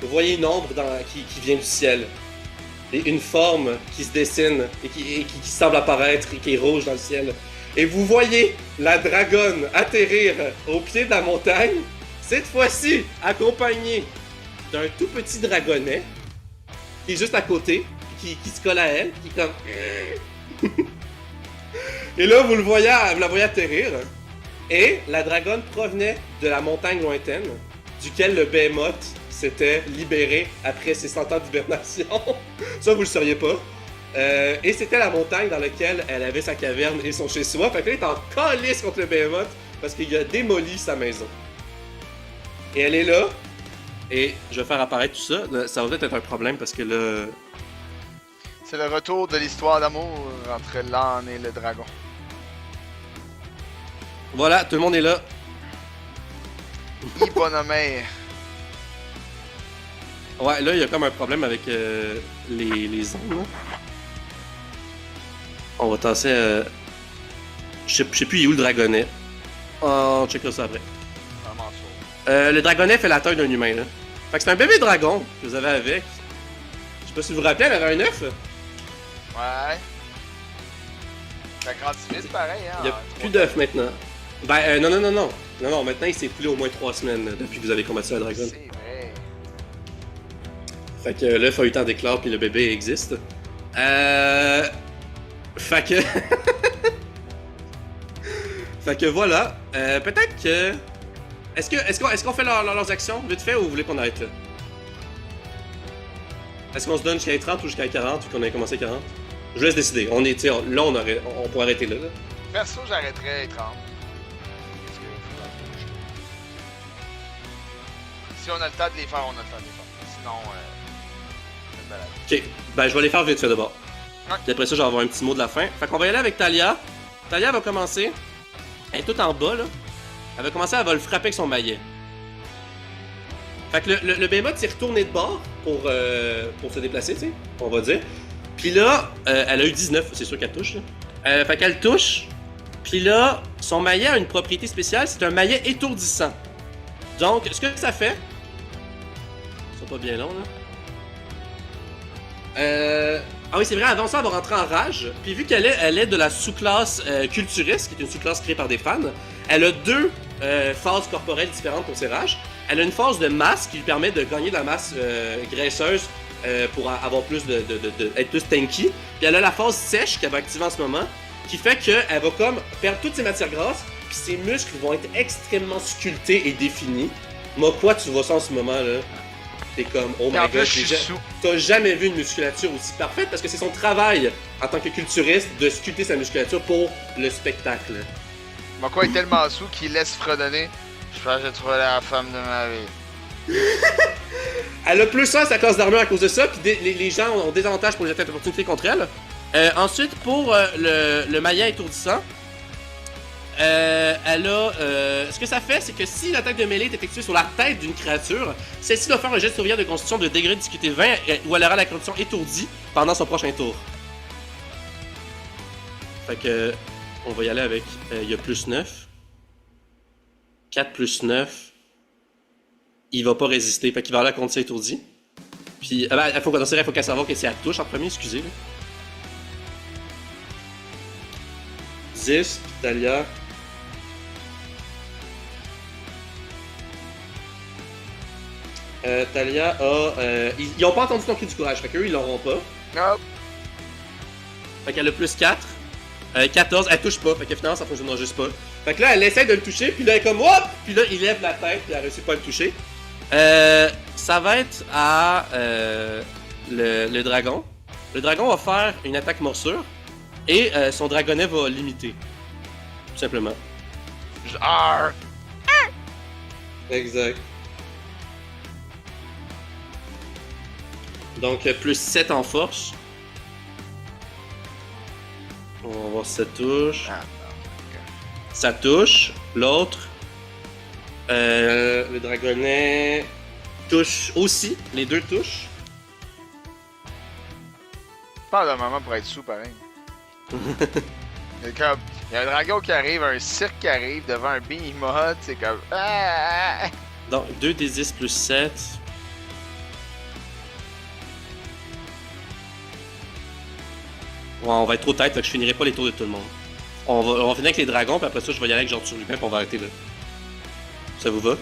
Vous voyez une ombre qui vient du ciel. Et une forme qui se dessine et qui semble apparaître et qui est rouge dans le ciel. Et vous voyez la dragonne atterrir au pied de la montagne, cette fois-ci accompagnée d'un tout petit dragonnet qui est juste à côté. Qui se colle à elle, qui est comme... Et là, vous la voyez atterrir, et la dragonne provenait de la montagne lointaine, duquel le behemoth s'était libéré après ses 100 ans d'hibernation. Ça, vous le sauriez pas. Et c'était la montagne dans laquelle elle avait sa caverne et son chez-soi. Fait que là, elle est en calice contre le behemoth, parce qu'il a démoli sa maison. Et elle est là, et je vais faire apparaître tout ça. Ça va peut-être être un problème, parce que là... C'est le retour de l'histoire d'amour entre l'âne et le dragon. Voilà, tout le monde est là. Hyponomère. Ouais, là, il y a comme un problème avec les ondes, là. On va tasser... Je sais plus, il est où le dragonnet. On checkera ça après. Vraiment sûr. Le dragonnet fait la taille d'un humain, là. Fait que c'est un bébé dragon que vous avez avec. Je sais pas si vous vous rappelez, elle avait un œuf. Ouais. Ça grandit vite pareil, hein. Il y a plus d'œufs maintenant. Ben, non. Non, maintenant, il s'est écoulé au moins 3 semaines là, depuis que vous avez combattu la dragonne. C'est vrai. Fait que l'œuf a eu le temps d'éclore puis le bébé existe. Fait que... fait que voilà. Peut-être que... Est-ce qu'on fait leurs actions vite fait ou vous voulez qu'on arrête là? Est-ce qu'on se donne jusqu'à 30 ou jusqu'à 40 ou qu'on a commencé à 40? Je vous laisse décider. On est, là, on pourrait arrêter là. Perso, j'arrêterais les 30. Si on a le temps de les faire, on a le temps de les faire. Sinon, c'est une balade. Ok, ben je vais les faire vite fait d'abord. Ouais. Puis après ça, je vais avoir un petit mot de la fin. Fait qu'on va y aller avec Talia. Talia va commencer. Elle est toute en bas, là. Elle va commencer, elle va le frapper avec son maillet. Fait que le behemoth s'est retourné de bord pour se déplacer, tu sais, on va dire. Puis là, elle a eu 19, c'est sûr qu'elle touche, là. Fait qu'elle touche. Puis là, son maillet a une propriété spéciale, c'est un maillet étourdissant. Donc, ce que ça fait... C'est pas bien long, là. Ah oui, c'est vrai, avant ça, elle va rentrer en rage. Puis vu qu'elle est de la sous-classe culturiste, qui est une sous-classe créée par des fans, elle a 2 phases corporelles différentes pour ses rages. Elle a une phase de masse qui lui permet de gagner de la masse graisseuse pour avoir plus être plus tanky. Puis elle a la phase sèche qu'elle va activer en ce moment, qui fait qu'elle va comme perdre toutes ses matières grasses, puis ses muscles vont être extrêmement sculptés et définis. Moi, quoi, tu vois ça en ce moment là? T'es comme, oh my En god, plus, je suis sous. t'as jamais vu une musculature aussi parfaite parce que c'est son travail en tant que culturiste de sculpter sa musculature pour le spectacle. Mon quoi est tellement sous qu'il laisse fredonner. Je pense que j'ai trouvé la femme de ma vie. Elle a plus 1 à sa classe d'armure à cause de ça, puis les gens ont des avantages pour les attaques d'opportunité contre elle. Ensuite, pour le maillet étourdissant, elle a. Ce que ça fait, c'est que si l'attaque de mêlée est effectuée sur la tête d'une créature, celle-ci doit faire un jet de sauvegarde de constitution de degré de difficulté 20 où elle aura la condition étourdie pendant son prochain tour. Fait que. On va y aller avec. Il y a plus 9. 4 plus 9. Il va pas résister. Fait qu'il va avoir la condition étourdie. Puis. Il faut qu'elle sache que c'est à touche en premier, excusez. Là. 10, puis Talia. Talia a. Ils ont pas entendu ton cri du courage, fait qu'eux ils l'auront pas. Hop. Fait qu'elle a plus 4. 14, elle touche pas, fait que finalement ça fonctionnera juste pas. Fait que là elle essaie de le toucher, puis là elle est comme hop! Puis là il lève la tête, puis elle réussit pas à le toucher. Ça va être à le dragon. Le dragon va faire une attaque morsure, et son dragonnet va l'imiter. Tout simplement. Arr! Exact. Donc, plus 7 en force. On va voir si ça touche. Ah, Ça touche. L'autre. Le dragonnet touche aussi. Les deux touchent. Pas d'un moment pour être sous, pareil. C'est comme, il y a un dragon qui arrive, un cirque qui arrive devant un behemoth, c'est comme. Ah! Donc, 2d10 plus 7. Ouais, on va être trop tête, fait que je finirai pas les tours de tout le monde. On va finir avec les dragons, puis après ça, je vais y aller avec genre sur Lupin, puis on va arrêter là. Ça vous va?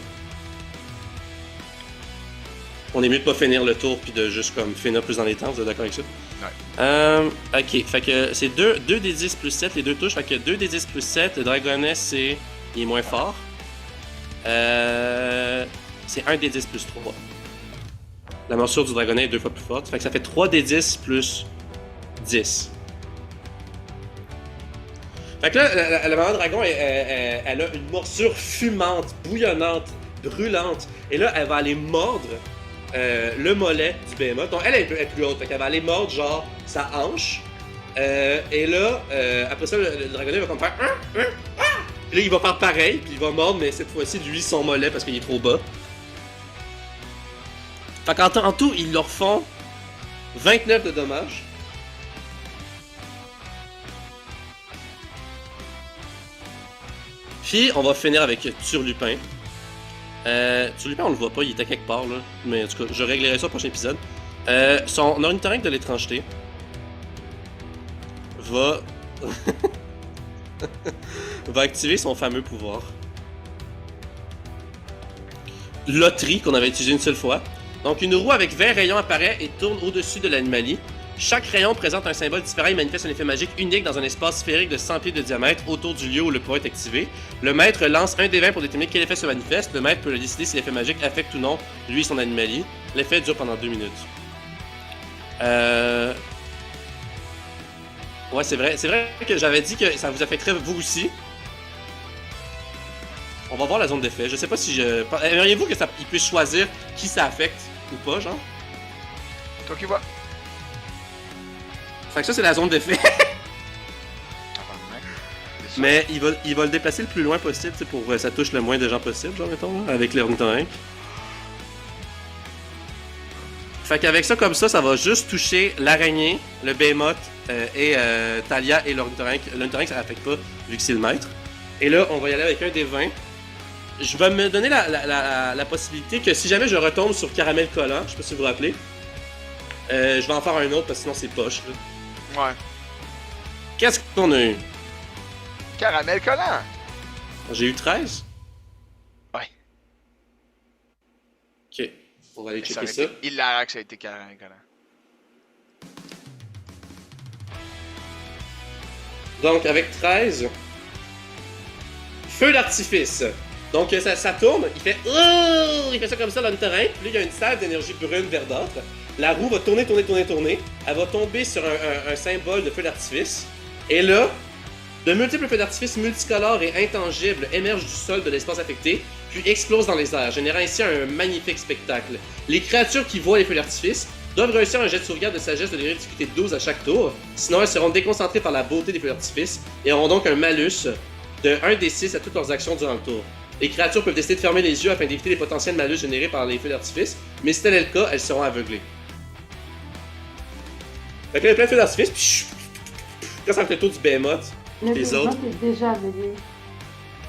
On est mieux de pas finir le tour, puis de juste comme finir plus dans les temps, vous êtes d'accord avec ça? Ouais. Ok, fait que c'est 2d10 plus 7, les deux touches, fait que 2d10 plus 7, le dragonnet, il est moins fort. C'est 1d10 plus 3. La morsure du dragonnet est 2 fois plus forte, fait que ça fait 3d10 plus 10. Fait que là, la maman dragon, elle a une morsure fumante, bouillonnante, brûlante. Et là, elle va aller mordre le mollet du behemoth. Donc, elle est plus haute. Fait qu'elle va aller mordre, genre, sa hanche. Et là, après ça, le dragonnet va comme faire... Puis là, il va faire pareil. Puis il va mordre, mais cette fois-ci, lui, son mollet, parce qu'il est trop bas. Fait qu'en tout, ils leur font 29 de dommages. Puis, on va finir avec Turlupin. Turlupin, on le voit pas, il était quelque part, là. Mais en tout cas, je réglerai ça au prochain épisode. Son ornithorynque de l'étrangeté va... va activer son fameux pouvoir. Loterie, qu'on avait utilisé une seule fois. Donc, une roue avec 20 rayons apparaît et tourne au-dessus de l'anomalie. Chaque rayon présente un symbole différent et manifeste un effet magique unique dans un espace sphérique de 100 pieds de diamètre autour du lieu où le pouvoir est activé. Le maître lance un des 20 pour déterminer quel effet se manifeste. Le maître peut le décider si l'effet magique affecte ou non lui et son anomalie. L'effet dure pendant 2 minutes. Ouais, c'est vrai que j'avais dit que ça vous affecterait vous aussi. On va voir la zone d'effet. Je sais pas si je... Aimeriez-vous que ça... il puisse choisir qui ça affecte ou pas, genre? Toi qui vois. Fait que ça, c'est la zone d'effet. Mais il va le déplacer le plus loin possible, tu sais, pour que ça touche le moins de gens possible, genre, mettons, là, avec l'ornithorynque. Fait qu'avec ça, comme ça va juste toucher l'araignée, le behemoth et Talia et l'ornithorynque. L'ornithorynque, ça l'affecte pas, vu que c'est le maître. Et là, on va y aller avec un des 20. Je vais me donner la possibilité que si jamais je retombe sur Caramel Collant, je sais pas si vous vous rappelez, je vais en faire un autre parce que sinon c'est poche, là. Ouais. Qu'est-ce qu'on a eu? Caramel Collant! J'ai eu 13? Ouais. Ok, on va aller Ça checker aurait ça. été hilarant que ça a été Caramel Collant. Donc, avec 13, feu d'artifice. Donc, ça tourne, il fait oh! Il fait ça comme ça dans le terrain. Puis là, il y a une salve d'énergie brune verdâtre. La roue va tourner. Elle va tomber sur un symbole de feu d'artifice. Et là, de multiples feux d'artifice multicolores et intangibles émergent du sol de l'espace affecté, puis explosent dans les airs, générant ainsi un magnifique spectacle. Les créatures qui voient les feux d'artifice doivent réussir un jet de sauvegarde de sagesse de degré de difficulté 12 à chaque tour, sinon elles seront déconcentrées par la beauté des feux d'artifice et auront donc un malus de 1d6 à toutes leurs actions durant le tour. Les créatures peuvent décider de fermer les yeux afin d'éviter les potentiels malus générés par les feux d'artifice, mais si tel est le cas, elles seront aveuglées. Fait que là, il y a plein de feux d'artifice, puis quand ça fait le tour du behemoth, Le les Behemoth autres. est déjà aveuglé.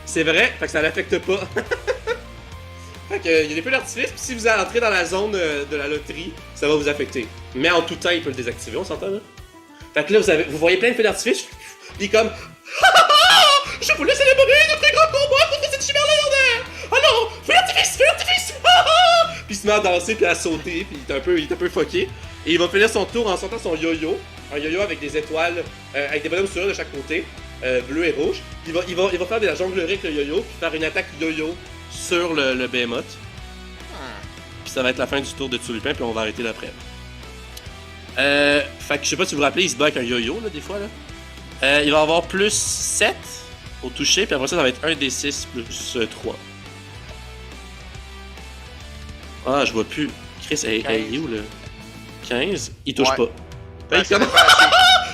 C'est vrai, fait que ça l'affecte pas. Fait que, il y a des feux d'artifice, puis si vous entrez dans la zone de la loterie, ça va vous affecter. Mais en tout temps, il peut le désactiver, on s'entend là? Fait que là, vous voyez plein de feux d'artifice, puis comme je voulais célébrer notre grand combat contre cette chimère légendaire! Oh non! Feu d'artifice! Feu d'artifice! Puis il se met à danser, puis à sauter, puis il est un peu fucké. Et il va finir son tour en sortant son yo-yo. Un yo-yo avec des étoiles, avec des bonhommes sourires de chaque côté, bleu et rouge. Il va faire de la jonglerie avec le yo-yo, puis faire une attaque yo-yo sur le behemoth. Puis ça va être la fin du tour de Tulipin, puis on va arrêter l'après. Fait que je sais pas si vous vous rappelez, il se bat avec un yo-yo, là, des fois, là. Il va avoir plus 7 au toucher, puis après ça va être 1d6 plus 3. Ah, je vois plus. Chris, elle est où, là? 15? Il touche pas. Ben, Fait que-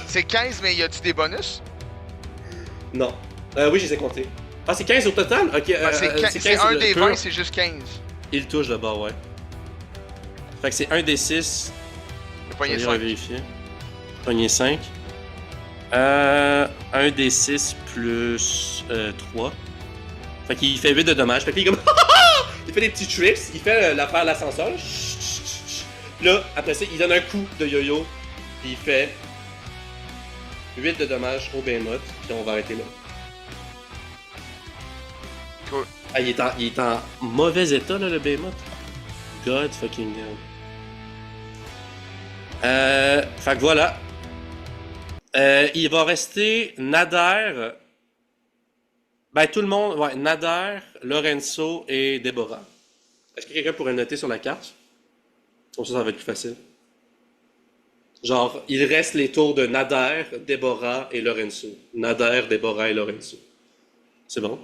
c'est 15, mais y a-tu des bonus? Non. Oui, je les ai comptés. Ah, c'est 15 au total? Ok, Ben, c'est 15 un le des pur. 20, c'est juste 15. Il touche d'abord, ouais. Fait que c'est 1d6. Le poignet Je vais 5. vérifier. Poignet 5. 1d6 plus 3. Fait qu'il fait 8 de dommages. Fait qu'il est comme il fait des petits tricks. Il fait l'affaire de l'ascenseur. Là, après ça, il donne un coup de yo-yo. Puis il fait 8 de dommages au behemoth. Puis on va arrêter là. Cool. Ah, il est en mauvais état, là, le behemoth. God fucking damn. Fait que voilà. Il va rester Nader. Ben, tout le monde. Ouais, Nader, Lorenzo et Déborah. Est-ce que quelqu'un pourrait noter sur la carte? Comme ça va être plus facile. Genre, il reste les tours de Nader, Déborah et Lorenzo. Nader, Déborah et Lorenzo. C'est bon?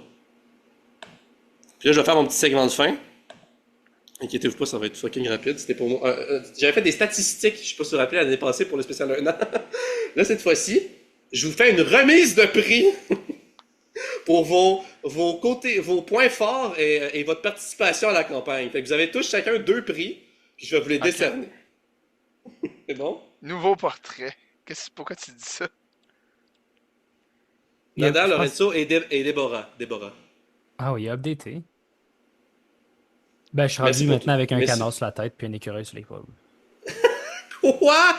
Puis là, je vais faire mon petit segment de fin. Inquiétez-vous pas, ça va être fucking rapide. C'était pour moi. J'avais fait des statistiques, je sais pas si vous vous rappelez, l'année passée pour le spécial 1 an. Là, cette fois-ci, je vous fais une remise de prix pour vos points forts et votre participation à la campagne. Fait que vous avez tous chacun 2 prix, puis je vais vous les décerner. C'est bon? Nouveau portrait. Pourquoi tu dis ça? Nader, Je pense- Lorenzo et Déborah. Ah oui, il a updaté. Ben, je suis Merci rendu pour maintenant tout. avec un Merci. canard sur la tête puis un écureuil sur l'épaule. Quoi?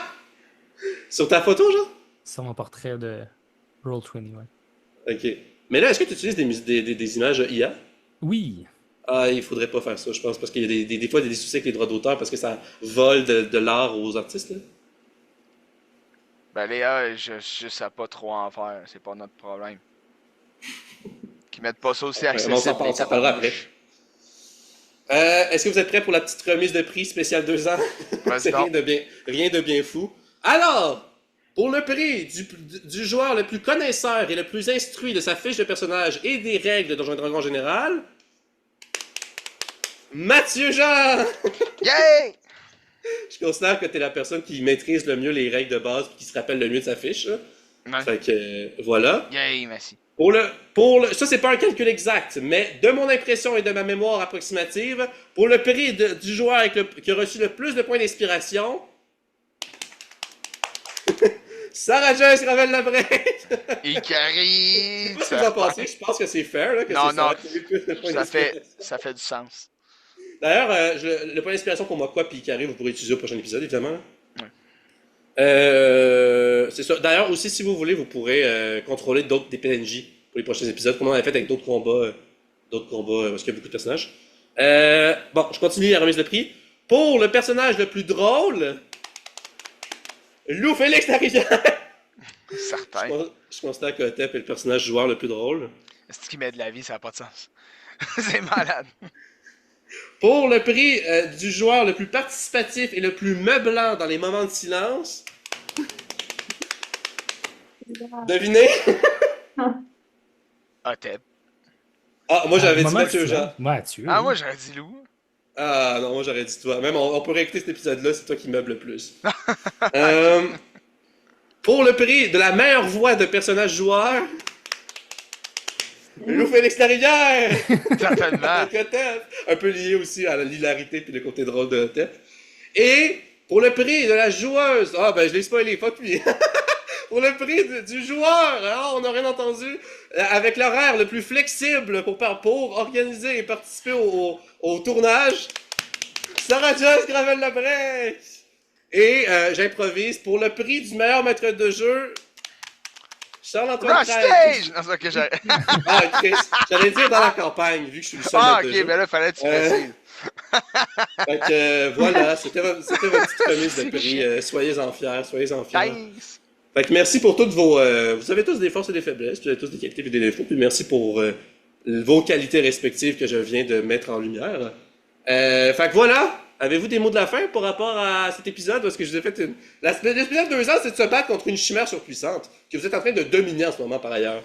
Sur ta photo, genre? C'est mon portrait de Roll20, ouais. Ok. Mais là, est-ce que tu utilises des images IA? Oui. Ah, il faudrait pas faire ça, je pense, parce qu'il y a des fois des soucis avec les droits d'auteur parce que ça vole de l'art aux artistes, là. Ben Léa, je sais pas trop en faire, c'est pas notre problème. Qu'ils mettent pas ça aussi accessible. On s'en parlera après. Est-ce que vous êtes prêts pour la petite remise de prix spéciale 2 ans? Vas-y C'est donc. rien de bien fou. Alors, pour le prix du joueur le plus connaisseur et le plus instruit de sa fiche de personnage et des règles de Donjons & Dragons en général, Mathieu Jean! Yay! Je considère que t'es la personne qui maîtrise le mieux les règles de base et qui se rappelle le mieux de sa fiche. Là. Ouais. Fait que, voilà. Yay, merci. Ça, c'est pas un calcul exact, mais de mon impression et de ma mémoire approximative, pour le prix du joueur qui a reçu le plus de points d'inspiration, Sarah Joyce Ravel Labrèche! Ikari! Qu'est-ce que vous en pensez? Je pense que c'est fair, là, que Non, c'est non. Sarah qui a eu le plus de points Ça fait d'inspiration. du sens. D'ailleurs, le point d'inspiration pour moi, quoi, puis Ikari, vous pourrez utiliser au prochain épisode, évidemment. Ouais. C'est ça. D'ailleurs, aussi, si vous voulez, vous pourrez contrôler des PNJ pour les prochains épisodes, comme on avait fait avec d'autres combats parce qu'il y a beaucoup de personnages. Bon, je continue la remise de prix. Pour le personnage le plus drôle, Lou Félix la rivière. Certain. Je considère que Hotep est le personnage joueur le plus drôle. C'est ce qui met de la vie, ça n'a pas de sens. C'est malade. Pour le prix du joueur le plus participatif et le plus meublant dans les moments de silence, devinez? Hotep. Ah, moi j'avais dit Moment Mathieu de Jean. silence. Mathieu. Ah, oui. moi j'aurais dit Lou. Ah non, moi j'aurais dit toi. Même on peut réécouter cet épisode-là, c'est toi qui meuble le plus. Euh, pour le prix de la meilleure voix de personnage joueur, Lou Félix Larivière! Certainement. Avec Hotep. Un peu lié aussi à l'hilarité puis le côté drôle de Hotep. Et pour le prix de la joueuse, ah ben je l'ai spoilé, fuck lui. Pour le prix du joueur, hein, on n'a rien entendu, avec l'horaire le plus flexible pour organiser et participer au tournage, Sarah Joyce Gravel-Labrec. Et j'improvise, pour le prix du meilleur maître de jeu, Charles-Antoine Rush Craig. Stage! Non, c'est ok, j'ai. Ah, Chris, j'allais dire dans la campagne, vu que je suis le seul Ah, maître de ok, jeu. ben là, fallait que tu précises. Fait que voilà, c'était votre petite remise de C'est prix. Soyez-en fiers, soyez-en fiers. Nice! Fait que merci pour toutes vos... vous avez tous des forces et des faiblesses, puis vous avez tous des qualités et des défauts, puis merci pour vos qualités respectives que je viens de mettre en lumière. Fait que voilà, avez-vous des mots de la fin par rapport à cet épisode? Parce que je vous ai fait une... L'épisode 2 ans, c'est de se battre contre une chimère surpuissante, que vous êtes en train de dominer en ce moment par ailleurs.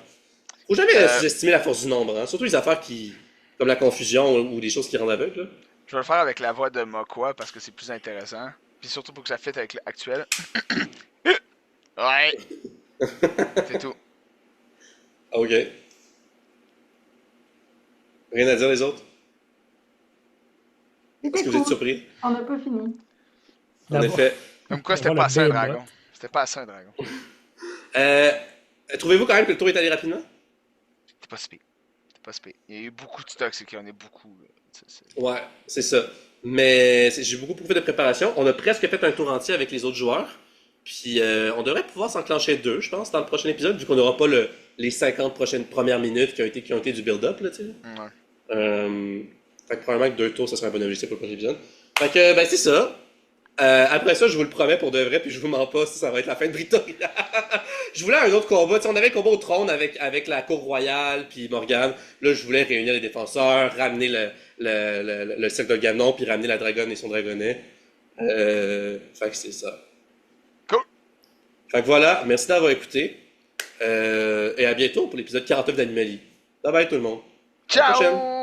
Faut jamais sous-estimer la force du nombre, hein? Surtout les affaires qui... comme la confusion ou des choses qui rendent aveugle, là. Je vais le faire avec la voix de Mokwa parce que c'est plus intéressant. Puis surtout pour que ça fitte avec l'actuel. Ouais! C'est tout. Ok. Rien à dire les autres? Est-ce que vous êtes surpris? On n'a pas fini. En effet. Comme quoi, c'était Voilà, pas assez un belle dragon. note. C'était pas assez un dragon. Trouvez-vous quand même que le tour est allé rapidement? C'était pas si pire. C'était pas si pire. Il y a eu beaucoup de stocks, c'est qu'il y en a beaucoup. Ouais, c'est ça. Mais j'ai beaucoup fait de préparation. On a presque fait un tour entier avec les autres joueurs. Puis on devrait pouvoir s'enclencher 2, je pense, dans le prochain épisode, vu qu'on n'aura pas les 50 premières minutes qui ont été du build-up, là, tu sais. Ouais. Fait que probablement que 2 tours, ça serait un bon objectif pour le prochain épisode. Fait que, ben, c'est ça. Après ça, je vous le promets pour de vrai, puis je vous mens pas, ça va être la fin de Britoria. Je voulais un autre combat. T'sais, on avait le combat au trône avec la cour royale, puis Morgane. Là, je voulais réunir les défenseurs, ramener le cercle de Ganon, puis ramener la dragonne et son dragonnet. Fait que c'est ça. Cool. Fait que voilà, merci d'avoir écouté. Et à bientôt pour l'épisode 49 d'Animali. Bye bye tout le monde. À la prochaine. Ciao!